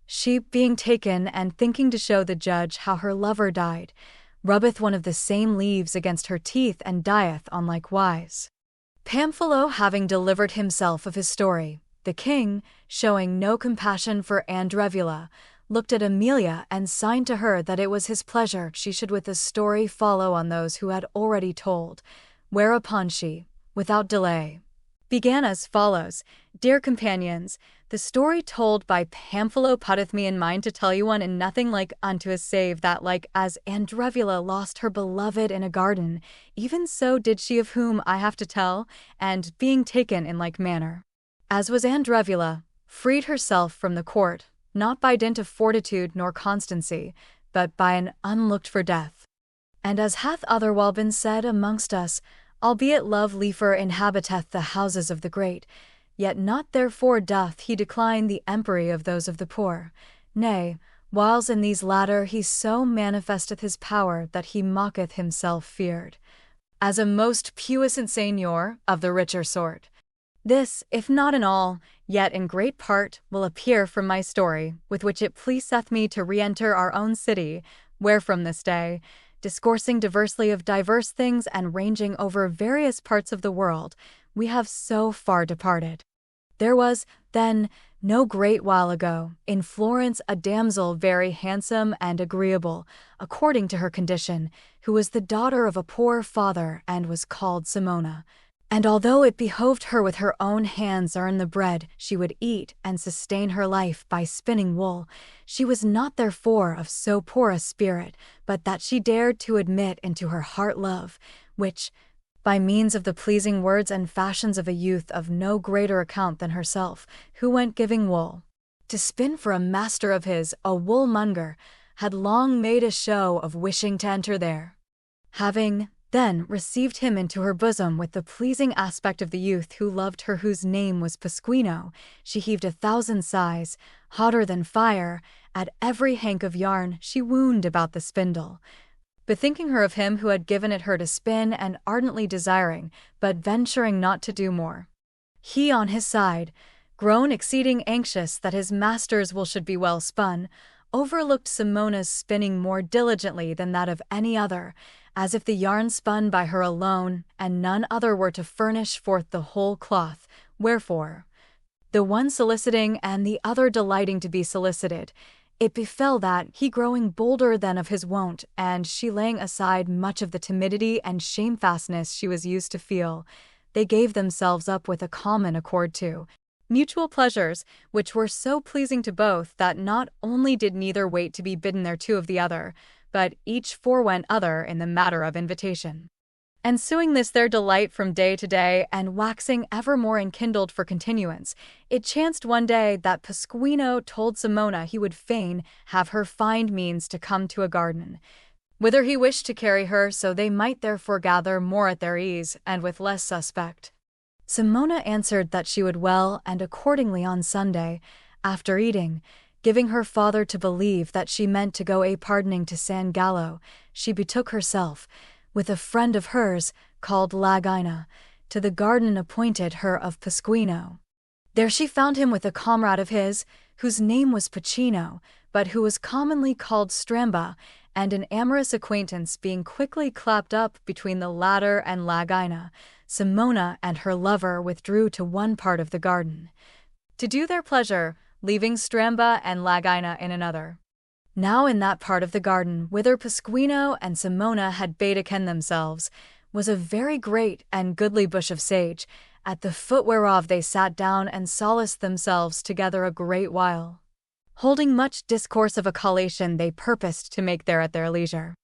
She, being taken and thinking to show the judge how her lover died, rubbeth one of the same leaves against her teeth and dieth on like wise. Pamphilo having delivered himself of his story, the king, showing no compassion for Andrevula, looked at Amelia and signed to her that it was his pleasure she should with the story follow on those who had already told, whereupon she, without delay, began as follows. Dear companions, the story told by Pamphilo putteth me in mind to tell you one in nothing like unto us save that like as Andrevula lost her beloved in a garden, even so did she of whom I have to tell, and being taken in like manner, as was Andrevula, freed herself from the court, not by dint of fortitude nor constancy, but by an unlooked-for death. And as hath otherwhile been said amongst us, albeit love liefer inhabiteth the houses of the great, yet not therefore doth he decline the empery of those of the poor. Nay, whiles in these latter he so manifesteth his power that he mocketh himself feared, as a most puissant seigneur of the richer sort. This, if not in all, yet in great part, will appear from my story, with which it pleaseth me to re-enter our own city, where from this day, discoursing diversely of diverse things and ranging over various parts of the world, we have so far departed. There was, then, no great while ago, in Florence a damsel very handsome and agreeable, according to her condition, who was the daughter of a poor father and was called Simona. And although it behoved her with her own hands earn the bread she would eat and sustain her life by spinning wool, she was not therefore of so poor a spirit, but that she dared to admit into her heart love, which, by means of the pleasing words and fashions of a youth of no greater account than herself, who went giving wool to spin for a master of his, a woolmonger, had long made a show of wishing to enter there. Having, then, received him into her bosom with the pleasing aspect of the youth who loved her whose name was Pasquino, she heaved 1,000 sighs, hotter than fire, at every hank of yarn she wound about the spindle, bethinking her of him who had given it her to spin and ardently desiring, but venturing not to do more. He on his side, grown exceeding anxious that his master's wool should be well spun, overlooked Simona's spinning more diligently than that of any other, as if the yarn spun by her alone and none other were to furnish forth the whole cloth, wherefore, the one soliciting and the other delighting to be solicited, it befell that, he growing bolder than of his wont, and she laying aside much of the timidity and shamefastness she was used to feel, they gave themselves up with a common accord to mutual pleasures, which were so pleasing to both that not only did neither wait to be bidden thereto of the other, but each forewent other in the matter of invitation. Ensuing this their delight from day to day, and waxing ever more enkindled for continuance, it chanced one day that Pasquino told Simona he would fain have her find means to come to a garden, whither he wished to carry her, so they might therefore gather more at their ease and with less suspect. Simona answered that she would well, and accordingly on Sunday, after eating, giving her father to believe that she meant to go a pardoning to San Gallo, she betook herself, with a friend of hers, called Lagina, to the garden appointed her of Pasquino. There she found him with a comrade of his, whose name was Pacino, but who was commonly called Stramba, and an amorous acquaintance being quickly clapped up between the latter and Lagina, Simona and her lover withdrew to one part of the garden, to do their pleasure, leaving Stramba and Lagina in another. Now in that part of the garden whither Pasquino and Simona had betaken themselves was a very great and goodly bush of sage, at the foot whereof they sat down and solaced themselves together a great while. Holding much discourse of a collation they purposed to make there at their leisure.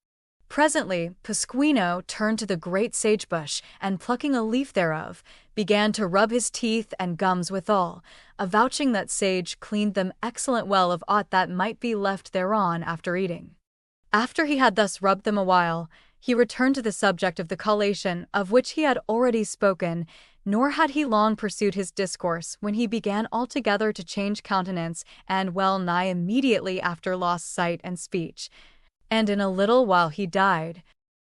Presently Pasquino turned to the great sage-bush, and plucking a leaf thereof, began to rub his teeth and gums withal, avouching that sage cleaned them excellent well of aught that might be left thereon after eating. After he had thus rubbed them a while, he returned to the subject of the collation of which he had already spoken, nor had he long pursued his discourse when he began altogether to change countenance, and well nigh immediately after lost sight and speech, and in a little while he died.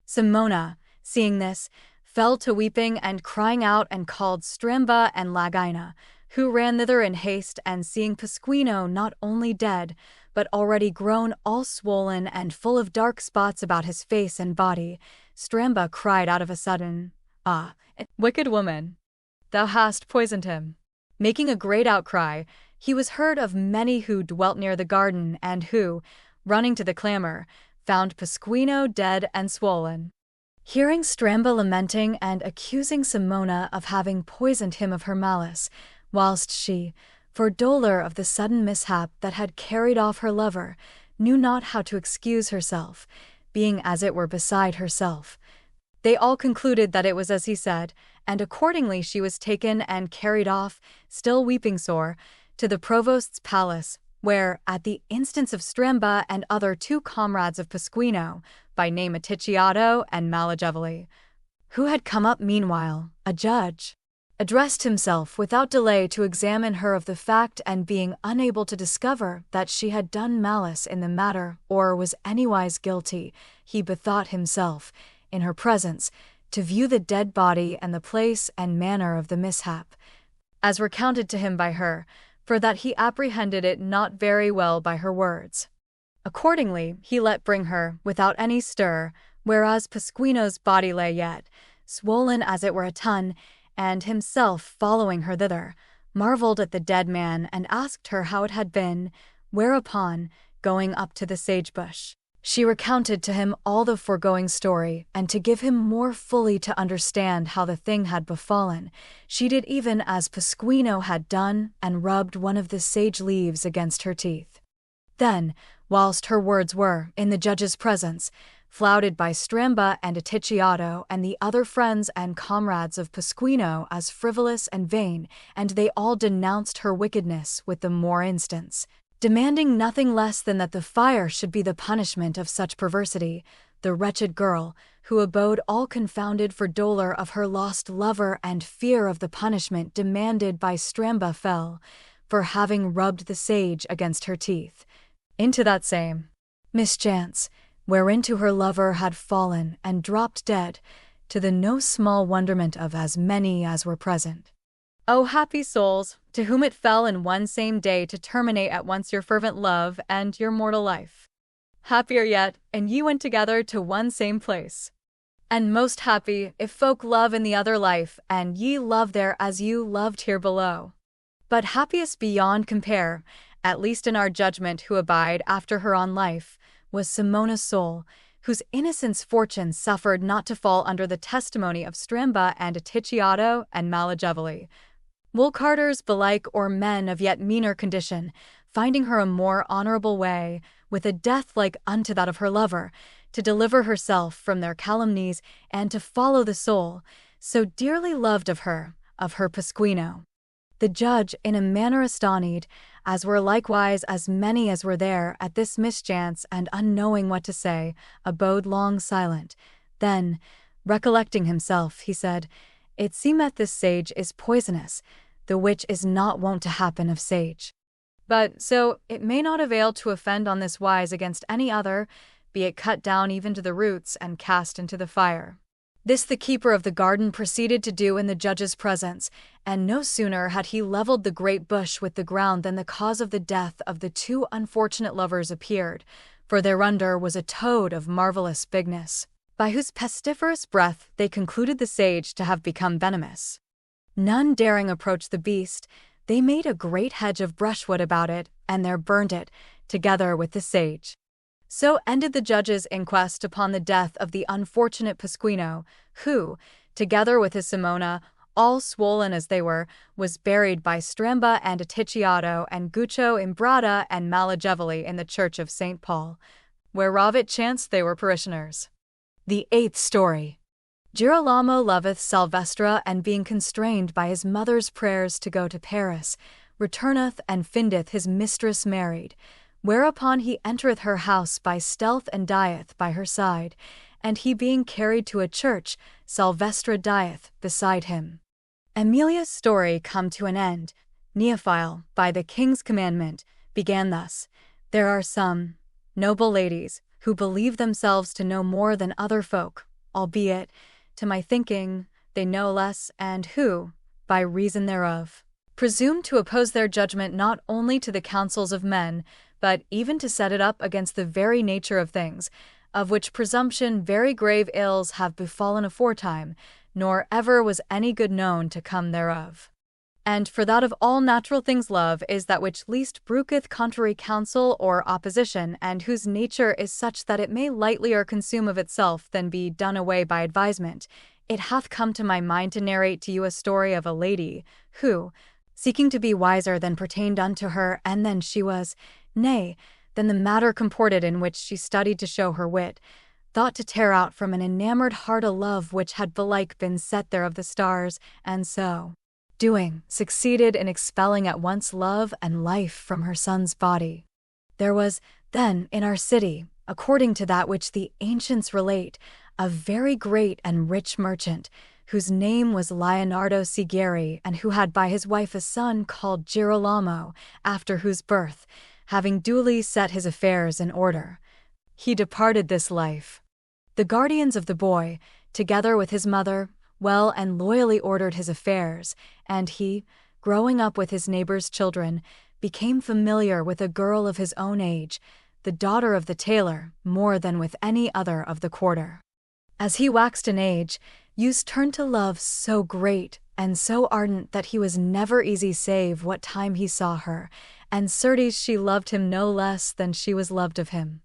Simona, seeing this, fell to weeping and crying out, and called Stramba and Lagina, who ran thither in haste, and seeing Pasquino not only dead, but already grown all swollen and full of dark spots about his face and body, Stramba cried out of a sudden, "Ah, wicked woman! Thou hast poisoned him." Making a great outcry, he was heard of many who dwelt near the garden, and who, running to the clamor, found Pasquino dead and swollen. Hearing Stramba lamenting and accusing Simona of having poisoned him of her malice, whilst she, for dolour of the sudden mishap that had carried off her lover, knew not how to excuse herself, being as it were beside herself, they all concluded that it was as he said, and accordingly she was taken and carried off, still weeping sore, to the provost's palace, where, at the instance of Stramba and other two comrades of Pasquino, by name Atticciato and Malagevoli, who had come up meanwhile, a judge addressed himself without delay to examine her of the fact, and being unable to discover that she had done malice in the matter or was anywise guilty, he bethought himself, in her presence, to view the dead body and the place and manner of the mishap, as recounted to him by her, for that he apprehended it not very well by her words. Accordingly he let bring her, without any stir, whereas Pasquino's body lay yet, swollen as it were a ton, and himself following her thither, marvelled at the dead man, and asked her how it had been, whereupon, going up to the sagebush, she recounted to him all the foregoing story, and to give him more fully to understand how the thing had befallen, she did even as Pasquino had done, and rubbed one of the sage leaves against her teeth. Then, whilst her words were, in the judge's presence, flouted by Stramba and Atticciato and the other friends and comrades of Pasquino as frivolous and vain, and they all denounced her wickedness with the more instance, demanding nothing less than that the fire should be the punishment of such perversity, the wretched girl, who abode all confounded for dolour of her lost lover and fear of the punishment demanded by Stramba, fell, for having rubbed the sage against her teeth, into that same mischance, whereinto her lover had fallen and dropped dead, to the no small wonderment of as many as were present. O happy souls, to whom it fell in one same day to terminate at once your fervent love and your mortal life! Happier yet, and ye went together to one same place. And most happy, if folk love in the other life, and ye love there as you loved here below. But happiest beyond compare, at least in our judgment who abide after her on life, was Simona's soul, whose innocence fortune suffered not to fall under the testimony of Stramba and Atticciato and Malagevoli, wool carters belike, or men of yet meaner condition, finding her a more honourable way, with a death like unto that of her lover, to deliver herself from their calumnies, and to follow the soul, so dearly loved of her Pasquino. The judge, in a manner astonied, as were likewise as many as were there at this mischance, and unknowing what to say, abode long silent. Then, recollecting himself, he said, "It seemeth this sage is poisonous, the which is not wont to happen of sage. But so it may not avail to offend on this wise against any other, be it cut down even to the roots and cast into the fire." This the keeper of the garden proceeded to do in the judge's presence, and no sooner had he levelled the great bush with the ground than the cause of the death of the two unfortunate lovers appeared, for thereunder was a toad of marvellous bigness, by whose pestiferous breath they concluded the sage to have become venomous. None daring approach the beast, they made a great hedge of brushwood about it, and there burnt it, together with the sage. So ended the judge's inquest upon the death of the unfortunate Pasquino, who, together with his Simona, all swollen as they were, was buried by Stramba and Atticciato and Guccio Imbrata and Malagevoli in the church of St. Paul, whereof it chanced they were parishioners. The 8th story. Girolamo loveth Salvestra, and being constrained by his mother's prayers to go to Paris, returneth and findeth his mistress married, whereupon he entereth her house by stealth and dieth by her side, and he being carried to a church, Salvestra dieth beside him. Emilia's story come to an end. Neophile, by the king's commandment, began thus: There are some noble ladies who believe themselves to know more than other folk, albeit, to my thinking, they know less, and who, by reason thereof, presume to oppose their judgment not only to the counsels of men, but even to set it up against the very nature of things, of which presumption very grave ills have befallen aforetime, nor ever was any good known to come thereof. And for that of all natural things love is that which least brooketh contrary counsel or opposition, and whose nature is such that it may lightlier consume of itself than be done away by advisement. It hath come to my mind to narrate to you a story of a lady, who, seeking to be wiser than pertained unto her, and than she was, nay, than the matter comported in which she studied to show her wit, thought to tear out from an enamoured heart a love which had belike been set there of the stars, and so, doing, succeeded in expelling at once love and life from her son's body. There was, then, in our city, according to that which the ancients relate, a very great and rich merchant, whose name was Leonardo Sigeri, and who had by his wife a son called Girolamo, after whose birth, having duly set his affairs in order, he departed this life. The guardians of the boy, together with his mother, well and loyally ordered his affairs, and he, growing up with his neighbors' children, became familiar with a girl of his own age, the daughter of the tailor, more than with any other of the quarter. As he waxed in age, use turned to love so great and so ardent that he was never easy save what time he saw her, and certes she loved him no less than she was loved of him.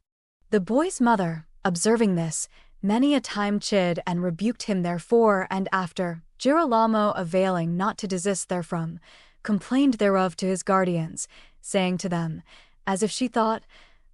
The boy's mother, observing this, many a time chid and rebuked him therefore, and after, Girolamo availing not to desist therefrom, complained thereof to his guardians, saying to them, as if she thought,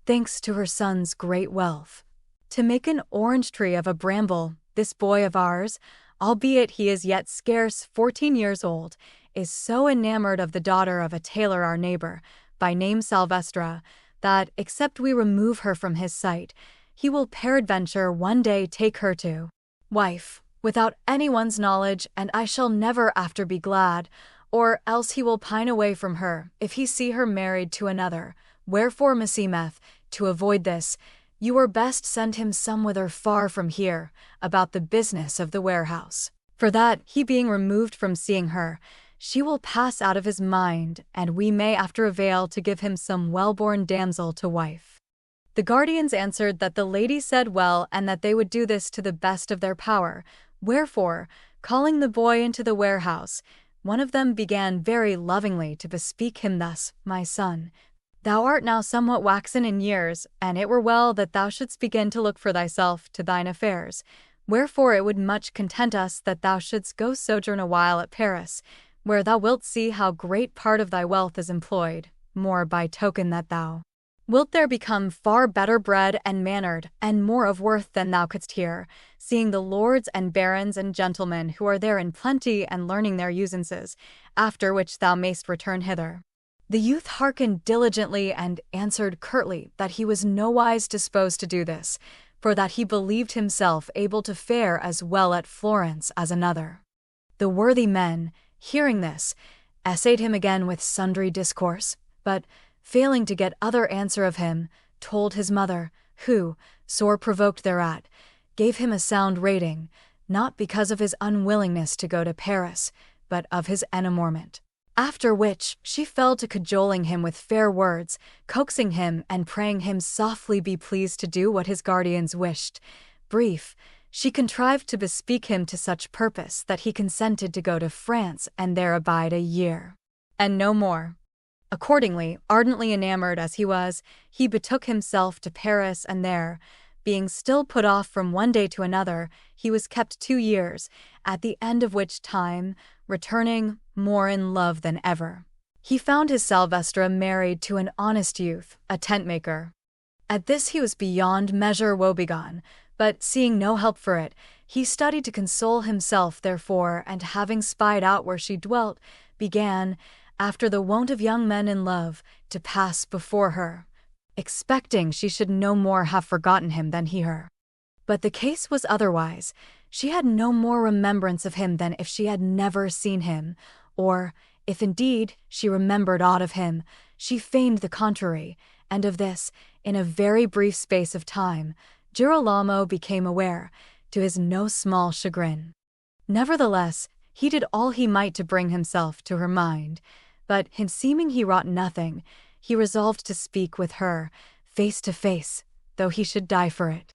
thanks to her son's great wealth, to make an orange tree of a bramble, this boy of ours, albeit he is yet scarce 14 years old, is so enamoured of the daughter of a tailor our neighbour, by name Salvestra, that, except we remove her from his sight, he will peradventure one day take her to wife, without anyone's knowledge, and I shall never after be glad, or else he will pine away from her, if he see her married to another. Wherefore, meseemeth, to avoid this, you were best send him somewhither far from here, about the business of the warehouse. For that, he being removed from seeing her, she will pass out of his mind, and we may after avail to give him some well-born damsel to wife. The guardians answered that the lady said well, and that they would do this to the best of their power. Wherefore, calling the boy into the warehouse, one of them began very lovingly to bespeak him thus, My son, thou art now somewhat waxen in years, and it were well that thou shouldst begin to look for thyself to thine affairs. Wherefore it would much content us that thou shouldst go sojourn a while at Paris, where thou wilt see how great part of thy wealth is employed, more by token that thou wilt there become far better bred and mannered, and more of worth than thou couldst here, seeing the lords and barons and gentlemen who are there in plenty and learning their usances, after which thou mayst return hither. The youth hearkened diligently and answered curtly that he was nowise disposed to do this, for that he believed himself able to fare as well at Florence as another. The worthy men, hearing this, essayed him again with sundry discourse, but, failing to get other answer of him, told his mother, who, sore provoked thereat, gave him a sound rating, not because of his unwillingness to go to Paris, but of his enamorement. After which, she fell to cajoling him with fair words, coaxing him and praying him softly be pleased to do what his guardians wished. Brief, she contrived to bespeak him to such purpose that he consented to go to France and there abide a year, and no more. Accordingly, ardently enamored as he was, he betook himself to Paris, and there, being still put off from one day to another, he was kept 2 years, at the end of which time, returning, more in love than ever, he found his Salvestra married to an honest youth, a tent-maker. At this he was beyond measure woebegone, but seeing no help for it, he studied to console himself therefore, and having spied out where she dwelt, began, after the wont of young men in love, to pass before her, expecting she should no more have forgotten him than he her. But the case was otherwise. She had no more remembrance of him than if she had never seen him, or, if indeed she remembered aught of him, she feigned the contrary, and of this, in a very brief space of time, Girolamo became aware, to his no small chagrin. Nevertheless, he did all he might to bring himself to her mind, but, him seeming he wrought nothing, he resolved to speak with her, face to face, though he should die for it.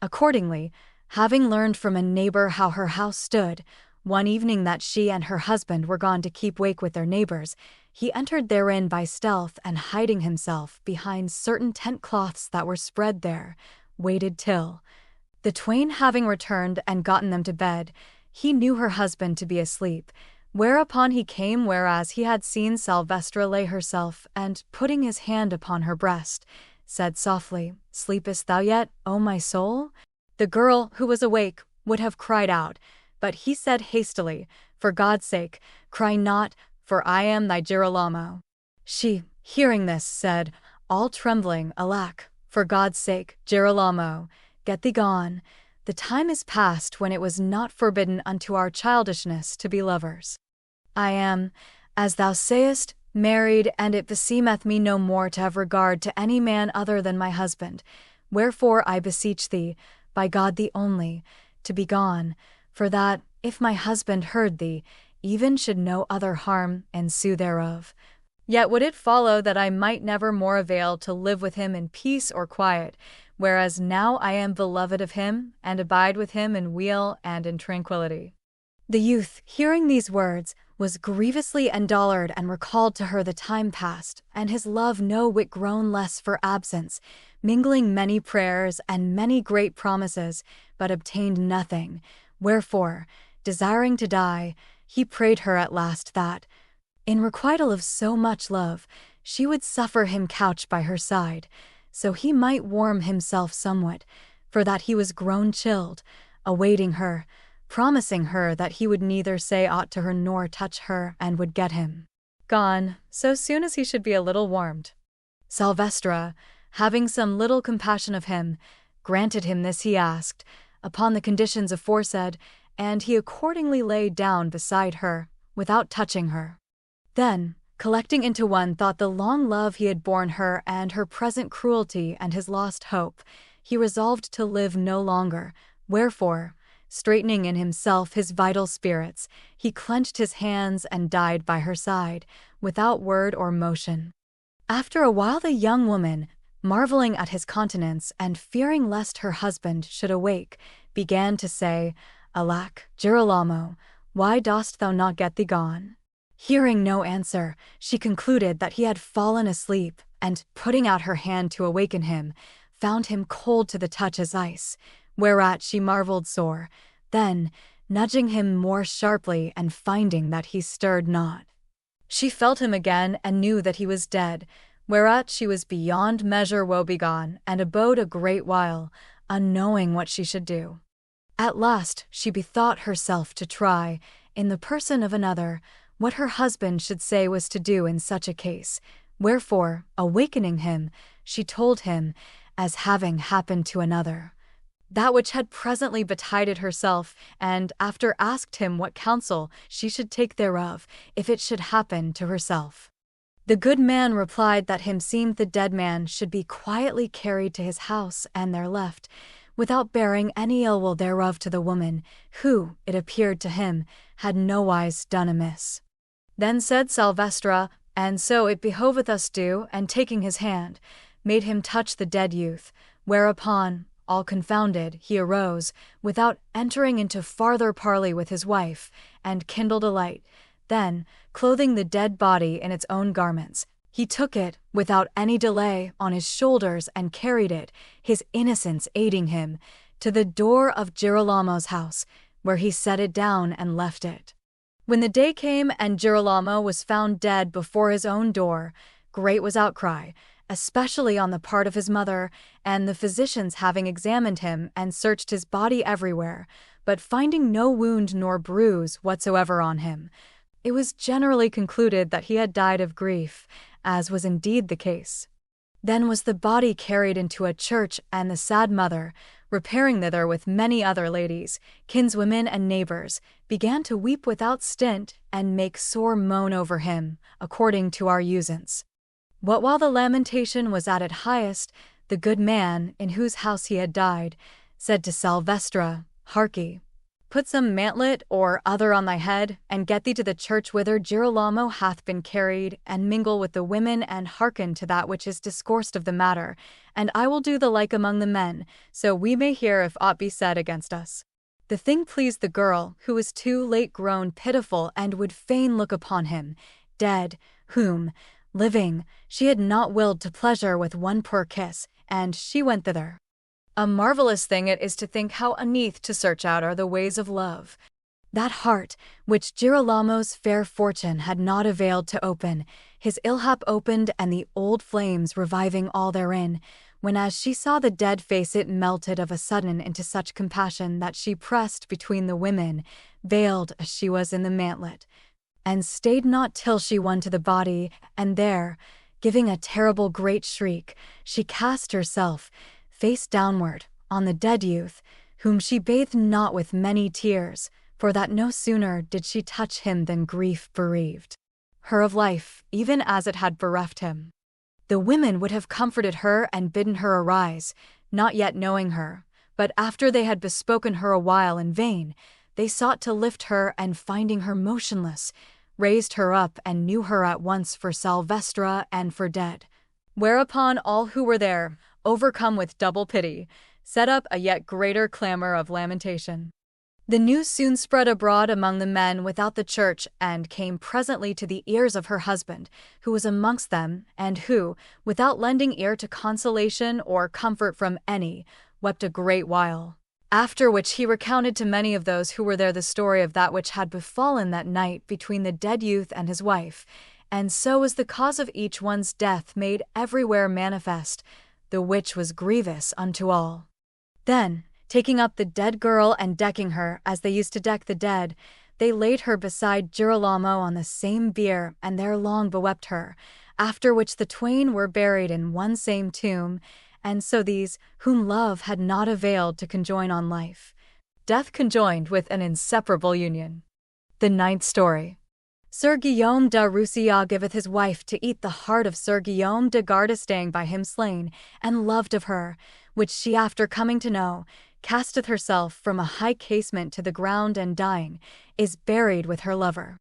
Accordingly, having learned from a neighbor how her house stood, one evening that she and her husband were gone to keep wake with their neighbors, he entered therein by stealth, and hiding himself behind certain tent cloths that were spread there, waited till, the twain having returned and gotten them to bed, he knew her husband to be asleep, whereupon he came whereas he had seen Salvestra lay herself, and, putting his hand upon her breast, said softly, "Sleepest thou yet, O my soul?" The girl, who was awake, would have cried out, but he said hastily, "For God's sake, cry not, for I am thy Girolamo." She, hearing this, said, all trembling, "Alack, for God's sake, Girolamo, get thee gone. The time is past when it was not forbidden unto our childishness to be lovers. I am, as thou sayest, married, and it beseemeth me no more to have regard to any man other than my husband. Wherefore I beseech thee, by God the only, to be gone, for that, if my husband heard thee, even should no other harm ensue thereof. Yet would it follow that I might never more avail to live with him in peace or quiet, whereas now I am beloved of him, and abide with him in weal and in tranquillity." The youth, hearing these words, was grievously endolored, and recalled to her the time past, and his love no whit grown less for absence, mingling many prayers and many great promises, but obtained nothing, wherefore, desiring to die, he prayed her at last that, in requital of so much love, she would suffer him couch by her side, so he might warm himself somewhat, for that he was grown chilled, awaiting her, promising her that he would neither say aught to her nor touch her, and would get him gone so soon as he should be a little warmed. Salvestra, having some little compassion of him, granted him this he asked, upon the conditions aforesaid, and he accordingly lay down beside her, without touching her. Then, collecting into one thought the long love he had borne her and her present cruelty and his lost hope, he resolved to live no longer, wherefore, straightening in himself his vital spirits, he clenched his hands and died by her side, without word or motion. After a while the young woman, marveling at his countenance and fearing lest her husband should awake, began to say, "Alack, Girolamo, why dost thou not get thee gone?" Hearing no answer, she concluded that he had fallen asleep, and, putting out her hand to awaken him, found him cold to the touch as ice, whereat she marveled sore. Then, nudging him more sharply and finding that he stirred not, she felt him again and knew that he was dead, whereat she was beyond measure woebegone, and abode a great while, unknowing what she should do. At last she bethought herself to try, in the person of another, what her husband should say was to do in such a case, wherefore, awakening him, she told him, as having happened to another, that which had presently betided herself, and after asked him what counsel she should take thereof, if it should happen to herself. The good man replied that him seemed the dead man should be quietly carried to his house and there left, without bearing any ill will thereof to the woman, who, it appeared to him, had nowise done amiss. Then said Salvestra, "And so it behoveth us do," and taking his hand, made him touch the dead youth, whereupon, all confounded, he arose, without entering into farther parley with his wife, and kindled a light. Then, clothing the dead body in its own garments, He took it, without any delay, on his shoulders and carried it, his innocence aiding him, to the door of Girolamo's house, where he set it down and left it. When the day came and Girolamo was found dead before his own door, great was outcry, especially on the part of his mother, and the physicians having examined him and searched his body everywhere, but finding no wound nor bruise whatsoever on him, it was generally concluded that he had died of grief, as was indeed the case. Then was the body carried into a church, and the sad mother, repairing thither with many other ladies, kinswomen and neighbors, began to weep without stint and make sore moan over him, according to our usance. What while the lamentation was at its highest, the good man, in whose house he had died, said to Salvestra, "Harkee, put some mantlet or other on thy head, and get thee to the church whither Girolamo hath been carried, and mingle with the women, and hearken to that which is discoursed of the matter, and I will do the like among the men, so we may hear if aught be said against us." The thing pleased the girl, who was too late grown pitiful, and would fain look upon him, dead, whom, living, she had not willed to pleasure with one poor kiss, and she went thither. A marvelous thing it is to think how uneath to search out are the ways of love. That heart, which Girolamo's fair fortune had not availed to open, his ill-hap opened, and the old flames reviving all therein, when as she saw the dead face it melted of a sudden into such compassion that she pressed between the women, veiled as she was in the mantlet, and stayed not till she won to the body, and there, giving a terrible great shriek, she cast herself, face downward, on the dead youth, whom she bathed not with many tears, for that no sooner did she touch him than grief bereaved her of life, even as it had bereft him. The women would have comforted her and bidden her arise, not yet knowing her, but after they had bespoken her a while in vain, they sought to lift her, and finding her motionless, raised her up and knew her at once for Salvestra and for dead. Whereupon all who were there, overcome with double pity, set up a yet greater clamor of lamentation. The news soon spread abroad among the men without the church, and came presently to the ears of her husband, who was amongst them, and who, without lending ear to consolation or comfort from any, wept a great while. After which he recounted to many of those who were there the story of that which had befallen that night between the dead youth and his wife, and so was the cause of each one's death made everywhere manifest, the which was grievous unto all. Then, taking up the dead girl and decking her, as they used to deck the dead, they laid her beside Girolamo on the same bier, and there long bewept her, after which the twain were buried in one same tomb, and so these, whom love had not availed to conjoin on life, death conjoined with an inseparable union. The ninth story. Sir Guillaume de Roussillon giveth his wife to eat the heart of Sir Guillaume de Gardestang by him slain, and loved of her, which she after coming to know, casteth herself from a high casement to the ground, and dying, is buried with her lover.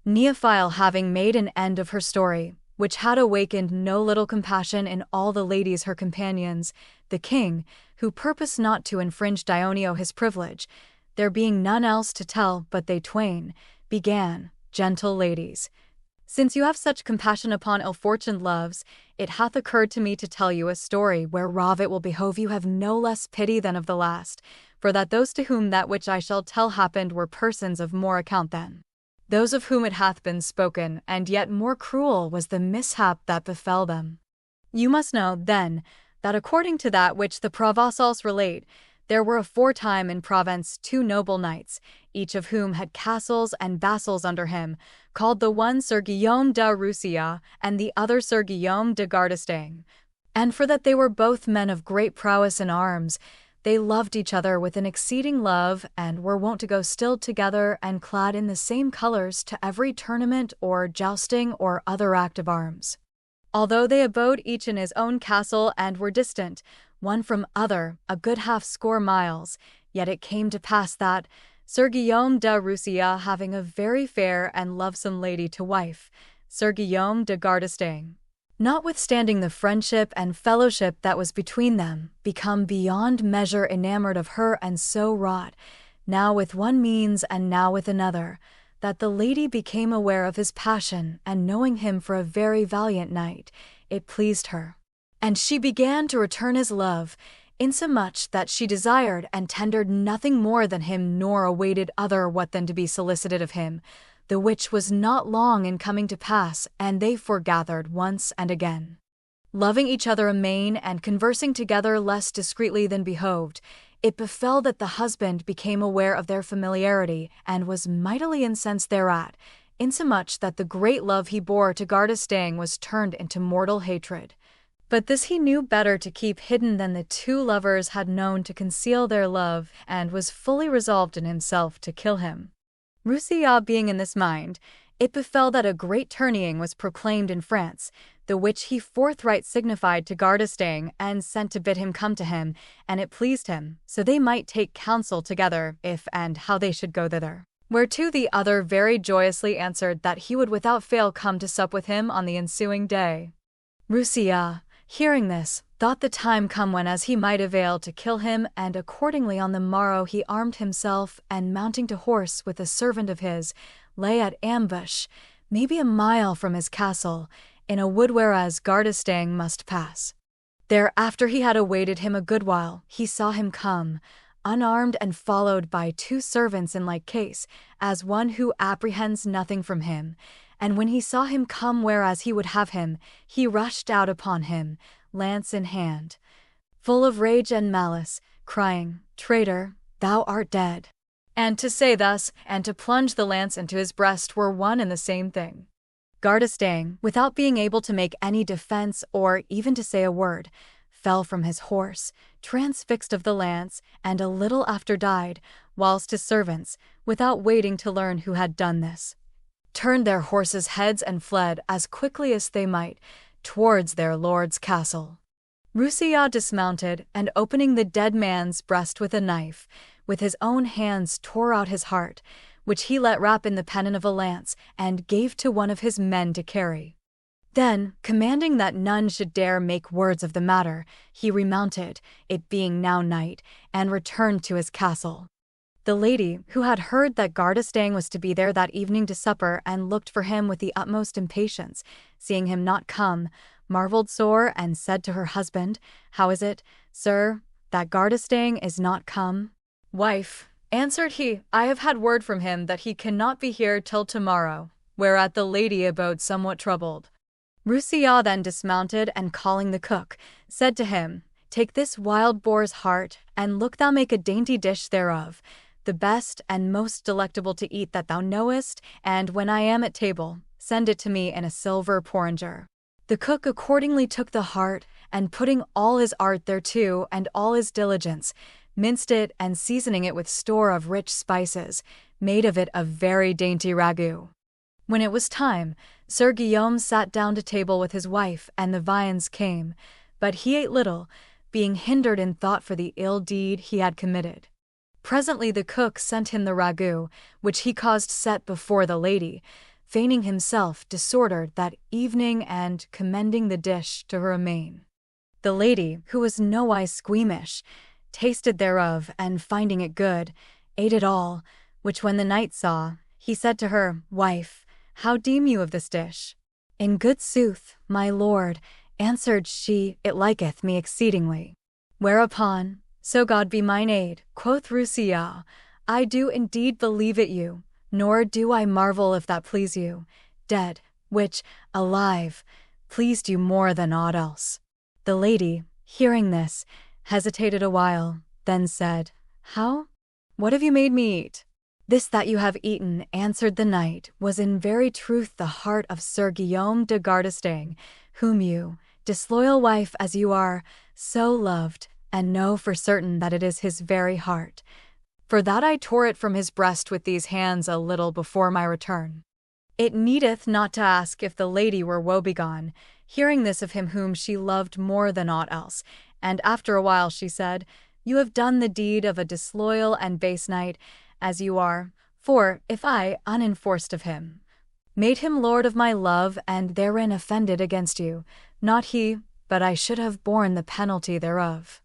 Neophile having made an end of her story, which had awakened no little compassion in all the ladies her companions, the king, who purposed not to infringe Dioneo his privilege, there being none else to tell but they twain, began, "Gentle ladies, since you have such compassion upon ill-fortuned loves, it hath occurred to me to tell you a story whereof it will behove you have no less pity than of the last, for that those to whom that which I shall tell happened were persons of more account than those of whom it hath been spoken, and yet more cruel was the mishap that befell them. You must know, then, that according to that which the Provençals relate, there were aforetime in Provence 2 noble knights, each of whom had castles and vassals under him, called the one Sir Guillaume de Roussillon, and the other Sir Guillaume de Gardestang. And for that they were both men of great prowess in arms, they loved each other with an exceeding love, and were wont to go still together and clad in the same colours to every tournament or jousting or other act of arms. Although they abode each in his own castle and were distant, one from other, a good half-score miles, yet it came to pass that, Sir Guillaume de Roussillon having a very fair and lovesome lady to wife, Sir Guillaume de Gardestang, notwithstanding the friendship and fellowship that was between them, become beyond measure enamoured of her, and so wrought, now with one means and now with another, that the lady became aware of his passion, and knowing him for a very valiant knight, it pleased her. And she began to return his love, insomuch that she desired and tendered nothing more than him, nor awaited other what than to be solicited of him, the which was not long in coming to pass, and they foregathered once and again. Loving each other amain, and conversing together less discreetly than behoved, it befell that the husband became aware of their familiarity, and was mightily incensed thereat, insomuch that the great love he bore to Gardestang was turned into mortal hatred. But this he knew better to keep hidden than the two lovers had known to conceal their love, and was fully resolved in himself to kill him. Roussillon being in this mind, it befell that a great tourneying was proclaimed in France, the which he forthright signified to Gardestang, and sent to bid him come to him, and it pleased him, so they might take counsel together if and how they should go thither. Whereto the other very joyously answered that he would without fail come to sup with him on the ensuing day. Roussillon, hearing this, thought the time come when as he might avail to kill him, and accordingly on the morrow he armed himself, and mounting to horse with a servant of his, lay at ambush, maybe a mile from his castle, in a wood whereas Gardestang must pass. There after he had awaited him a good while, he saw him come, unarmed and followed by two servants in like case, as one who apprehends nothing from him, and when he saw him come whereas he would have him, he rushed out upon him, lance in hand, full of rage and malice, crying, "Traitor, thou art dead." And to say thus, and to plunge the lance into his breast were one and the same thing. Gardestang, without being able to make any defense or even to say a word, fell from his horse, transfixed of the lance, and a little after died, whilst his servants, without waiting to learn who had done this, turned their horses' heads and fled as quickly as they might towards their lord's castle. Roussillon dismounted, and opening the dead man's breast with a knife, with his own hands tore out his heart, which he let wrap in the pennon of a lance, and gave to one of his men to carry. Then, commanding that none should dare make words of the matter, he remounted, it being now night, and returned to his castle. The lady, who had heard that Gardestang was to be there that evening to supper, and looked for him with the utmost impatience, seeing him not come, marvelled sore, and said to her husband, "How is it, sir, that Gardestang is not come?" "Wife," answered he, "I have had word from him that he cannot be here till tomorrow," whereat the lady abode somewhat troubled. Roussillon then dismounted, and calling the cook, said to him, "Take this wild boar's heart, and look thou make a dainty dish thereof, the best and most delectable to eat that thou knowest, and when I am at table, send it to me in a silver porringer." The cook accordingly took the heart, and putting all his art thereto, and all his diligence, minced it, and seasoning it with store of rich spices, made of it a very dainty ragout. When it was time, Sir Guillaume sat down to table with his wife, and the viands came, but he ate little, being hindered in thought for the ill deed he had committed. Presently the cook sent him the ragout, which he caused set before the lady, feigning himself disordered that evening, and commending the dish to her amain. The lady, who was nowise squeamish, tasted thereof, and finding it good, ate it all, which when the knight saw, he said to her, "Wife, how deem you of this dish?" "In good sooth, my lord," answered she, "it liketh me exceedingly." Whereupon, "So God be mine aid," quoth Roussillon, "I do indeed believe it you, nor do I marvel if that please you, dead, which, alive, pleased you more than aught else." The lady, hearing this, hesitated a while, then said, "How? What have you made me eat?" "This that you have eaten," answered the knight, "was in very truth the heart of Sir Guillaume de Gardestang, whom you, disloyal wife as you are, so loved, and know for certain that it is his very heart. For that I tore it from his breast with these hands a little before my return." It needeth not to ask if the lady were woebegone, hearing this of him whom she loved more than aught else, and after a while she said, "You have done the deed of a disloyal and base knight, as you are, for, if I, unenforced of him, made him lord of my love, and therein offended against you, not he, but I should have borne the penalty thereof.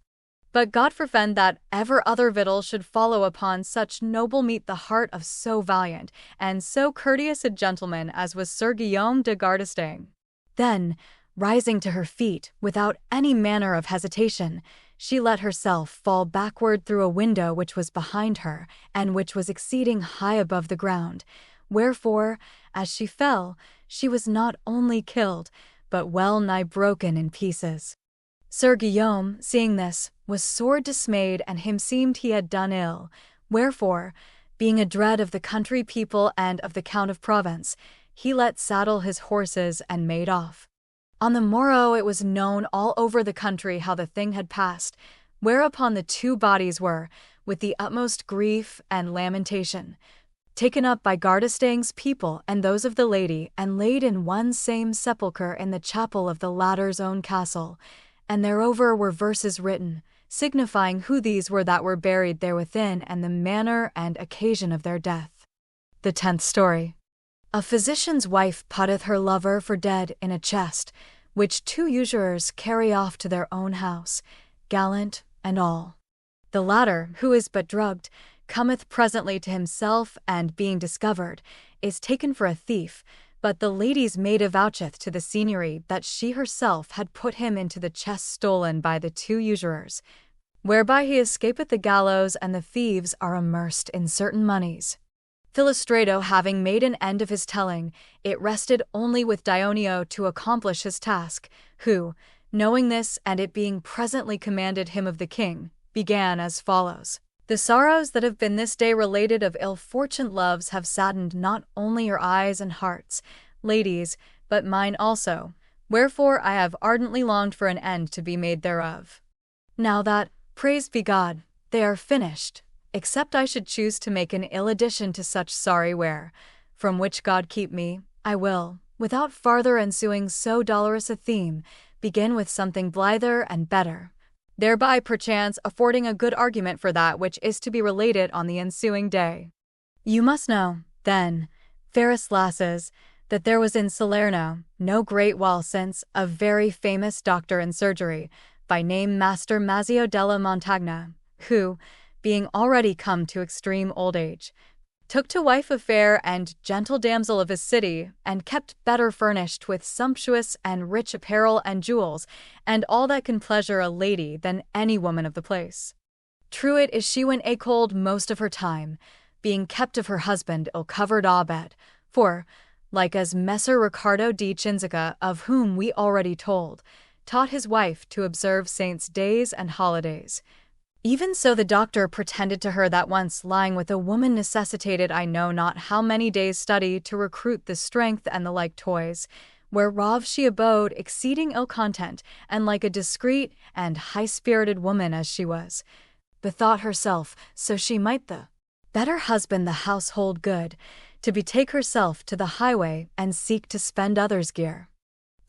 But God forfend that ever other victual should follow upon such noble meat the heart of so valiant and so courteous a gentleman as was Sir Guillaume de Gardestang. Then, rising to her feet without any manner of hesitation, she let herself fall backward through a window which was behind her, and which was exceeding high above the ground, wherefore, as she fell, she was not only killed, but well nigh broken in pieces. Sir Guillaume, seeing this, was sore dismayed, and him seemed he had done ill, wherefore, being adread of the country people and of the Count of Provence, he let saddle his horses and made off. On the morrow it was known all over the country how the thing had passed, whereupon the two bodies were, with the utmost grief and lamentation, taken up by Gardestang's people and those of the lady, and laid in one same sepulchre in the chapel of the latter's own castle, and thereover were verses written, signifying who these were that were buried there within, and the manner and occasion of their death. The 10th story. A physician's wife putteth her lover for dead in a chest, which two usurers carry off to their own house, gallant and all. The latter, who is but drugged, cometh presently to himself, and being discovered, is taken for a thief, but the lady's maid avoucheth to the signory that she herself had put him into the chest stolen by the two usurers, whereby he escapeth the gallows, and the thieves are immersed in certain moneys. Philostrato having made an end of his telling, it rested only with Dioneo to accomplish his task, who, knowing this, and it being presently commanded him of the king, began as follows. The sorrows that have been this day related of ill-fortunate loves have saddened not only your eyes and hearts, ladies, but mine also, wherefore I have ardently longed for an end to be made thereof. Now that, praised be God, they are finished, except I should choose to make an ill addition to such sorry wear, from which God keep me, I will, without farther ensuing so dolorous a theme, begin with something blither and better, thereby perchance affording a good argument for that which is to be related on the ensuing day. You must know, then, fairest lasses, that there was in Salerno, no great while since, a very famous doctor in surgery, by name Master Mazzio della Montagna, who, being already come to extreme old age, took to wife a fair and gentle damsel of his city, and kept better furnished with sumptuous and rich apparel and jewels, and all that can pleasure a lady than any woman of the place. True it is she went a-cold most of her time, being kept of her husband ill-covered abed, for, like as Messer Riccardo di Cinzica, of whom we already told, taught his wife to observe saints' days and holidays, even so the doctor pretended to her that once lying with a woman necessitated I know not how many days' study to recruit the strength and the like toys, whereof she abode exceeding ill content, and like a discreet and high-spirited woman as she was, bethought herself, so she might the better husband the household good, to betake herself to the highway and seek to spend others' gear.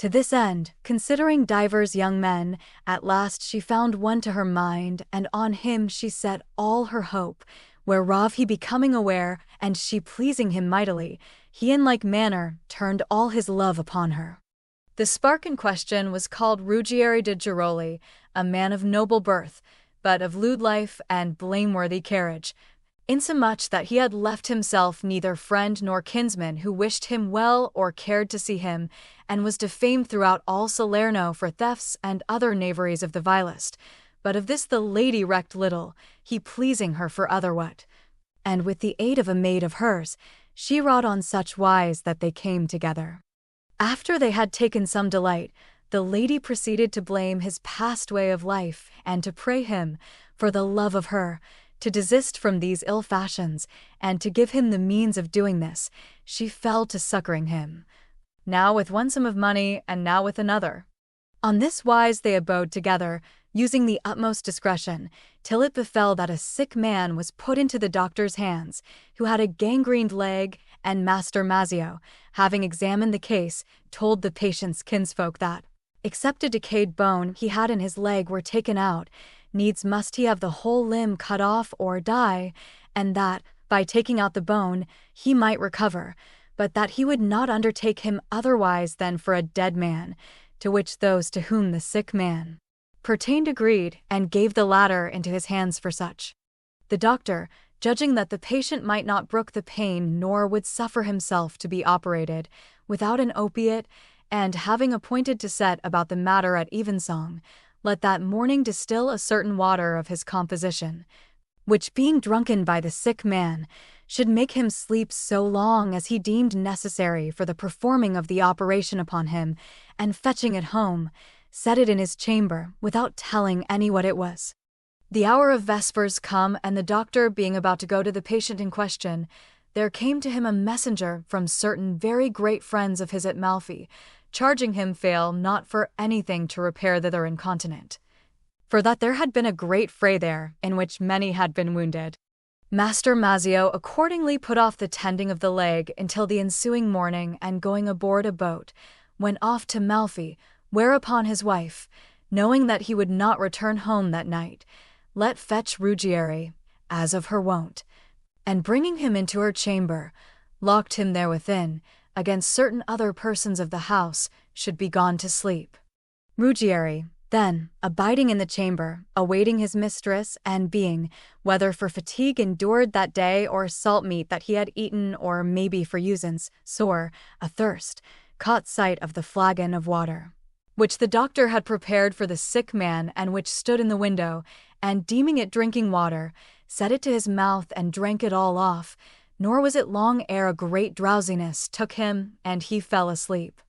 To this end, considering divers young men, at last she found one to her mind, and on him she set all her hope, whereof he becoming aware, and she pleasing him mightily, he in like manner turned all his love upon her. The spark in question was called Ruggieri de Giroli, a man of noble birth, but of lewd life and blameworthy carriage, insomuch that he had left himself neither friend nor kinsman who wished him well or cared to see him, and was defamed throughout all Salerno for thefts and other knaveries of the vilest. But of this the lady recked little, he pleasing her for otherwhat. And with the aid of a maid of hers, she wrought on such wise that they came together. After they had taken some delight, the lady proceeded to blame his past way of life, and to pray him, for the love of her, to desist from these ill fashions, and to give him the means of doing this. She fell to succoring him, now with one sum of money, and now with another. On this wise they abode together, using the utmost discretion, till it befell that a sick man was put into the doctor's hands, who had a gangrened leg, and Master Mazzio, having examined the case, told the patient's kinsfolk that, except a decayed bone he had in his leg were taken out, needs must he have the whole limb cut off or die, and that, by taking out the bone, he might recover, but that he would not undertake him otherwise than for a dead man, to which those to whom the sick man Pertained agreed, and gave the latter into his hands for such. The doctor, judging that the patient might not brook the pain nor would suffer himself to be operated without an opiate, and having appointed to set about the matter at evensong, let that morning distill a certain water of his composition, which being drunken by the sick man, should make him sleep so long as he deemed necessary for the performing of the operation upon him, and fetching it home, set it in his chamber, without telling any what it was. The hour of vespers come, and the doctor being about to go to the patient in question, there came to him a messenger from certain very great friends of his at Malfi, charging him fail not for anything to repair thither incontinent, for that there had been a great fray there, in which many had been wounded. Master Mazzio accordingly put off the tending of the leg until the ensuing morning, and going aboard a boat, went off to Malfi, whereupon his wife, knowing that he would not return home that night, let fetch Ruggieri, as of her wont, and bringing him into her chamber, locked him there within, against certain other persons of the house should be gone to sleep. Ruggieri, then, abiding in the chamber, awaiting his mistress, and being, whether for fatigue endured that day or salt meat that he had eaten, or maybe for usance, sore, athirst, caught sight of the flagon of water, which the doctor had prepared for the sick man, and which stood in the window, and deeming it drinking water, set it to his mouth and drank it all off, nor was it long ere a great drowsiness took him, and he fell asleep.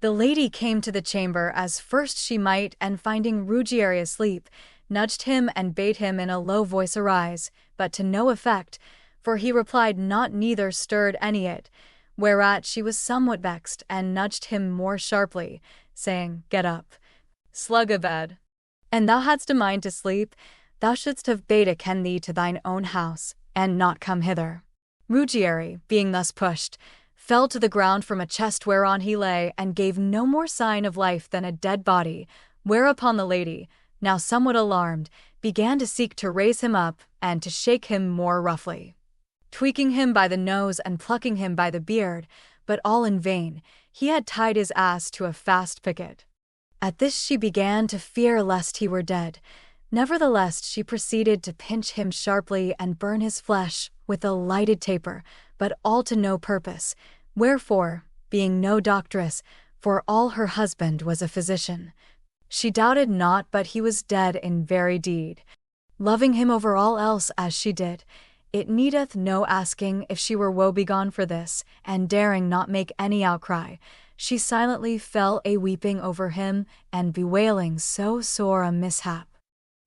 The lady came to the chamber as first she might, and finding Ruggieri asleep, nudged him and bade him in a low voice arise, but to no effect, for he replied not, neither stirred any it, whereat she was somewhat vexed, and nudged him more sharply, saying, Get up, slug a bed. And thou hadst a mind to sleep, thou shouldst have bade it ken thee to thine own house, and not come hither. Ruggieri, being thus pushed, fell to the ground from a chest whereon he lay, and gave no more sign of life than a dead body, whereupon the lady, now somewhat alarmed, began to seek to raise him up, and to shake him more roughly, tweaking him by the nose and plucking him by the beard, but all in vain. He had tied his ass to a fast picket. At this she began to fear lest he were dead. Nevertheless she proceeded to pinch him sharply and burn his flesh with a lighted taper, but all to no purpose, wherefore, being no doctress, for all her husband was a physician, she doubted not but he was dead in very deed. Loving him over all else as she did, it needeth no asking if she were woebegone for this, and daring not make any outcry, she silently fell a-weeping over him, and bewailing so sore a mishap.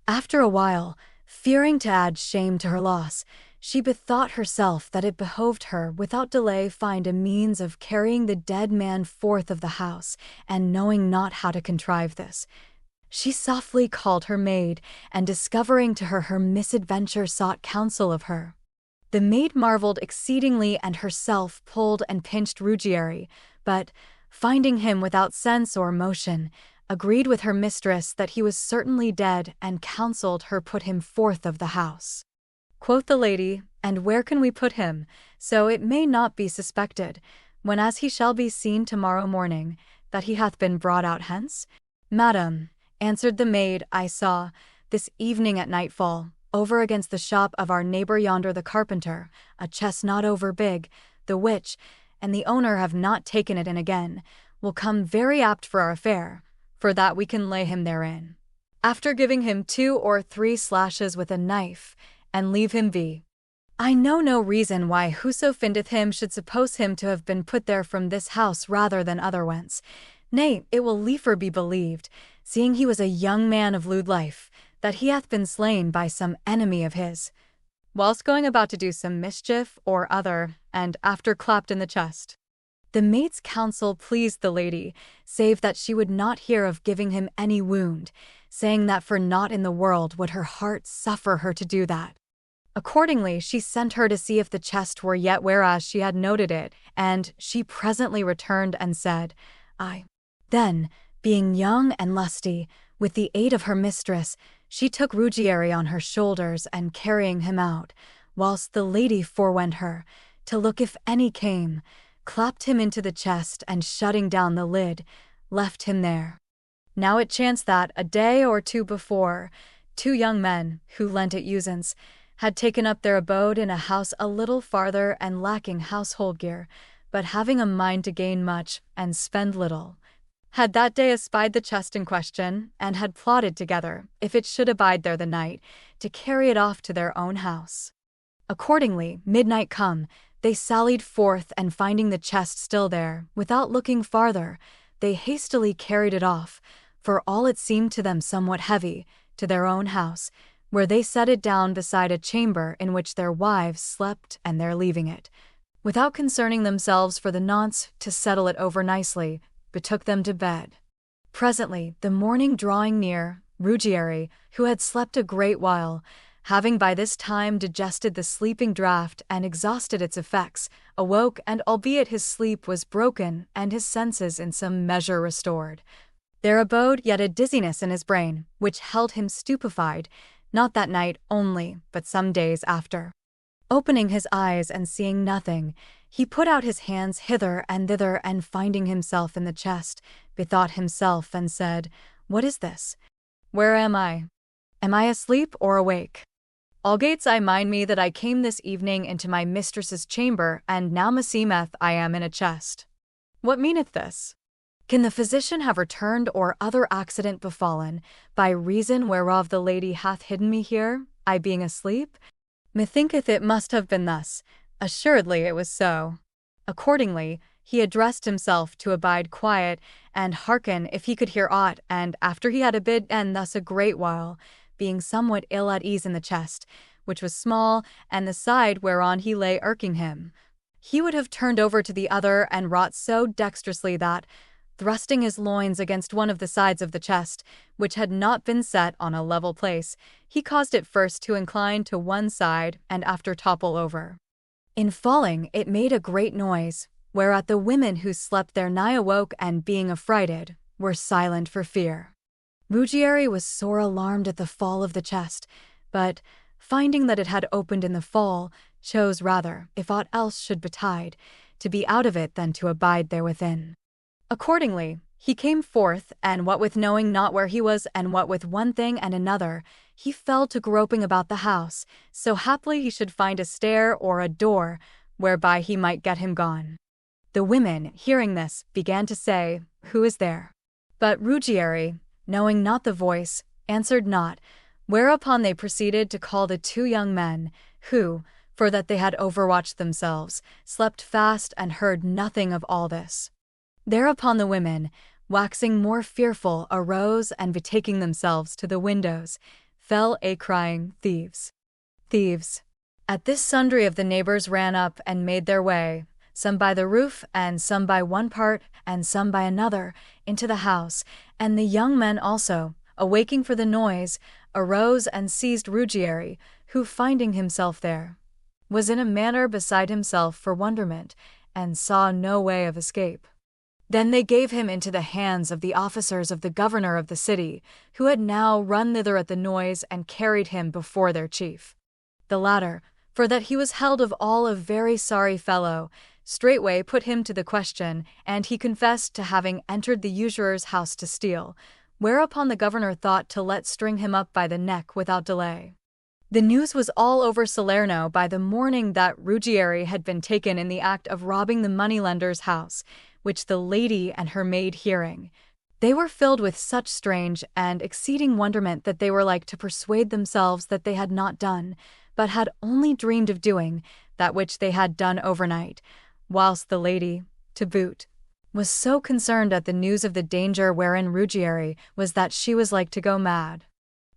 After a while, fearing to add shame to her loss, she bethought herself that it behoved her without delay find a means of carrying the dead man forth of the house, and knowing not how to contrive this, she softly called her maid, and discovering to her her misadventure sought counsel of her. The maid marveled exceedingly, and herself pulled and pinched Ruggieri, but, finding him without sense or motion, agreed with her mistress that he was certainly dead, and counselled her put him forth of the house. Quoth the lady, And where can we put him, so it may not be suspected, when as he shall be seen tomorrow morning, that he hath been brought out hence? Madam, answered the maid, I saw, this evening at nightfall, over against the shop of our neighbour yonder the carpenter, a chest not over big, the which, and the owner have not taken it in again, will come very apt for our affair, for that we can lay him therein, after giving him 2 or 3 slashes with a knife, and leave him be. I know no reason why whoso findeth him should suppose him to have been put there from this house rather than otherwhence. Nay, it will liefer be believed, seeing he was a young man of lewd life, that he hath been slain by some enemy of his, whilst going about to do some mischief or other, and after clapped in the chest. The maid's counsel pleased the lady, save that she would not hear of giving him any wound, saying that for naught in the world would her heart suffer her to do that. Accordingly she sent her to see if the chest were yet whereas she had noted it, and she presently returned and said, I. Then, being young and lusty, with the aid of her mistress, she took Ruggieri on her shoulders and carrying him out, whilst the lady forewent her, to look if any came, clapped him into the chest and shutting down the lid, left him there. Now it chanced that, a day or two before, two young men, who lent it usance, had taken up their abode in a house a little farther and lacking household gear, but having a mind to gain much and spend little, had that day espied the chest in question, and had plotted together, if it should abide there the night, to carry it off to their own house. Accordingly, midnight come, they sallied forth, and finding the chest still there, without looking farther, they hastily carried it off, for all it seemed to them somewhat heavy, to their own house, where they set it down beside a chamber in which their wives slept, and there leaving it, without concerning themselves for the nonce to settle it over nicely, betook them to bed. Presently, the morning drawing near, Ruggieri, who had slept a great while, having by this time digested the sleeping draught and exhausted its effects, awoke, and albeit his sleep was broken and his senses in some measure restored, there abode yet a dizziness in his brain, which held him stupefied, not that night only, but some days after. Opening his eyes and seeing nothing, he put out his hands hither and thither, and finding himself in the chest, bethought himself and said, "What is this? Where am I? Am I asleep or awake? Algates I mind me that I came this evening into my mistress's chamber, and now meseemeth I am in a chest. What meaneth this? Can the physician have returned, or other accident befallen, by reason whereof the lady hath hidden me here, I being asleep? Methinketh it must have been thus. Assuredly it was so." Accordingly, he addressed himself to abide quiet, and hearken if he could hear aught, and after he had abid and thus a great while, being somewhat ill at ease in the chest, which was small, and the side whereon he lay irking him, he would have turned over to the other, and wrought so dexterously that, thrusting his loins against one of the sides of the chest, which had not been set on a level place, he caused it first to incline to one side, and after topple over. In falling, it made a great noise, whereat the women who slept there nigh awoke, and being affrighted, were silent for fear. Ruggieri was sore alarmed at the fall of the chest, but, finding that it had opened in the fall, chose rather, if aught else should betide, to be out of it than to abide there within. Accordingly, he came forth, and what with knowing not where he was, and what with one thing and another, he fell to groping about the house, so haply he should find a stair or a door, whereby he might get him gone. The women, hearing this, began to say, "Who is there?" But Ruggieri, knowing not the voice, answered not, whereupon they proceeded to call the two young men, who, for that they had overwatched themselves, slept fast and heard nothing of all this. Thereupon the women, waxing more fearful, arose, and betaking themselves to the windows, fell a-crying, "Thieves! Thieves!" At this sundry of the neighbors ran up and made their way, some by the roof, and some by one part, and some by another, into the house, and the young men also, awaking for the noise, arose and seized Ruggieri, who, finding himself there, was in a manner beside himself for wonderment, and saw no way of escape. Then they gave him into the hands of the officers of the governor of the city, who had now run thither at the noise, and carried him before their chief. The latter, for that he was held of all a very sorry fellow, straightway put him to the question, and he confessed to having entered the usurer's house to steal, whereupon the governor thought to let string him up by the neck without delay. The news was all over Salerno by the morning that Ruggieri had been taken in the act of robbing the moneylender's house, which the lady and her maid hearing, they were filled with such strange and exceeding wonderment that they were like to persuade themselves that they had not done, but had only dreamed of doing, that which they had done overnight, whilst the lady, to boot, was so concerned at the news of the danger wherein Ruggieri was that she was like to go mad.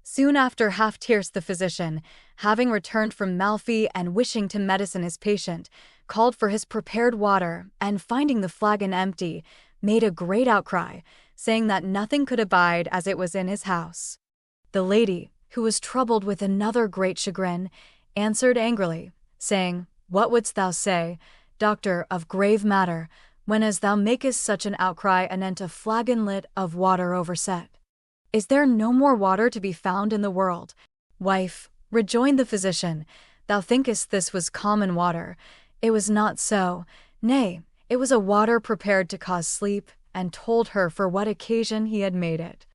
Soon after Half-Tierce the physician, having returned from Malfi and wishing to medicine his patient, called for his prepared water, and finding the flagon empty, made a great outcry, saying that nothing could abide as it was in his house. The lady, who was troubled with another great chagrin, answered angrily, saying, "What wouldst thou say, doctor, of grave matter, whenas thou makest such an outcry anent a flagonlet of water overset? Is there no more water to be found in the world?" "Wife," rejoined the physician, "thou thinkest this was common water. It was not so. Nay, it was a water prepared to cause sleep, and told her for what occasion he had made it."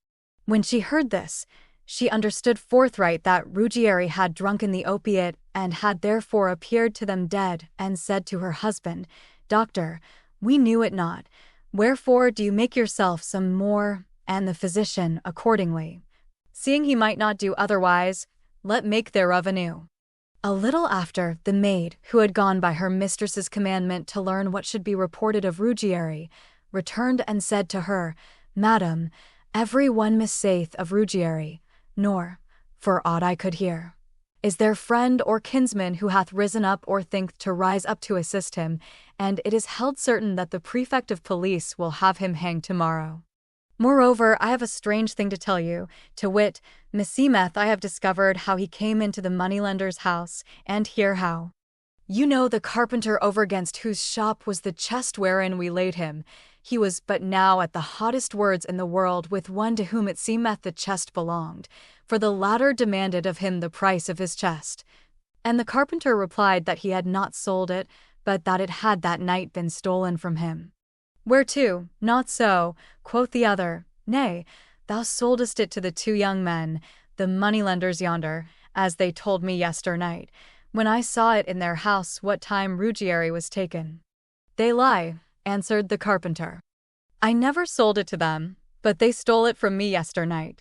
When she heard this, she understood forthright that Ruggieri had drunken the opiate and had therefore appeared to them dead, and said to her husband, "Doctor, we knew it not. Wherefore do you make yourself some more?" And the physician, accordingly, seeing he might not do otherwise, let make thereof anew. A little after, the maid, who had gone by her mistress's commandment to learn what should be reported of Ruggieri, returned and said to her, "Madam, every one missaith of Ruggieri, nor, for aught I could hear, is there friend or kinsman who hath risen up or thinketh to rise up to assist him, and it is held certain that the prefect of police will have him hanged tomorrow. Moreover, I have a strange thing to tell you, to wit, meseemeth I have discovered how he came into the moneylender's house, and hear how. You know the carpenter over against whose shop was the chest wherein we laid him. He was but now at the hottest words in the world with one to whom it seemeth the chest belonged, for the latter demanded of him the price of his chest. And the carpenter replied that he had not sold it, but that it had that night been stolen from him. Whereto, not so, quoth the other, nay, thou soldest it to the two young men, the moneylenders yonder, as they told me yesternight, when I saw it in their house what time Ruggieri was taken. They lie, answered the carpenter. I never sold it to them, but they stole it from me yesternight.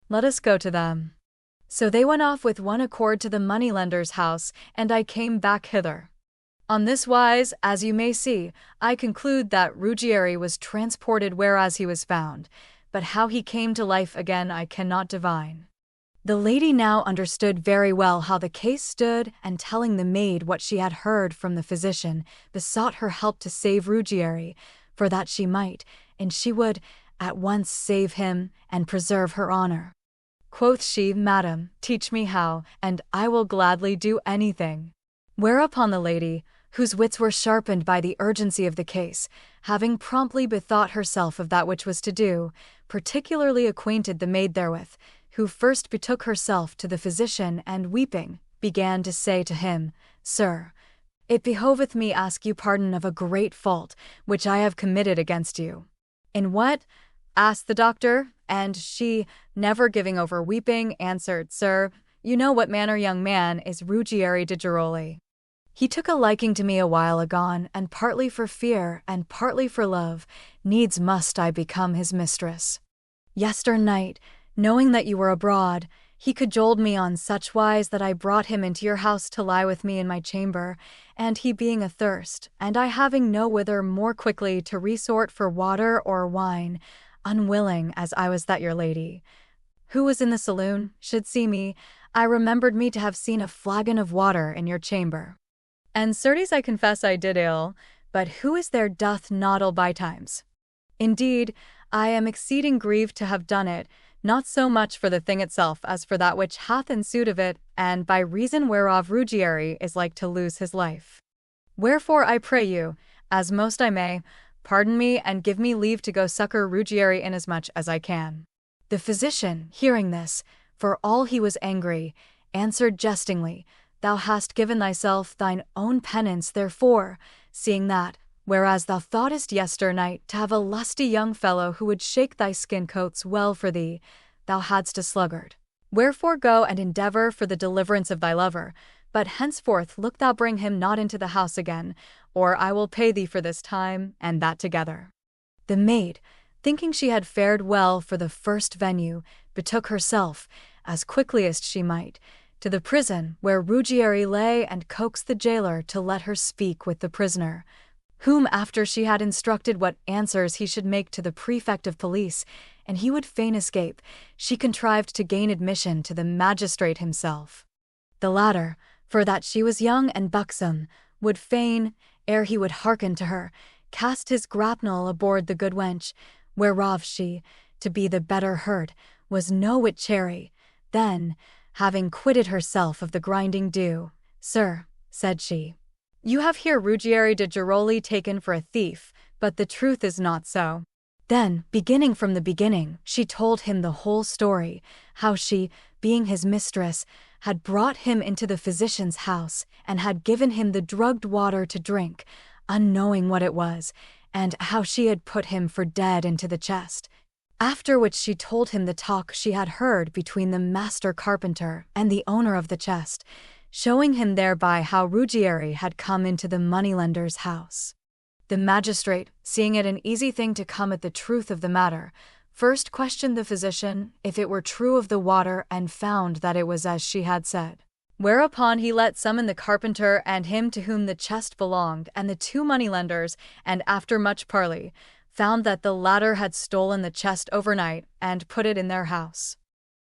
Let us go to them. So they went off with one accord to the moneylender's house, and I came back hither. On this wise, as you may see, I conclude that Ruggieri was transported whereas he was found, but how he came to life again I cannot divine. The lady now understood very well how the case stood, and telling the maid what she had heard from the physician, besought her help to save Ruggieri, for that she might, and she would, at once save him, and preserve her honor. Quoth she, "Madam, teach me how, and I will gladly do anything." Whereupon the lady, whose wits were sharpened by the urgency of the case, having promptly bethought herself of that which was to do, particularly acquainted the maid therewith, who first betook herself to the physician, and weeping, began to say to him, "Sir, it behoveth me ask you pardon of a great fault, which I have committed against you." "In what?" asked the doctor, and she, never giving over weeping, answered, "Sir, you know what manner young man is Ruggieri de Giroli. He took a liking to me a while agone, and partly for fear, and partly for love, needs must I become his mistress. Yesternight, knowing that you were abroad, he cajoled me on such wise that I brought him into your house to lie with me in my chamber, and he being athirst, and I having no whither more quickly to resort for water or wine, unwilling as I was that your lady, who was in the saloon, should see me, I remembered me to have seen a flagon of water in your chamber. And certes I confess I did ill, but who is there doth not ill bytimes? Indeed, I am exceeding grieved to have done it, not so much for the thing itself as for that which hath ensued of it, and by reason whereof Ruggieri is like to lose his life. Wherefore I pray you, as most I may, pardon me and give me leave to go succor Ruggieri inasmuch as I can." The physician, hearing this, for all he was angry, answered jestingly, "Thou hast given thyself thine own penance therefore, seeing that, whereas thou thoughtest yesternight to have a lusty young fellow who would shake thy skin coats well for thee, thou hadst a sluggard. Wherefore go and endeavour for the deliverance of thy lover, but henceforth look thou bring him not into the house again, or I will pay thee for this time and that together." The maid, thinking she had fared well for the first venue, betook herself, as quickly as she might, to the prison where Ruggieri lay, and coaxed the jailer to let her speak with the prisoner, whom after she had instructed what answers he should make to the prefect of police, and he would fain escape, she contrived to gain admission to the magistrate himself. The latter, for that she was young and buxom, would fain, ere he would hearken to her, cast his grapnel aboard the good wench, whereof she, to be the better heard, was no whit chary. Then, having quitted herself of the grinding dew, "Sir," said she, "you have here Ruggieri de Giroli taken for a thief, but the truth is not so." Then, beginning from the beginning, she told him the whole story, how she, being his mistress, had brought him into the physician's house, and had given him the drugged water to drink, unknowing what it was, and how she had put him for dead into the chest. After which she told him the talk she had heard between the master carpenter and the owner of the chest, showing him thereby how Ruggieri had come into the moneylender's house. The magistrate, seeing it an easy thing to come at the truth of the matter, first questioned the physician if it were true of the water, and found that it was as she had said. Whereupon he let summon the carpenter and him to whom the chest belonged, and the two moneylenders, and after much parley, found that the latter had stolen the chest overnight and put it in their house.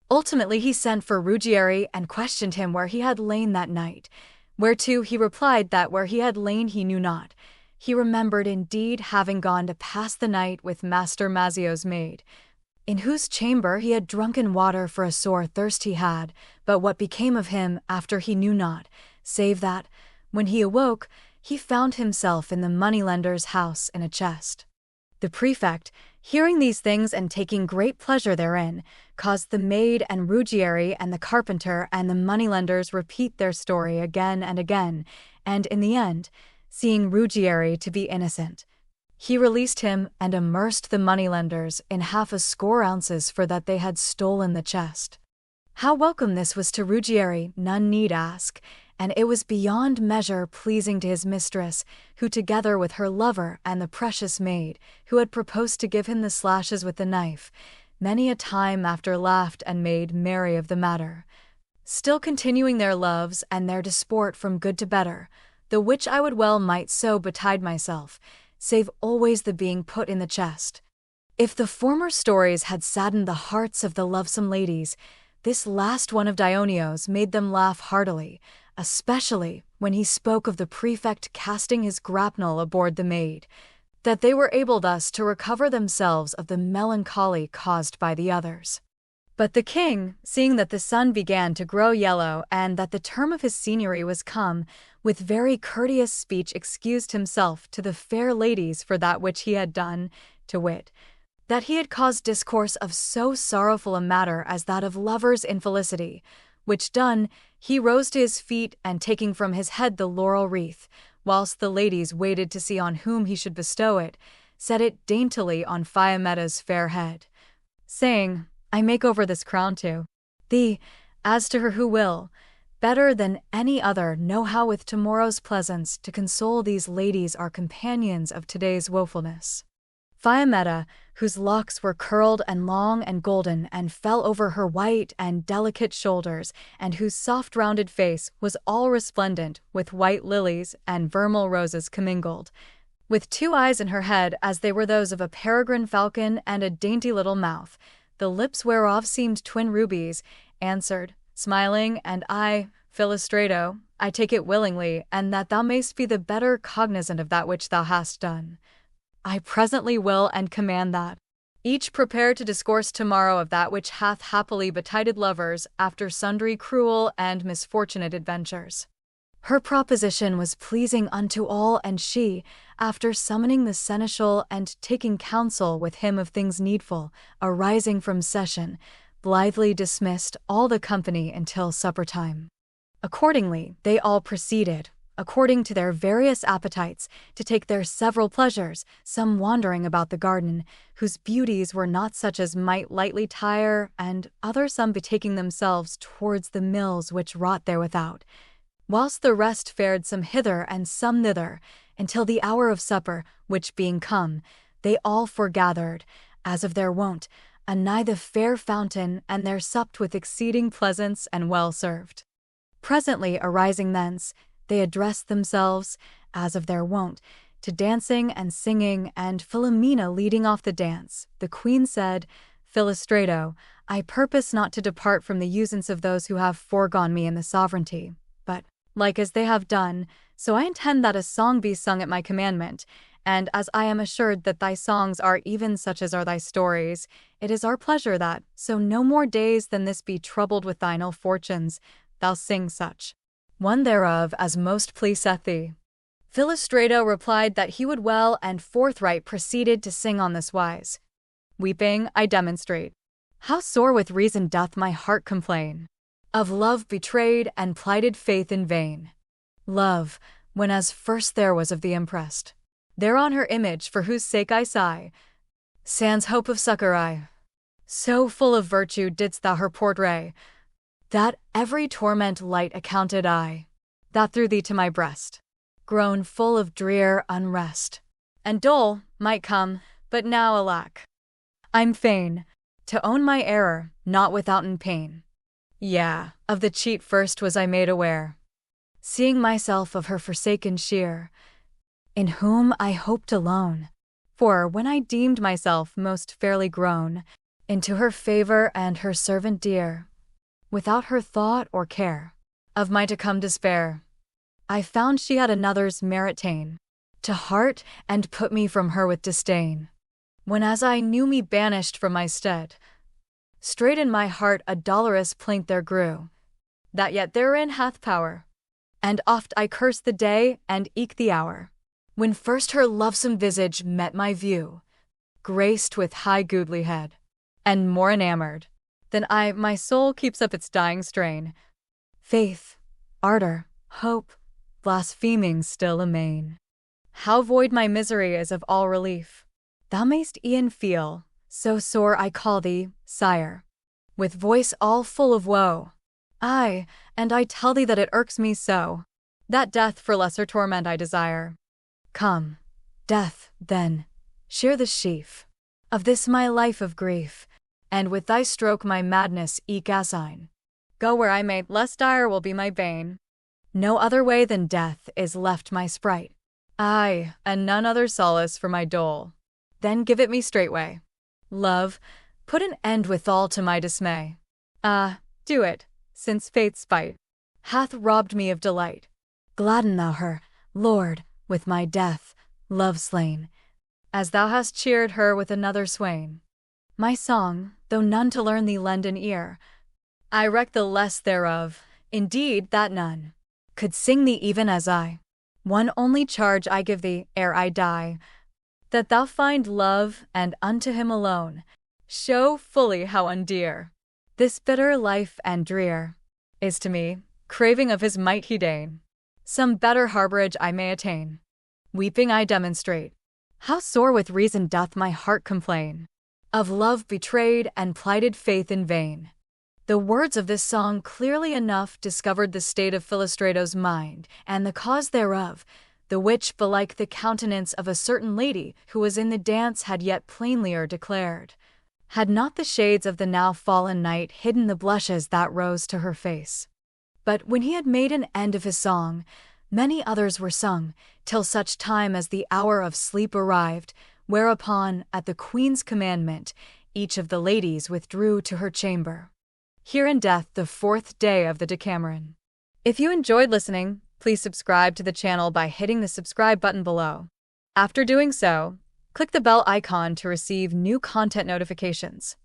Ultimately he sent for Ruggieri and questioned him where he had lain that night, whereto he replied that where he had lain he knew not. He remembered indeed having gone to pass the night with Master Mazzio's maid, in whose chamber he had drunken water for a sore thirst he had, but what became of him after he knew not, save that, when he awoke, he found himself in the moneylender's house in a chest. The prefect, hearing these things and taking great pleasure therein, caused the maid and Ruggieri and the carpenter and the moneylenders repeat their story again and again, and in the end, seeing Ruggieri to be innocent, he released him and immersed the moneylenders in 60 ounces for that they had stolen the chest. How welcome this was to Ruggieri none need ask, and it was beyond measure pleasing to his mistress, who together with her lover and the precious maid, who had proposed to give him the slashes with the knife, many a time after laughed and made merry of the matter, still continuing their loves and their disport from good to better, the which I would well might so betide myself, save always the being put in the chest. If the former stories had saddened the hearts of the lovesome ladies, this last one of Dionio's made them laugh heartily, especially when he spoke of the prefect casting his grapnel aboard the maid, that they were able thus to recover themselves of the melancholy caused by the others. But the king, seeing that the sun began to grow yellow and that the term of his seigneury was come, with very courteous speech excused himself to the fair ladies for that which he had done, to wit, that he had caused discourse of so sorrowful a matter as that of lovers' infelicity, which done, he rose to his feet and taking from his head the laurel wreath, whilst the ladies waited to see on whom he should bestow it, set it daintily on Fiametta's fair head, saying, I make over this crown to thee, as to her who will, better than any other, know how with tomorrow's pleasance to console these ladies our companions of today's woefulness. Fiametta, whose locks were curled and long and golden and fell over her white and delicate shoulders, and whose soft rounded face was all resplendent with white lilies and vermeil roses commingled, with 2 eyes in her head as they were those of a peregrine falcon and a dainty little mouth, the lips whereof seemed twin rubies, answered, smiling, and I, Philostrato, I take it willingly, and that thou mayst be the better cognizant of that which thou hast done. I presently will and command that each prepare to discourse tomorrow of that which hath happily betided lovers after sundry cruel and misfortunate adventures. Her proposition was pleasing unto all, and she, after summoning the seneschal and taking counsel with him of things needful, arising from session, blithely dismissed all the company until supper time. Accordingly, they all proceeded, according to their various appetites, to take their several pleasures, some wandering about the garden, whose beauties were not such as might lightly tire, and other some betaking themselves towards the mills which wrought there without, whilst the rest fared some hither and some thither, until the hour of supper, which being come, they all foregathered, as of their wont, anigh the fair fountain, and there supped with exceeding pleasance and well served. Presently arising thence, they addressed themselves, as of their wont, to dancing and singing, and Philomena leading off the dance, the queen said, Philostrato, I purpose not to depart from the usance of those who have foregone me in the sovereignty, but, like as they have done, so I intend that a song be sung at my commandment, and as I am assured that thy songs are even such as are thy stories, it is our pleasure that, so no more days than this be troubled with thine ill fortunes, thou sing such one thereof as most pleaseth thee. Philostrato replied that he would well, and forthright proceeded to sing on this wise. Weeping, I demonstrate how sore with reason doth my heart complain of love betrayed and plighted faith in vain. Love, when as first there was of the impressed, there on her image for whose sake I sigh, sans hope of succour I So full of virtue didst thou her portray, that every torment light accounted I, that threw thee to my breast, grown full of drear unrest. And dole might come, but now alack, I'm fain to own my error, not withouten pain. Yea, of the cheat first was I made aware, seeing myself of her forsaken sheer, in whom I hoped alone. For when I deemed myself most fairly grown into her favor and her servant dear, without her thought or care of my to come despair, I found she had another's merit ta'en to heart and put me from her with disdain. When as I knew me banished from my stead, straight in my heart a dolorous plaint there grew, that yet therein hath power, and oft I curse the day and eke the hour, when first her lovesome visage met my view, graced with high goodly head, and more enamored than I, my soul keeps up its dying strain. Faith, ardor, hope, blaspheming still amain. How void my misery is of all relief, thou mayst e'en feel, so sore I call thee, sire, with voice all full of woe. Aye, and I tell thee that it irks me so, that death for lesser torment I desire. Come, death, then, share the sheaf of this my life of grief, and with thy stroke my madness eke assign. Go where I may, less dire will be my bane. No other way than death is left my sprite. Aye, and none other solace for my dole. Then give it me straightway. Love, put an end withal to my dismay. Ah, do it, since fate's spite hath robbed me of delight. Gladden thou her, Lord, with my death, love slain, as thou hast cheered her with another swain. My song, though none to learn thee lend an ear, I reck the less thereof, indeed, that none could sing thee even as I. One only charge I give thee, ere I die, that thou find love, and unto him alone show fully how undear this bitter life and drear is to me. Craving of his might he deign some better harborage I may attain. Weeping I demonstrate how sore with reason doth my heart complain of love betrayed and plighted faith in vain. The words of this song clearly enough discovered the state of Philostrato's mind, and the cause thereof, the which, belike the countenance of a certain lady who was in the dance, had yet plainlier declared, had not the shades of the now fallen night hidden the blushes that rose to her face. But when he had made an end of his song, many others were sung, till such time as the hour of sleep arrived, whereupon, at the Queen's commandment, each of the ladies withdrew to her chamber. Here endeth the 4th day of the Decameron. If you enjoyed listening, please subscribe to the channel by hitting the subscribe button below. After doing so, click the bell icon to receive new content notifications.